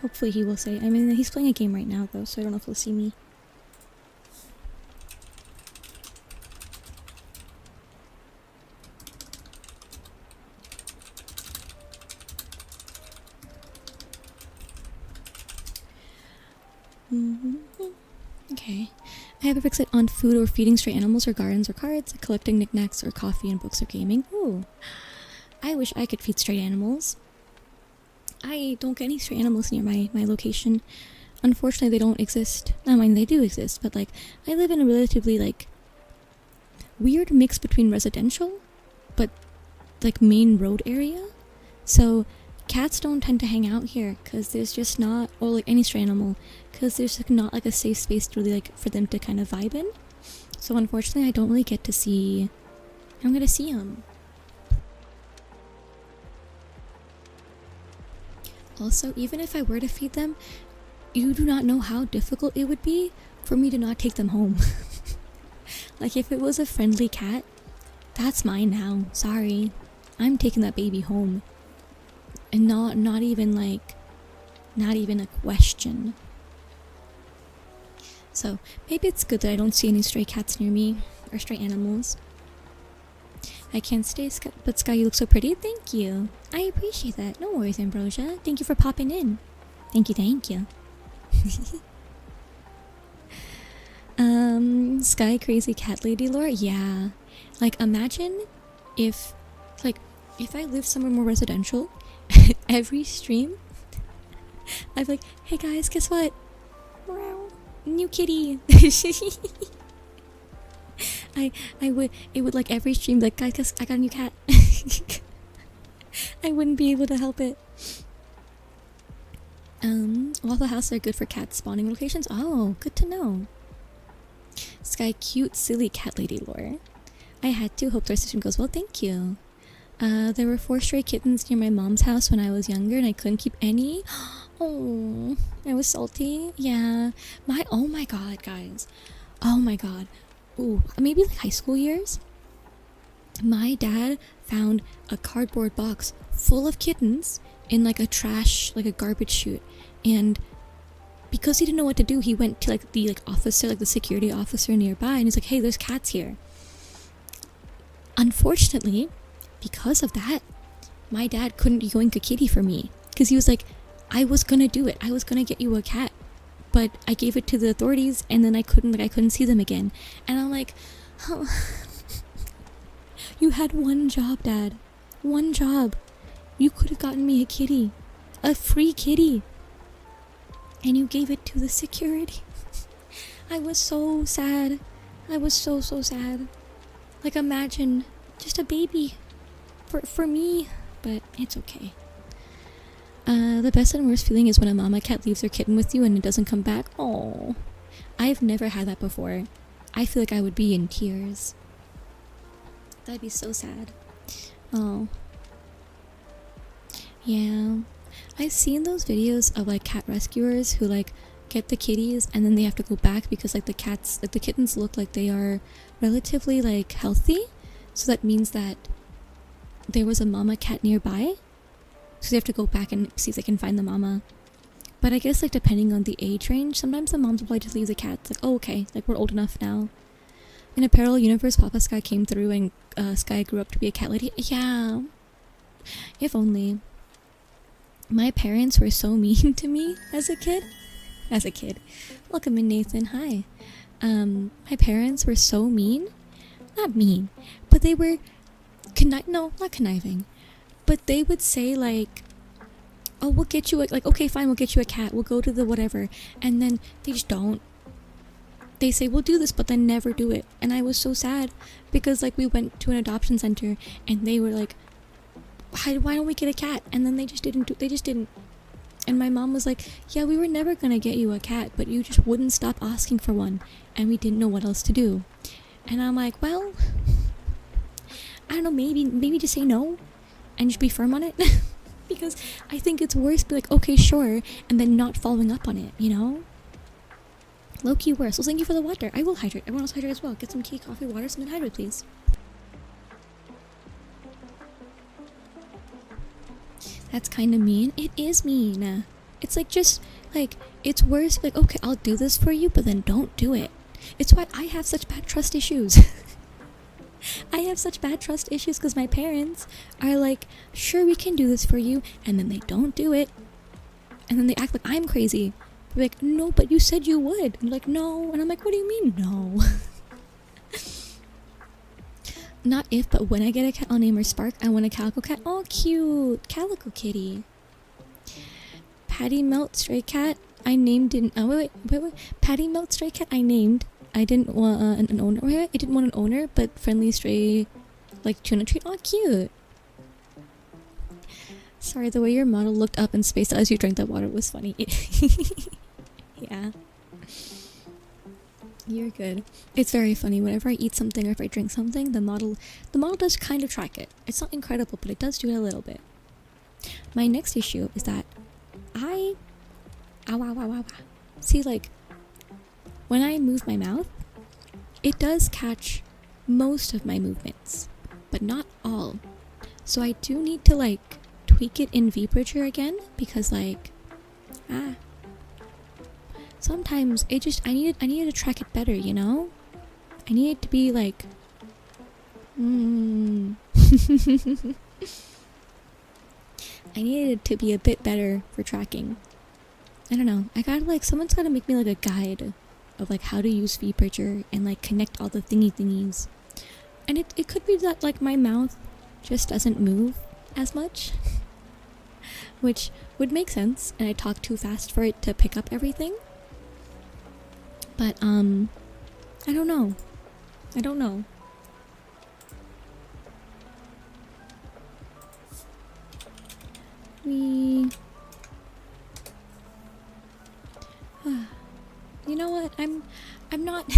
Hopefully he will say. I mean, he's playing a game right now though, so I don't know if he'll see me. Okay. I have a fix it on food or feeding stray animals or gardens or cards, like collecting knickknacks or coffee and books or gaming. Ooh. I wish I could feed stray animals. I don't get any stray animals near my location. Unfortunately, they don't exist. I mean, they do exist, but like, I live in a relatively like weird mix between residential, but like main road area. So cats don't tend to hang out here because there's just not, or like any stray animal, because there's like not like a safe space to really like for them to kind of vibe in. So unfortunately, I don't really get to see. I'm gonna see them. Also, even if I were to feed them, you do not know how difficult it would be for me to not take them home. Like if it was a friendly cat, that's mine now. Sorry, I'm taking that baby home. And not even a question. So maybe it's good that I don't see any stray cats near me or stray animals. I can't stay, but Sky, you look so pretty. Thank you. I appreciate that. No worries, Ambrosia. Thank you for popping in. Thank you. Sky crazy cat lady lore? Yeah. Like imagine if I lived somewhere more residential, every stream I'm like, hey guys, guess what? New kitty. It would like every stream like, guys, I got a new cat. I wouldn't be able to help it. Waffle House are good for cat spawning locations. Oh, good to know. Sky cute silly cat lady lore. I had to. Hope the stream goes well. Thank you. There were 4 stray kittens near my mom's house when I was younger and I couldn't keep any. Oh, I was salty. Yeah. Oh my god, guys. Oh my god. Ooh, maybe like high school years. My dad found a cardboard box full of kittens in like a garbage chute, and because he didn't know what to do, he went to like the officer, like the security officer nearby, and he's like, hey, there's cats here. Unfortunately, because of that, my dad couldn't yoink a kitty for me because he was like, I was gonna do it. I was gonna get you a cat, but I gave it to the authorities, and then I couldn't see them again. And I'm like, oh. You had one job, Dad. One job. You could have gotten me a kitty, a free kitty, and you gave it to the security. I was so sad. I was so sad. Like imagine just a baby for me, but it's okay. The best and worst feeling is when a mama cat leaves her kitten with you and it doesn't come back. Oh, I've never had that before. I feel like I would be in tears. That'd be so sad. Oh. Yeah. I've seen those videos of like cat rescuers who like get the kitties and then they have to go back because like the kittens look like they are relatively like healthy. So that means that there was a mama cat nearby. So they have to go back and see if they can find the mama. But I guess like depending on the age range, sometimes the moms will probably just leave the cats. Like, oh okay, like we're old enough now. In a parallel universe, Papa Sky came through and Sky grew up to be a cat lady. Yeah. If only. My parents were so mean to me as a kid. Welcome in, Nathan. Hi. My parents were so mean. Not mean, but they were no, not conniving. But they would say like, oh, we'll get you okay, fine, we'll get you a cat. We'll go to the whatever. And then they just don't. They say we'll do this, but then never do it. And I was so sad because like we went to an adoption center and they were like, why don't we get a cat? And then they just didn't. And my mom was like, yeah, we were never gonna get you a cat, but you just wouldn't stop asking for one, and we didn't know what else to do. And I'm like, well, I don't know, maybe just say no and just be firm on it. Because I think it's worse to be like, okay, sure, and then not following up on it, you know? Low-key worse. Well, thank you for the water. I will hydrate. Everyone else hydrate as well. Get some tea, coffee, water, something to hydrate, please. That's kind of mean. It is mean. It's like just, like, it's worse. Like, okay, I'll do this for you, but then don't do it. It's why I have such bad trust issues. I have such bad trust issues because my parents are like, sure, we can do this for you, and then they don't do it. And then they act like I'm crazy. They're like, no, but you said you would. And they're like, no. And I'm like, what do you mean, no? Not if, but when I get a cat, I'll name her Spark. I want a calico cat. Oh, cute. Calico kitty. Patty Melt Stray Cat. I named it. Oh, wait. Patty Melt Stray Cat. I named. I didn't want an owner. Wait, I didn't want an owner, but friendly stray, like tuna treat. Oh, cute. Sorry, the way your model looked up in space as you drank that water was funny. Yeah. You're good. It's very funny. Whenever I eat something or if I drink something, the model does kind of track it. It's not incredible, but it does do it a little bit. My next issue is that ow. See, like, when I move my mouth, it does catch most of my movements, but not all. So I do need to, like, tweak it in vtuber again, because, like, sometimes it just, I needed to track it better, you know? I need it to be like, I needed it to be a bit better for tracking. I don't know. I gotta, like, someone's gotta make me, like, a guide of, like, how to use vtuber and, like, connect all the thingies. And it could be that, like, my mouth just doesn't move as much. Which would make sense, and I talk too fast for it to pick up everything. But, I don't know. You know what? I'm not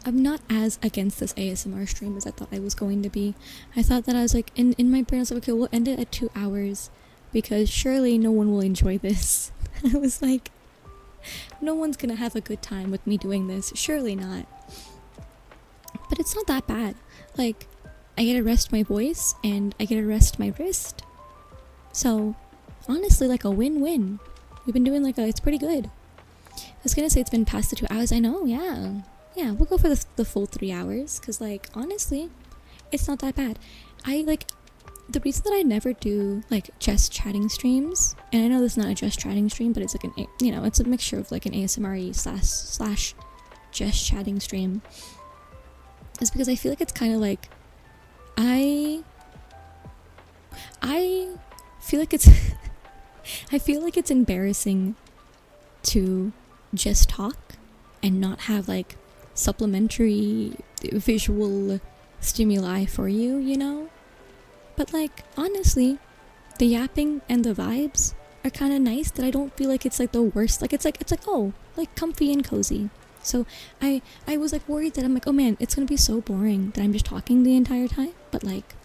I'm not as against this ASMR stream as I thought I was going to be. I thought that I was like, in my brain I was like, okay, we'll end it at 2 hours because surely no one will enjoy this. I was like, no one's gonna have a good time with me doing this. Surely not. But it's not that bad. Like, I get to rest my voice and I get to rest my wrist. So, honestly, like a win-win. We've been doing like it's pretty good. I was gonna say it's been past the 2 hours. I know, yeah. Yeah, we'll go for the full 3 hours. Because, like, honestly, it's not that bad. The reason that I never do, like, just chatting streams, and I know this is not a just chatting stream, but it's like it's a mixture of, like, an ASMR slash just chatting stream, is because I feel like it's kind of like, I feel like it's, I feel like it's embarrassing to just talk and not have, like, supplementary visual stimuli for you, you know? But, like, honestly, the yapping and the vibes are kind of nice, that I don't feel like it's, like, the worst. Like, it's like, oh, like, comfy and cozy. So, I was, like, worried that I'm like, oh man, it's gonna be so boring that I'm just talking the entire time. But, like,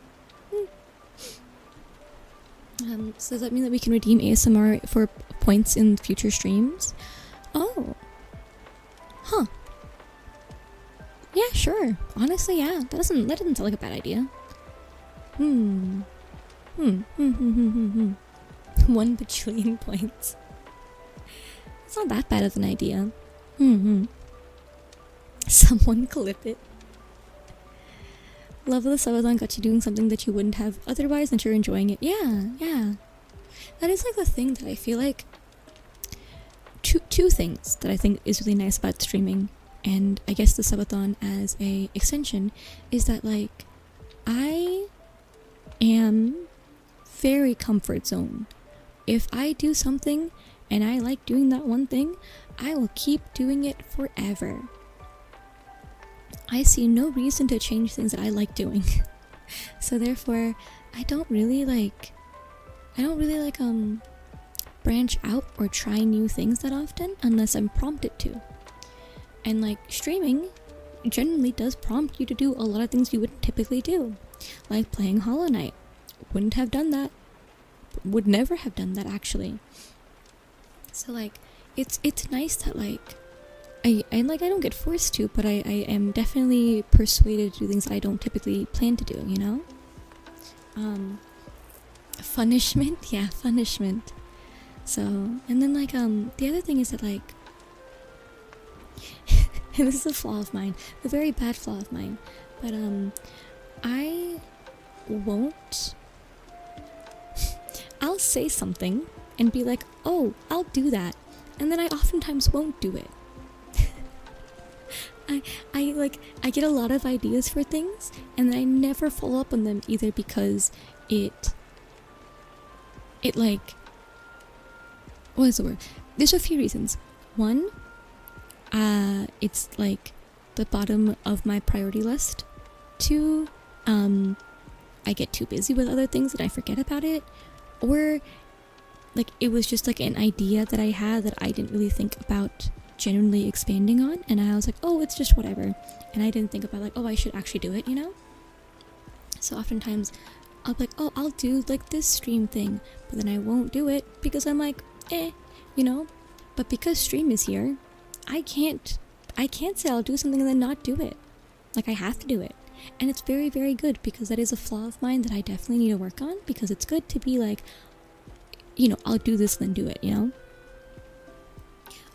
so does that mean that we can redeem ASMR for points in future streams? Oh. Huh. Yeah, sure. Honestly, yeah. That doesn't sound like a bad idea. 1 bajillion points. It's not that bad of an idea. Someone clip it. Love of the subathon got you doing something that you wouldn't have otherwise, and you're enjoying it. Yeah. That is, like, the thing that I feel like... Two things that I think is really nice about streaming, and I guess the subathon as a extension, is that, like, I am very comfort zone. If I do something and I like doing that one thing, I will keep doing it forever. I see no reason to change things that I like doing. So therefore, I don't really like branch out or try new things that often unless I'm prompted to. And, like, streaming generally does prompt you to do a lot of things you wouldn't typically do. Like playing Hollow Knight. Wouldn't have done that. Would never have done that, actually. So, like, it's nice that, like, I don't get forced to, but I am definitely persuaded to do things that I don't typically plan to do, you know? Punishment? Yeah, punishment. So, and then like, the other thing is that like, and this is a flaw of mine, a very bad flaw of mine, but I won't, I'll say something and be like, oh, I'll do that, and then I oftentimes won't do it. I get a lot of ideas for things, and then I never follow up on them either because it like, what is the word? There's a few reasons. One, it's like the bottom of my priority list. Two, I get too busy with other things and I forget about it. Or like it was just like an idea that I had that I didn't really think about genuinely expanding on, and I was like, oh, it's just whatever, and I didn't think about like, oh, I should actually do it, you know? So oftentimes I'll be like, oh, I'll do like this stream thing, but then I won't do it because I'm like, you know? But because stream is here, I can't say I'll do something and then not do it. Like, I have to do it. And it's very, very good, because that is a flaw of mine that I definitely need to work on, because it's good to be like, you know, I'll do this and then do it, you know?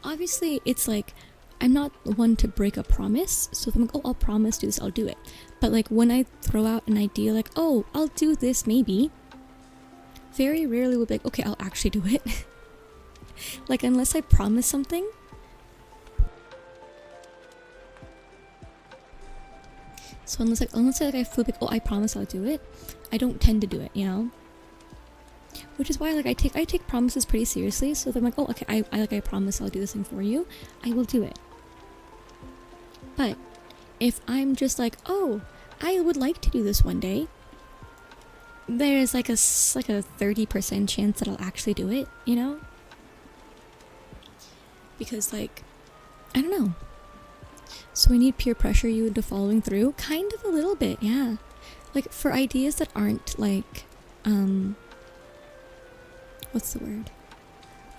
Obviously, it's like, I'm not one to break a promise, so if I'm like, oh, I'll promise do this, I'll do it. But like, when I throw out an idea like, oh, I'll do this maybe, very rarely will be like, okay, I'll actually do it. Like, unless I promise something, so unless I feel like, oh, I promise I'll do it, I don't tend to do it, you know? Which is why like I take promises pretty seriously. So if I'm like, oh, okay, I promise I'll do this thing for you, I will do it. But if I'm just like, oh, I would like to do this one day, there's like a 30% chance that I'll actually do it, you know? Because like, I don't know. So we need peer pressure you into following through? Kind of a little bit, yeah. Like for ideas that aren't like, what's the word?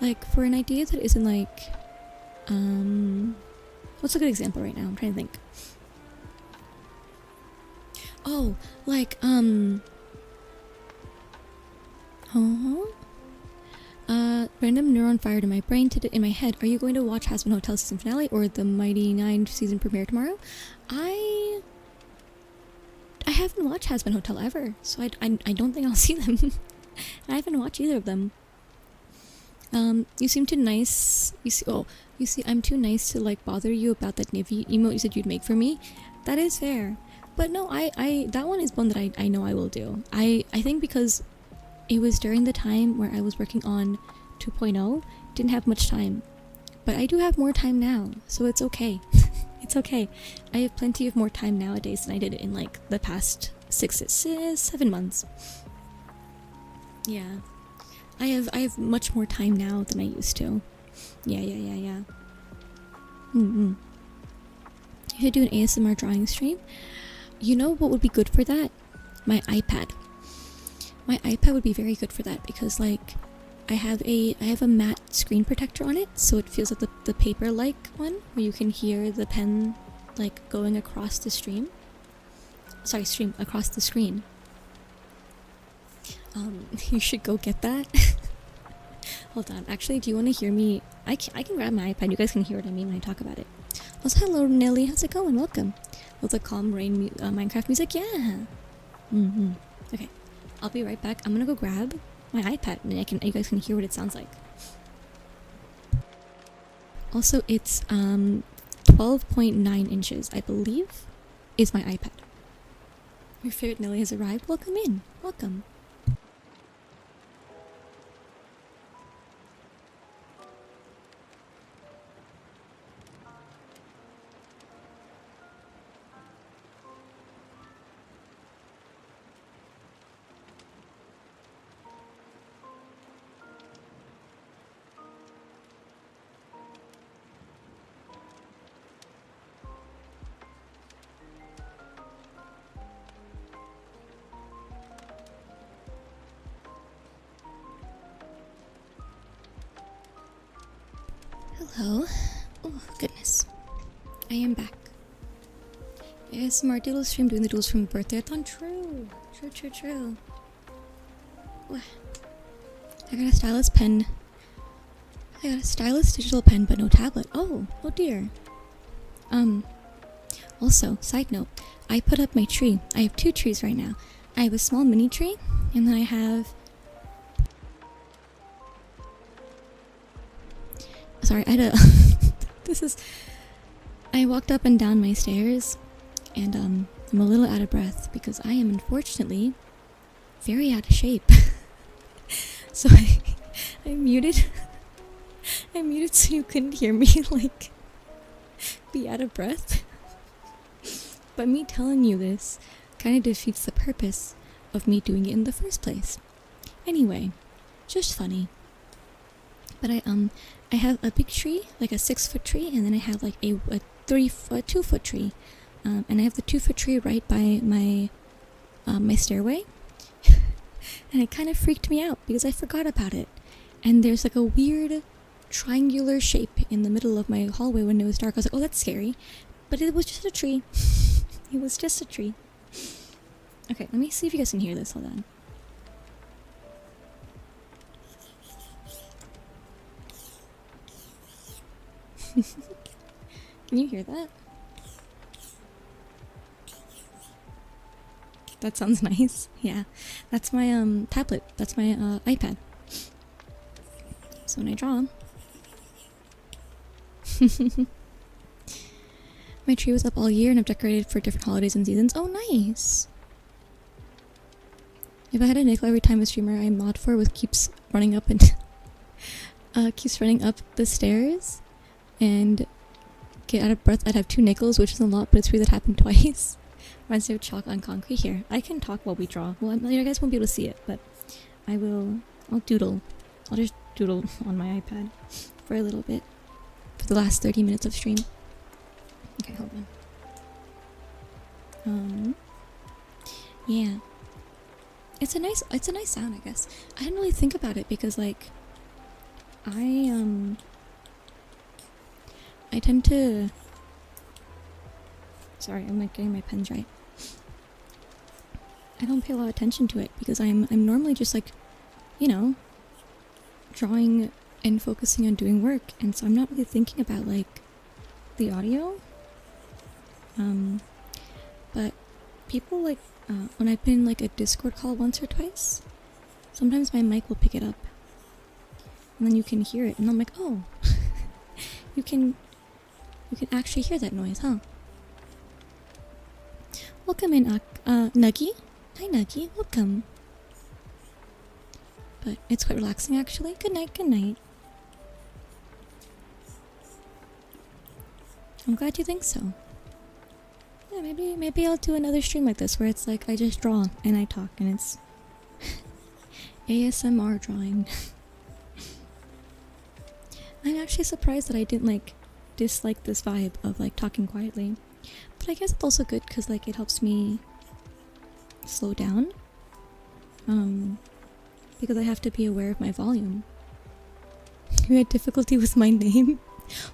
Like for an idea that isn't like, what's a good example right now? I'm trying to think. Oh, like, random neuron fired in my brain in my head. Are you going to watch Hazbin Hotel season finale or the Mighty 9 season premiere tomorrow? I haven't watched Hazbin Hotel ever, so I don't think I'll see them. I haven't watched either of them. You seem too nice. You see, I'm too nice to like bother you about that Nivy emote you said you'd make for me. That is fair. But no, that one is one that I know I will do. I think because it was during the time where I was working on 2.0, didn't have much time. But I do have more time now, so it's okay. It's okay. I have plenty of more time nowadays than I did in like the past 7 months. Yeah. I have much more time now than I used to. Yeah. You should do an ASMR drawing stream. You know what would be good for that? My iPad. My iPad would be very good for that because like I have a matte screen protector on it, so it feels like the paper-like one where you can hear the pen like going across the stream. Sorry, across the screen. You should go get that. Hold on. Actually, do you want to hear me? I can grab my iPad. You guys can hear what I mean when I talk about it. Also, hello, Nelly. How's it going? Welcome. With the calm rain Minecraft music? Yeah. Okay. I'll be right back. I'm gonna go grab my iPad and you guys can hear what it sounds like. Also, it's 12.9 inches, I believe, is my iPad. Your favorite Nelly has arrived. Welcome in. Welcome. Hello. Oh, goodness. I am back. ASMR doodle stream doing the doodles from birthday-a-thon. True. What? I got a stylus pen. I got a stylus digital pen, but no tablet. Oh dear. Also, side note, I put up my tree. I have 2 trees right now. I have a small mini tree, and then I have... Sorry, I had a... I walked up and down my stairs, and I'm a little out of breath because I am unfortunately very out of shape. So I muted. I muted so you couldn't hear me like be out of breath. But me telling you this kind of defeats the purpose of me doing it in the first place. Anyway, just funny. But I have a big tree, like a 6-foot tree, and then I have like a 2-foot tree, and I have the 2-foot tree right by my stairway, and it kind of freaked me out because I forgot about it. And there's like a weird triangular shape in the middle of my hallway when it was dark. I was like, oh, that's scary, but it was just a tree. It was just a tree. Okay, let me see if you guys can hear this. Hold on. Can you hear that? That sounds nice. Yeah, that's my tablet. That's my iPad. So when I draw, my tree was up all year and I've decorated for different holidays and seasons. Oh, nice. If I had a nickel every time a streamer I mod for keeps running up and keeps running up the stairs and get out of breath, I'd have 2 nickels, which is a lot, but it's weird that happened twice. Reminds me of chalk on concrete. Here, I can talk while we draw. Well, you guys won't be able to see it, but I'll doodle. I'll just doodle on my iPad for a little bit for the last 30 minutes of stream. Okay, hold on. Yeah. It's a nice sound, I guess. I didn't really think about it because, like, I tend to... Sorry, I'm like getting my pens right. I don't pay a lot of attention to it because I'm normally just like, you know, drawing and focusing on doing work, and so I'm not really thinking about like the audio. But people like when I've been in like a Discord call once or twice, sometimes my mic will pick it up, and then you can hear it, and I'm like, oh, you can actually hear that noise, huh? Welcome in, Nuggy. Hi, Nuggy. Welcome. But it's quite relaxing, actually. Good night, good night. I'm glad you think so. Yeah, maybe I'll do another stream like this where it's like I just draw and I talk and it's ASMR drawing. I'm actually surprised that I didn't like dislike this vibe of like talking quietly. But I guess it's also good because like it helps me slow down. Because I have to be aware of my volume. You had difficulty with my name?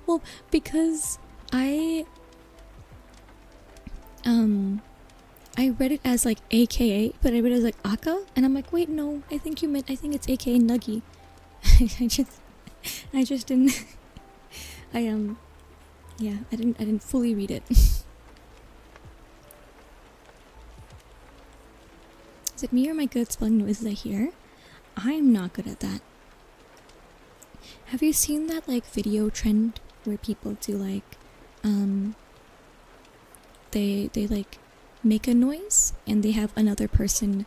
Well, because I read it as like AKA, but I read it as like Aka, and I'm like, wait, no, I think it's AKA Nuggy. I just didn't yeah, I didn't fully read it. Is it me or my good spelling noises I hear? I'm not good at that. Have you seen that like video trend where people do like they like make a noise and they have another person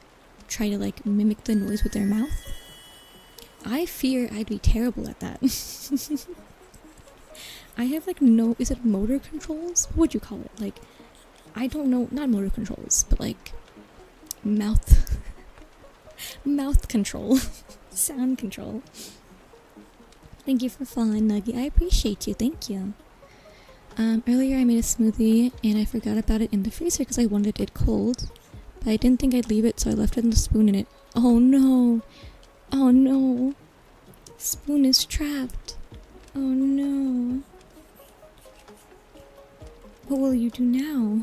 try to like mimic the noise with their mouth? I fear I'd be terrible at that. I have like is it motor controls? What would you call it? Like, I don't know, not motor controls, but like mouth control. Sound control. Thank you for following, Nuggy. I appreciate you. Thank you. Earlier I made a smoothie and I forgot about it in the freezer because I wanted it cold, but I didn't think I'd leave it, so I left it in the spoon in it. Oh no. Oh no. Spoon is trapped. Oh no. What will you do now?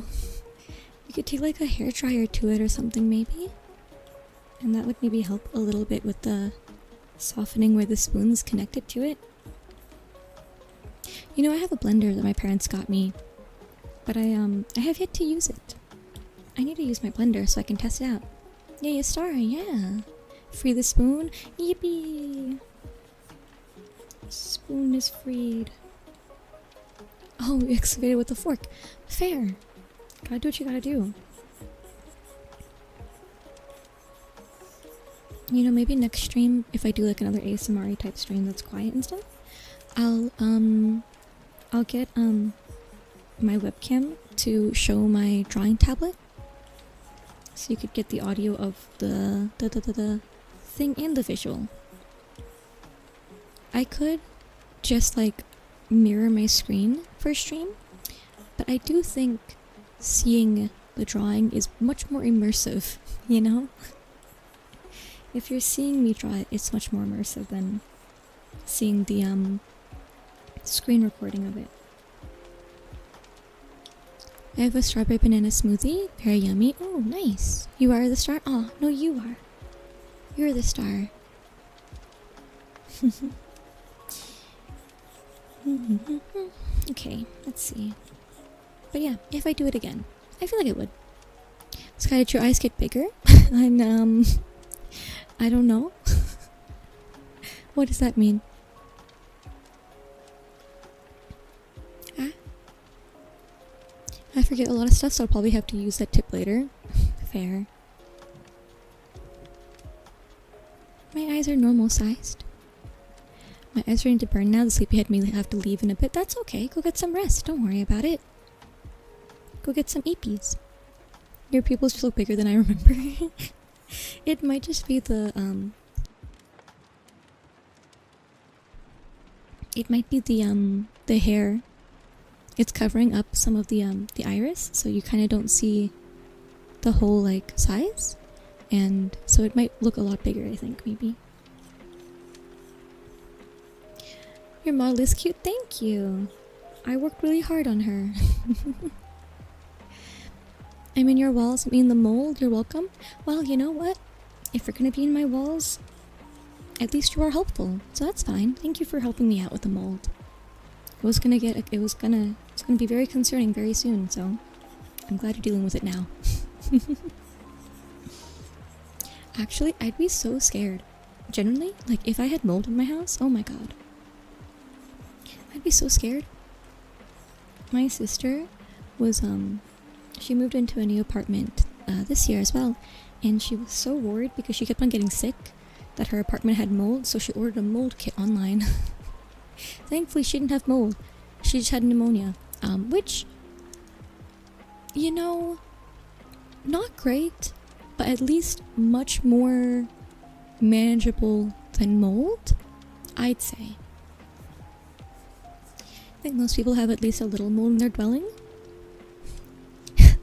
You could take like a hair dryer to it or something maybe. And that would maybe help a little bit with the softening where the spoon is connected to it. You know, I have a blender that my parents got me, but I have yet to use it. I need to use my blender so I can test it out. Yay, a star, yeah. Free the spoon, yippee! Spoon is freed. Oh, we excavated with a fork. Fair. Gotta do what you gotta do. You know, maybe next stream, if I do like another ASMR type stream that's quiet and stuff, I'll get my webcam to show my drawing tablet, so you could get the audio of the thing and the visual. I could just like mirror my screen for stream, but I do think seeing the drawing is much more immersive, you know? If you're seeing me draw it, it's much more immersive than seeing the screen recording of it. I have a strawberry banana smoothie. Very yummy. Oh, nice. You are the star? Oh, no, you are. You're the star. Okay, let's see. But yeah, if I do it again, I feel like I would. Sky, did your eyes get bigger? And, I don't know. What does that mean? Ah? I forget a lot of stuff, so I'll probably have to use that tip later. Fair. My eyes are normal sized. My eyes are starting to burn now. The sleepyhead may have to leave in a bit. That's okay. Go get some rest. Don't worry about it. Go get some eepies. Your pupils just look bigger than I remember. It might just be the it might be the hair. It's covering up some of the iris, so you kind of don't see the whole like size, and so it might look a lot bigger, I think, maybe. Your model is cute, thank you. I worked really hard on her. I mean, your walls, I mean the mold, you're welcome. Well, you know what? If you're gonna be in my walls, at least you are helpful, so that's fine. Thank you for helping me out with the mold. It's gonna be very concerning very soon, so I'm glad you're dealing with it now. Actually, I'd be so scared. Generally, like if I had mold in my house, oh my god. I'd be so scared. My sister was, she moved into a new apartment this year as well, and she was so worried because she kept on getting sick that her apartment had mold, so she ordered a mold kit online. Thankfully, she didn't have mold. She just had pneumonia, which, you know, not great, but at least much more manageable than mold, I'd say. I think most people have at least a little mold in their dwelling.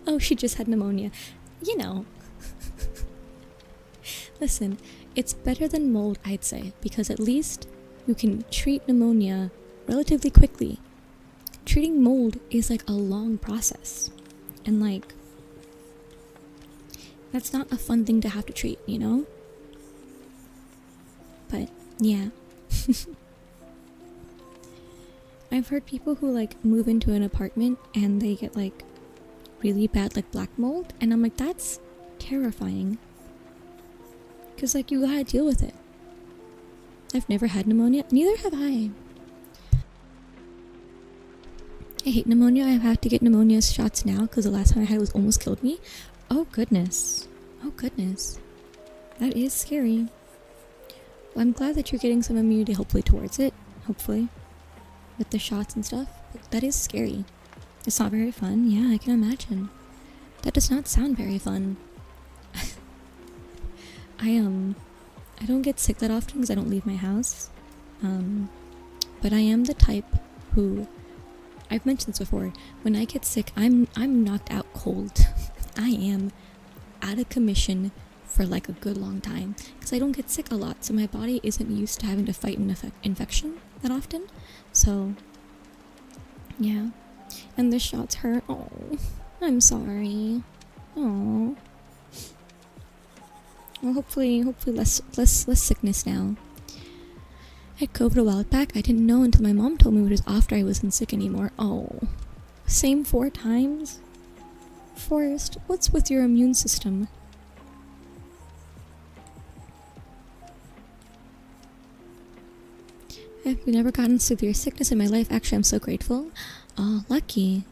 Oh, she just had pneumonia. You know. Listen, it's better than mold, I'd say, because at least you can treat pneumonia relatively quickly. Treating mold is like a long process. And like, that's not a fun thing to have to treat, you know? But, yeah. I've heard people who like move into an apartment and they get like really bad like black mold, and I'm like, that's terrifying. Cause like you gotta deal with it. I've never had pneumonia, neither have I. I hate pneumonia. I have to get pneumonia shots now because the last time I had it was almost killed me. Oh goodness. Oh goodness. That is scary. Well, I'm glad that you're getting some immunity hopefully towards it. Hopefully. With the shots and stuff. But that is scary. It's not very fun. Yeah, I can imagine. That does not sound very fun. I don't get sick that often because I don't leave my house. But I am the type who, I've mentioned this before, when I get sick, I'm knocked out cold. I am out of commission for like a good long time because I don't get sick a lot, so my body isn't used to having to fight an infection that often. So, yeah. And the shots hurt. Oh, I'm sorry. Oh. Well, hopefully less sickness now. I had COVID a while back. I didn't know until my mom told me, which was after I wasn't sick anymore. Oh. Same 4 times? Forrest, what's with your immune system? I've never gotten severe sickness in my life. Actually, I'm so grateful. Oh, lucky.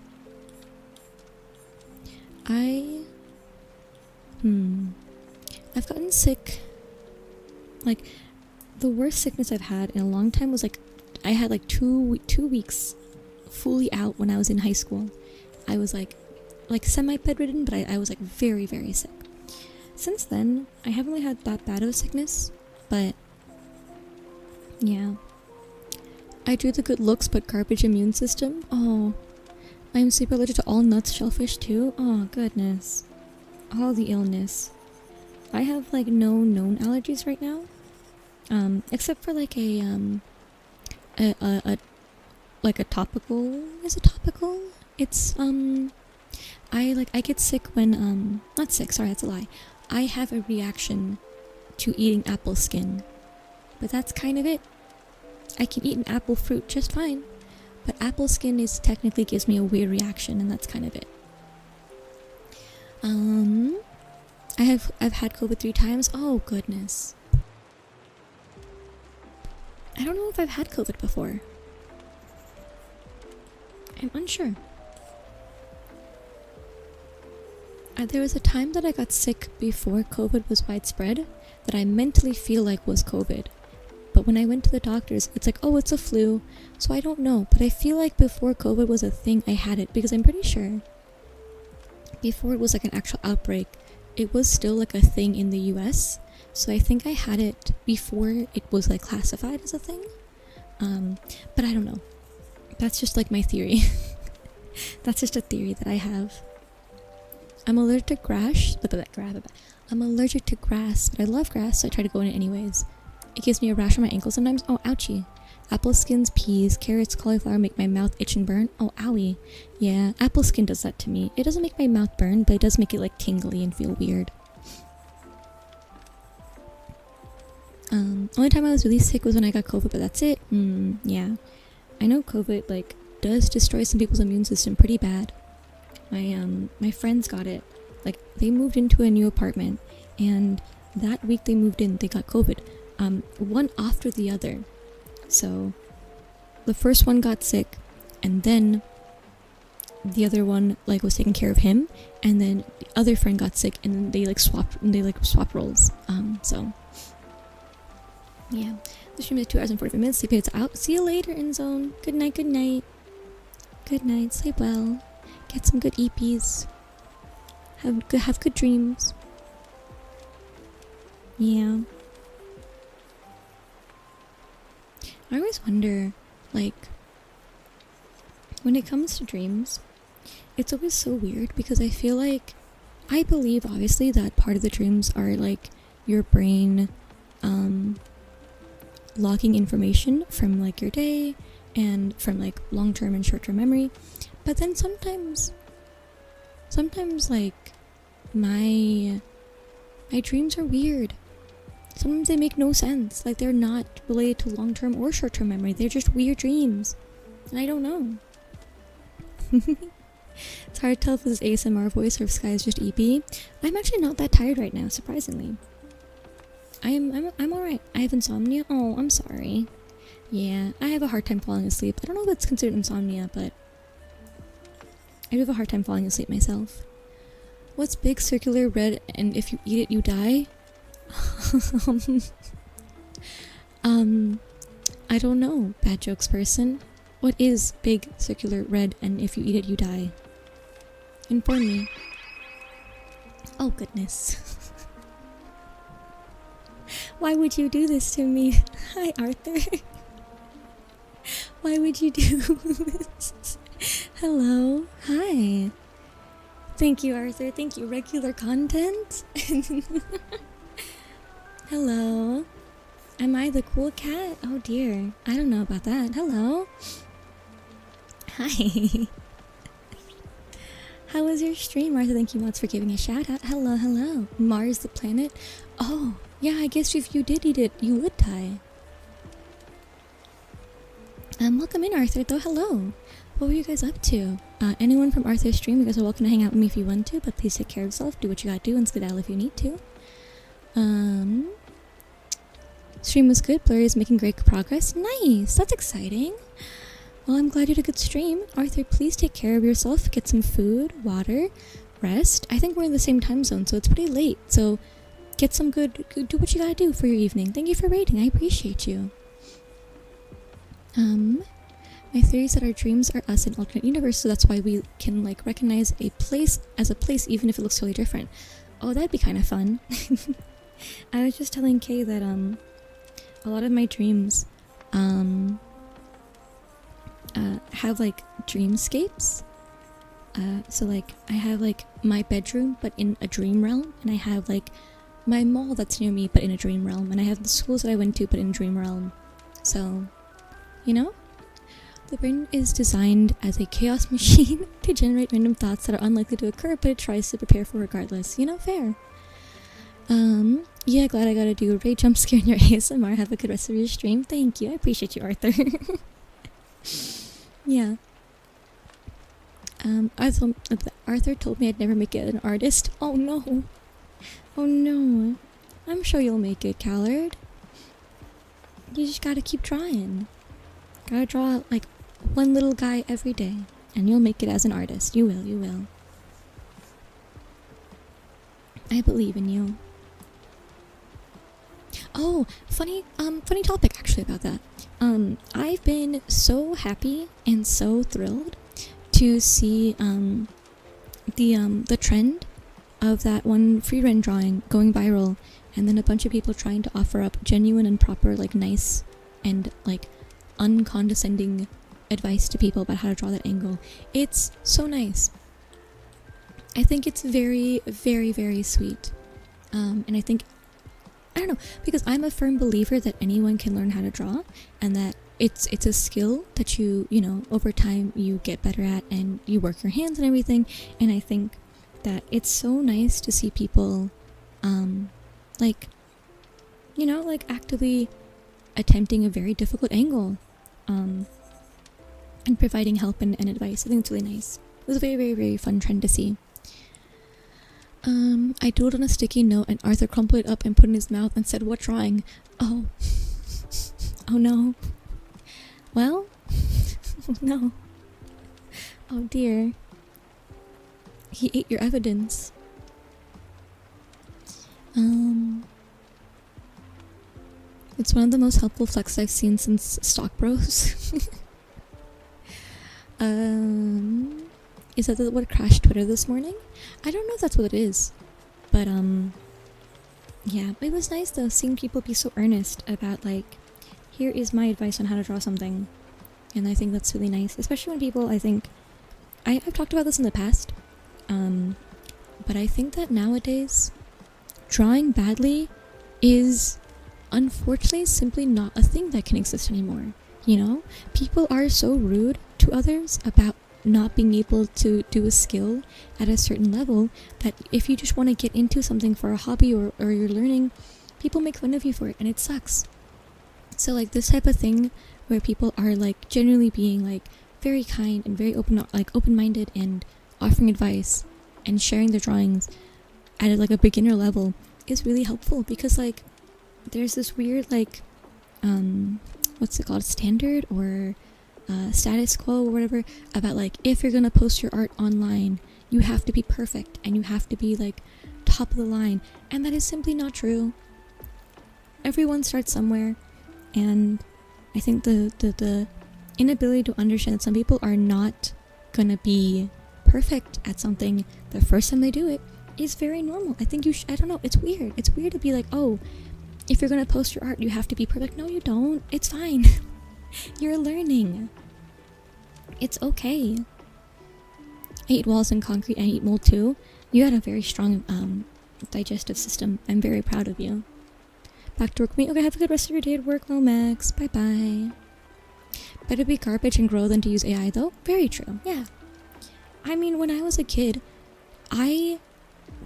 I've gotten sick. Like, the worst sickness I've had in a long time was like, I had like 2 weeks fully out when I was in high school. I was like semi-bedridden, but I was like very, very sick. Since then, I haven't really had that bad of a sickness, but yeah. I do the good looks but garbage immune system. Oh, I'm super allergic to all nuts, shellfish too. Oh, goodness. All the illness. I have like no known allergies right now. Except for like a topical. Is it topical? It's I get sick when not sick, sorry, that's a lie. I have a reaction to eating apple skin. But that's kind of it. I can eat an apple fruit just fine. But apple skin is technically gives me a weird reaction, and that's kind of it. I've had COVID 3 times. Oh goodness. I don't know if I've had COVID before. I'm unsure. There was a time that I got sick before COVID was widespread that I mentally feel like was COVID. But when I went to the doctors, it's like, oh, it's a flu. So I don't know. But I feel like before COVID was a thing, I had it. Because I'm pretty sure before it was like an actual outbreak, it was still like a thing in the US. So I think I had it before it was like classified as a thing. But I don't know. That's just like my theory. That's just a theory that I have. I'm allergic to grass. I'm allergic to grass, but I love grass, so I try to go in it anyways. It gives me a rash on my ankle sometimes. Oh, ouchie. Apple skins, peas, carrots, cauliflower make my mouth itch and burn. Oh, owie. Yeah, apple skin does that to me. It doesn't make my mouth burn, but it does make it like tingly and feel weird. Only time I was really sick was when I got COVID, but that's it. Yeah. I know COVID like does destroy some people's immune system pretty bad. My friends got it. Like, they moved into a new apartment, and that week they moved in, they got COVID. One after the other. So, the first one got sick, and then the other one like was taking care of him, and then the other friend got sick, and then they swapped roles. So yeah. The stream is 2 hours and 45 minutes. Sleep it's out. See you later, in zone. Good night, good night. Good night, sleep well. Get some good EPs. Have good dreams. Yeah. I always wonder, like, when it comes to dreams, it's always so weird because I feel like, I believe obviously that part of the dreams are like your brain logging information from like your day and from like long-term and short-term memory. But then sometimes like my dreams are weird. Sometimes they make no sense. Like, they're not related to long-term or short-term memory. They're just weird dreams. And I don't know. It's hard to tell if this is ASMR voice or if Sky is just EP. I'm actually not that tired right now, surprisingly. I'm alright. I have insomnia. Oh, I'm sorry. Yeah, I have a hard time falling asleep. I don't know if it's considered insomnia, but I do have a hard time falling asleep myself. What's big, circular, red, and if you eat it, you die? I don't know, bad jokes person. What is big, circular, red, and if you eat it, you die? Inform me. Oh, goodness. Why would you do this to me? Hi, Arthur. Why would you do this? Hello. Hi. Thank you, Arthur. Thank you. Regular content? Hello. Am I the cool cat? Oh dear. I don't know about that. Hello. Hi. How was your stream, Martha? Thank you, Mods, for giving a shout out. Hello, hello. Mars the planet? Oh, yeah, I guess if you did eat it, you would die. Welcome in, Arthur, though. Hello. What were you guys up to? Anyone from Arthur's stream, you guys are welcome to hang out with me if you want to, but please take care of yourself, do what you gotta do, and skedaddle if you need to. Stream was good. Blurry is making great progress. Nice. That's exciting. Well, I'm glad you had a good stream. Arthur, please take care of yourself. Get some food, water, rest. I think we're in the same time zone, so it's pretty late. So get some good do what you gotta do for your evening. Thank you for raiding. I appreciate you. My theory is that our dreams are us in alternate universe, so that's why we can like recognize a place as a place even if it looks totally different. Oh, that'd be kind of fun. I was just telling Kay that a lot of my dreams have like dreamscapes. So like I have like my bedroom but in a dream realm, and I have like my mall that's near me but in a dream realm, and I have the schools that I went to but in a dream realm. So, you know, the brain is designed as a chaos machine to generate random thoughts that are unlikely to occur, but it tries to prepare for regardless. You know, fair. Yeah, glad I got to do a raid jump scare in your ASMR. Have a good rest of your stream. Thank you. I appreciate you, Arthur. Yeah. Arthur told me I'd never make it an artist. Oh no. Oh no. I'm sure you'll make it, Callard. You just gotta keep trying. Gotta draw like one little guy every day, and you'll make it as an artist. You will, you will. I believe in you. Oh, funny topic actually about that. I've been so happy and so thrilled to see the trend of that one free run drawing going viral, and then a bunch of people trying to offer up genuine and proper, like nice and like uncondescending advice to people about how to draw that angle. It's so nice. I think it's very, very, very sweet. And I think, I don't know, because I'm a firm believer that anyone can learn how to draw, and that it's a skill that you know, over time you get better at, and you work your hands and everything. And I think that it's so nice to see people, like, you know, like actively attempting a very difficult angle, and providing help and advice. I think it's really nice. It was a very, very, very fun trend to see. I doodled on a sticky note, and Arthur crumpled it up and put it in his mouth and said, "What drawing?" Oh. Oh no. Well? No. Oh dear. He ate your evidence. It's one of the most helpful flexes I've seen since Stock Bros. Is that what crashed Twitter this morning? I don't know if that's what it is, but yeah, it was nice though, seeing people be so earnest about like, here is my advice on how to draw something, and I think that's really nice, especially when people, I think, I've talked about this in the past, but I think that nowadays, drawing badly is unfortunately simply not a thing that can exist anymore. You know, people are so rude to others about not being able to do a skill at a certain level that if you just want to get into something for a hobby or you're learning, people make fun of you for it, and it sucks. So like this type of thing where people are like genuinely being like very kind and very open-minded and offering advice and sharing their drawings at like a beginner level is really helpful, because like there's this weird like what's it called, standard or status quo or whatever about like, if you're gonna post your art online you have to be perfect and you have to be like top of the line, and that is simply not true. Everyone starts somewhere, and I think the inability to understand that some people are not gonna be perfect at something the first time they do it is very normal. I think I don't know, it's weird to be like, oh, if you're gonna post your art you have to be perfect. No, you don't. It's fine. You're learning. It's okay. I eat walls and concrete, and I eat mold too. You had a very strong digestive system. I'm very proud of you. Back to work with me. Okay, have a good rest of your day at work, Lomax. Bye bye. Better be garbage and grow than to use AI though. Very true. Yeah. I mean, when I was a kid, when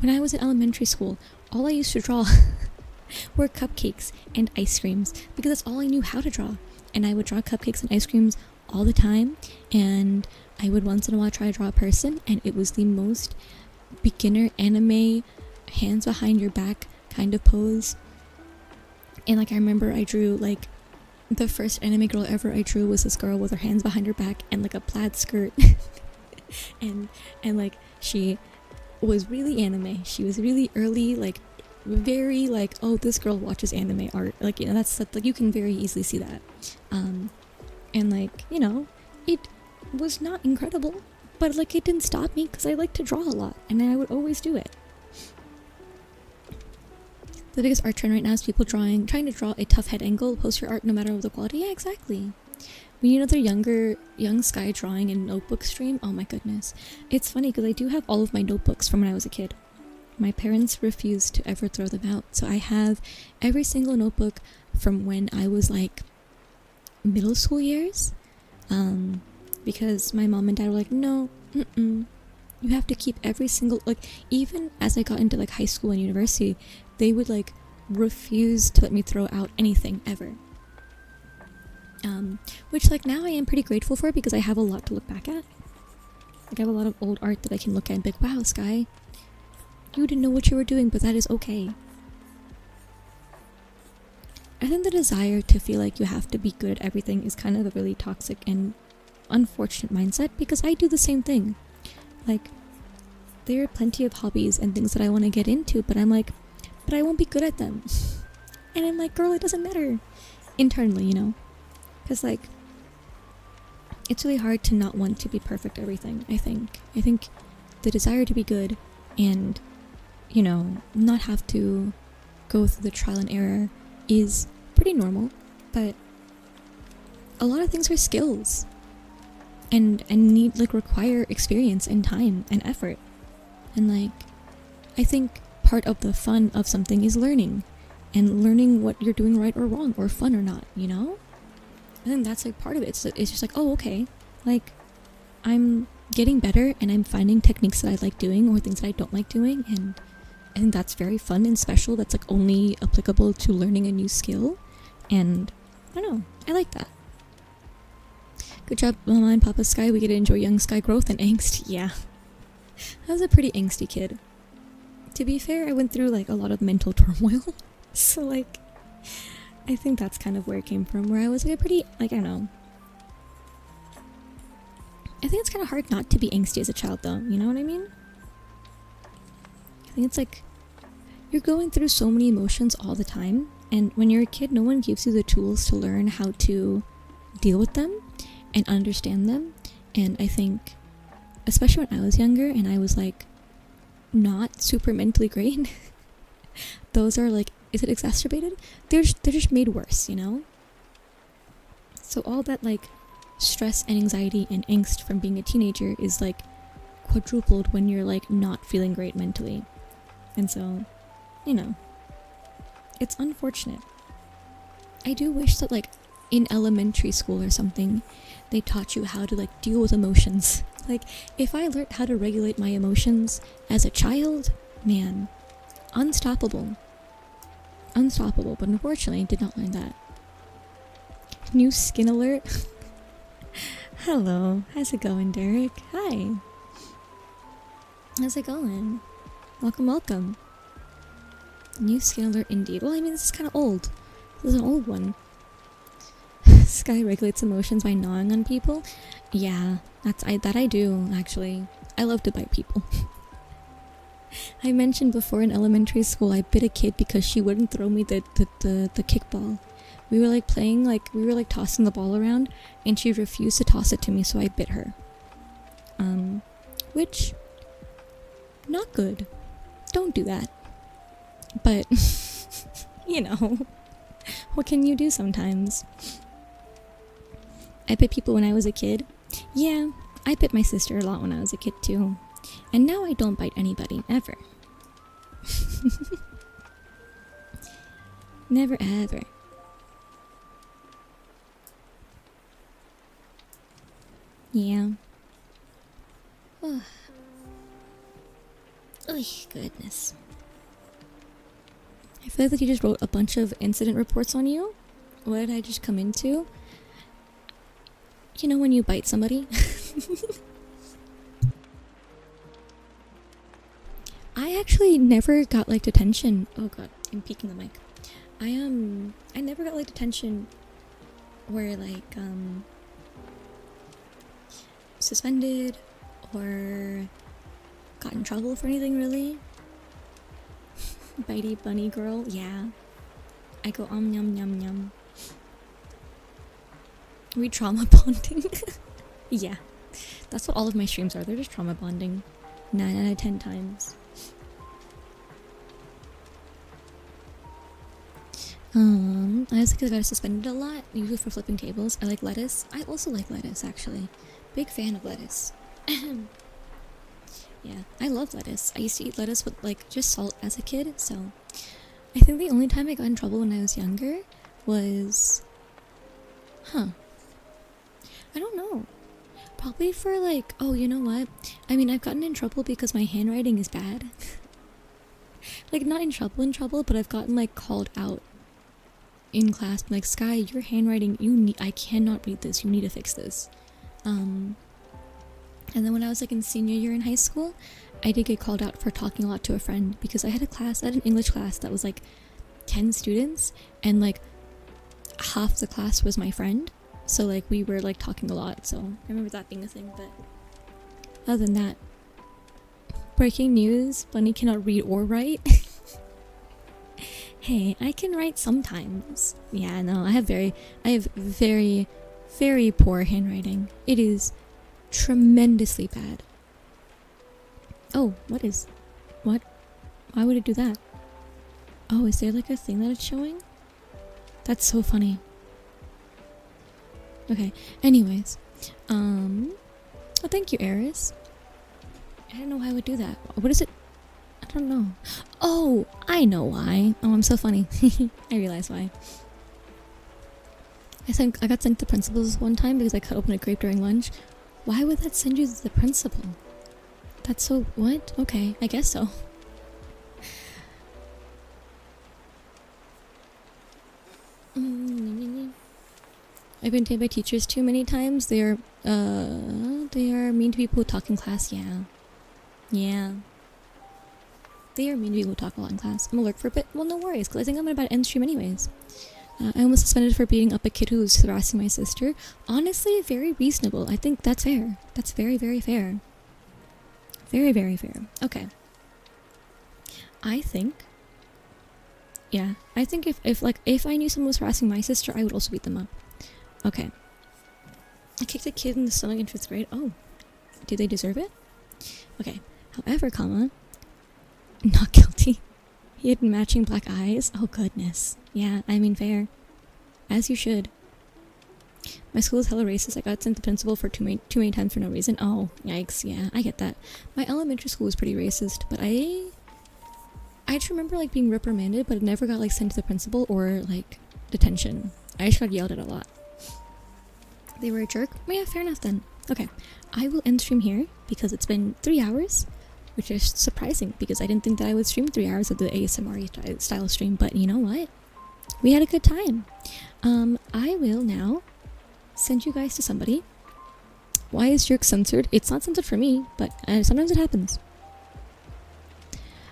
I was in elementary school, all I used to draw were cupcakes and ice creams because that's all I knew how to draw. And I would draw cupcakes and ice creams all the time, and I would once in a while try to draw a person, and it was the most beginner anime, hands behind your back kind of pose. And like I remember I drew like the first anime girl ever I drew was this girl with her hands behind her back and like a plaid skirt. and like she was really anime. She was really early, like very like, oh, this girl watches anime art. Like, you know, that's like you can very easily see that. And like, you know, it was not incredible, but like it didn't stop me because I like to draw a lot and I would always do it. The biggest art trend right now is people trying to draw a tough head angle, post your art no matter the quality. Yeah, exactly. We need another young Sky drawing and notebook stream. Oh my goodness. It's funny because I do have all of my notebooks from when I was a kid. My parents refused to ever throw them out. So I have every single notebook from when I was like middle school years. Because my mom and dad were like, no, you have to keep every single, like, even as I got into like high school and university, they would like refuse to let me throw out anything ever. Which like now I am pretty grateful for because I have a lot to look back at. Like I have a lot of old art that I can look at and be like, wow, Sky, you didn't know what you were doing, but that is okay. I think the desire to feel like you have to be good at everything is kind of a really toxic and unfortunate mindset because I do the same thing. Like, there are plenty of hobbies and things that I want to get into, but I'm like, but I won't be good at them. And I'm like, girl, it doesn't matter. Internally, you know? Because like, it's really hard to not want to be perfect at everything, I think. I think the desire to be good and, you know, not have to go through the trial and error is pretty normal, but a lot of things are skills and need like require experience and time and effort. And like, I think part of the fun of something is learning and learning what you're doing right or wrong or fun or not, you know? I think that's like part of it. It's just like, oh, okay, like I'm getting better and I'm finding techniques that I like doing or things that I don't like doing, and I think that's very fun and special. That's like only applicable to learning a new skill, and I don't know, I like that. Good job, Mama and Papa Sky. We get to enjoy young Sky growth and angst. Yeah, I was a pretty angsty kid. To be fair, I went through like a lot of mental turmoil, so like I think that's kind of where it came from, where I was like a pretty, like, I don't know. I think it's kind of hard not to be angsty as a child though, you know what I mean? I think it's like, you're going through so many emotions all the time, and when you're a kid, no one gives you the tools to learn how to deal with them and understand them. And I think, especially when I was younger and I was like, not super mentally great, those are like, is it exacerbated? They're just made worse, you know? So all that like stress and anxiety and angst from being a teenager is like quadrupled when you're like not feeling great mentally. And so, you know, it's unfortunate. I do wish that like in elementary school or something, they taught you how to like deal with emotions. Like if I learned how to regulate my emotions as a child, man, unstoppable. Unstoppable, but unfortunately I did not learn that. New skin alert. Hello, how's it going, Derek? Hi. How's it going? Welcome. New skin alert indeed. Well, I mean, this is kind of old. This is an old one. Sky regulates emotions by gnawing on people. Yeah, that I do, actually. I love to bite people. I mentioned before in elementary school I bit a kid because she wouldn't throw me the kickball. We were like playing, like we were like tossing the ball around and she refused to toss it to me, so I bit her. Which, not good. Don't do that. But, you know, what can you do sometimes? I bit people when I was a kid. Yeah, I bit my sister a lot when I was a kid too. And now I don't bite anybody, ever. Never ever. Yeah. Oh, goodness. I feel like you just wrote a bunch of incident reports on you. What did I just come into? You know when you bite somebody? I actually never got like detention. Oh god, I'm peeking the mic. I never got like detention where like suspended or got in trouble for anything really. Bitey bunny girl, yeah. I go yum yum yum. We trauma bonding. Yeah, that's what all of my streams are. They're just trauma bonding. 9 out of 10 times. I was like, I got suspended a lot, usually for flipping tables. I like lettuce. I also like lettuce, actually. Big fan of lettuce. Yeah, I love lettuce. I used to eat lettuce with like just salt as a kid, so I think the only time I got in trouble when I was younger was, I don't know. Probably for like, oh, you know what? I mean, I've gotten in trouble because my handwriting is bad. Like, not in trouble, but I've gotten like called out in class. Like, Sky, your handwriting, I cannot read this. You need to fix this. And then when I was like in senior year in high school, I did get called out for talking a lot to a friend because I had an English class that was like 10 students and like half the class was my friend. So like we were like talking a lot. So I remember that being a thing, but other than that, breaking news, Bunny cannot read or write. Hey, I can write sometimes. Yeah, no, I have very, very poor handwriting. It is tremendously bad. Oh, what? Why would it do that? Oh, is there like a thing that it's showing? That's so funny. Okay, anyways. Oh, thank you, Eris. I don't know why I would do that. What is it? I don't know. Oh, I know why. Oh, I'm so funny. I realize why. I got sent to principal's one time because I cut open a grape during lunch. Why would that send you to the principal? That's so... what? Okay, I guess so. I've been told by teachers too many times. They are mean to people who talk in class. Yeah. Yeah. They are mean to people who talk a lot in class. I'm gonna lurk for a bit. Well, no worries, because I think I'm about to end stream anyways. I almost suspended for beating up a kid who was harassing my sister. Honestly, very reasonable. I think that's fair. That's very, very fair. Very, very fair. Okay. I think... yeah. I think if I knew someone was harassing my sister, I would also beat them up. Okay. I kicked a kid in the stomach in 5th grade. Oh. Did they deserve it? Okay. However, not guilty. He had matching black eyes. Oh, goodness. Yeah, I mean, fair. As you should. My school is hella racist. I got sent to principal for too many times for no reason. Oh, yikes. Yeah, I get that. My elementary school was pretty racist, but I just remember, like, being reprimanded, but I never got, like, sent to the principal or, like, detention. I just got yelled at a lot. They were a jerk? Well, yeah, fair enough then. Okay, I will end stream here because it's been 3 hours. Which is surprising because I didn't think that I would stream 3 hours of the ASMR style stream, but you know what? We had a good time. I will now send you guys to somebody. Why is jerk censored? It's not censored for me, but sometimes it happens.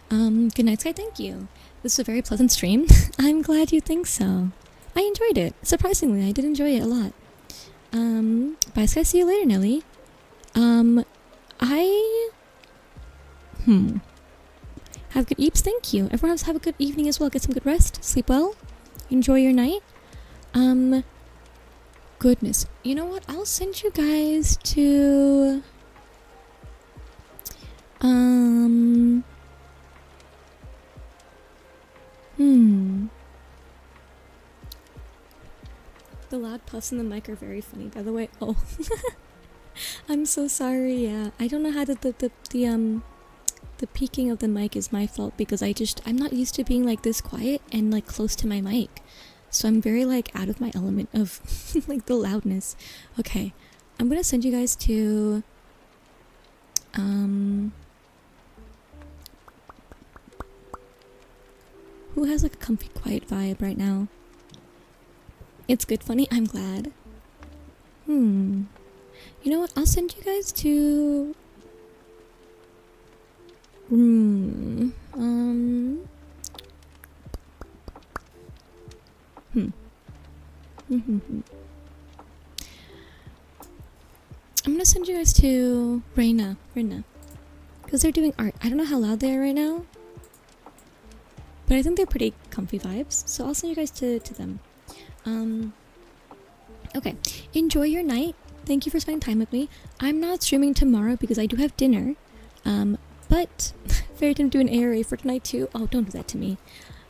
Good night, Sky. Thank you. This was a very pleasant stream. I'm glad you think so. I enjoyed it. Surprisingly, I did enjoy it a lot. Bye, Sky. See you later, Nelly. Have good eeps, thank you. Everyone have a good evening as well. Get some good rest. Sleep well. Enjoy your night. Goodness. You know what? I'll send you guys to... The loud puffs in the mic are very funny, by the way. Oh. I'm so sorry, yeah. I don't know how the peaking of the mic is my fault because I'm not used to being like this quiet and like close to my mic. So I'm very like out of my element of like the loudness. Okay, I'm gonna send you guys to Who has like a comfy quiet vibe right now? It's good funny, I'm glad. You know what? I'll send you guys to I'm gonna send you guys to Reina, because they're doing art. I don't know how loud they are right now, but I think they're pretty comfy vibes, so I'll send you guys to them. Okay, enjoy your night. Thank you for spending time with me. I'm not streaming tomorrow because I do have dinner, but Fairy didn't do an ARA for tonight too. Oh, don't do that to me.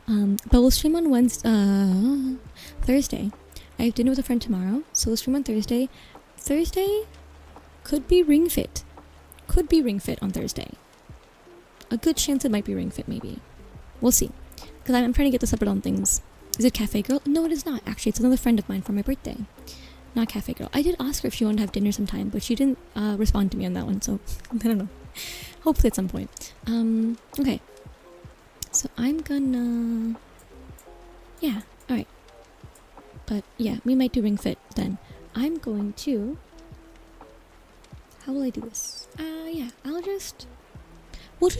But we'll stream on Thursday. I have dinner with a friend tomorrow, so we'll stream on Thursday. Thursday could be Ring Fit. Could be Ring Fit on Thursday. A good chance it might be Ring Fit, maybe. We'll see. Because I'm trying to get this up on things. Is it Cafe Girl? No, it is not. Actually, it's another friend of mine for my birthday. Not Cafe Girl. I did ask her if she wanted to have dinner sometime, but she didn't respond to me on that one, so I don't know. Hopefully at some point. Okay. So I'm gonna... Yeah, alright. But yeah, we might do Ring Fit then. I'm going to... How will I do this? Yeah, we'll just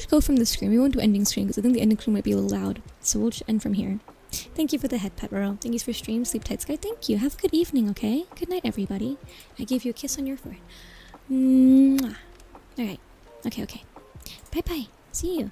go from the screen. We won't do ending screen because I think the ending screen might be a little loud. So we'll just end from here. Thank you for the head pet, Burrow. Thank you for stream. Sleep tight, Sky. Thank you. Have a good evening, okay? Good night, everybody. I gave you a kiss on your forehead. Mwah. Alright. Okay. Bye-bye. See you.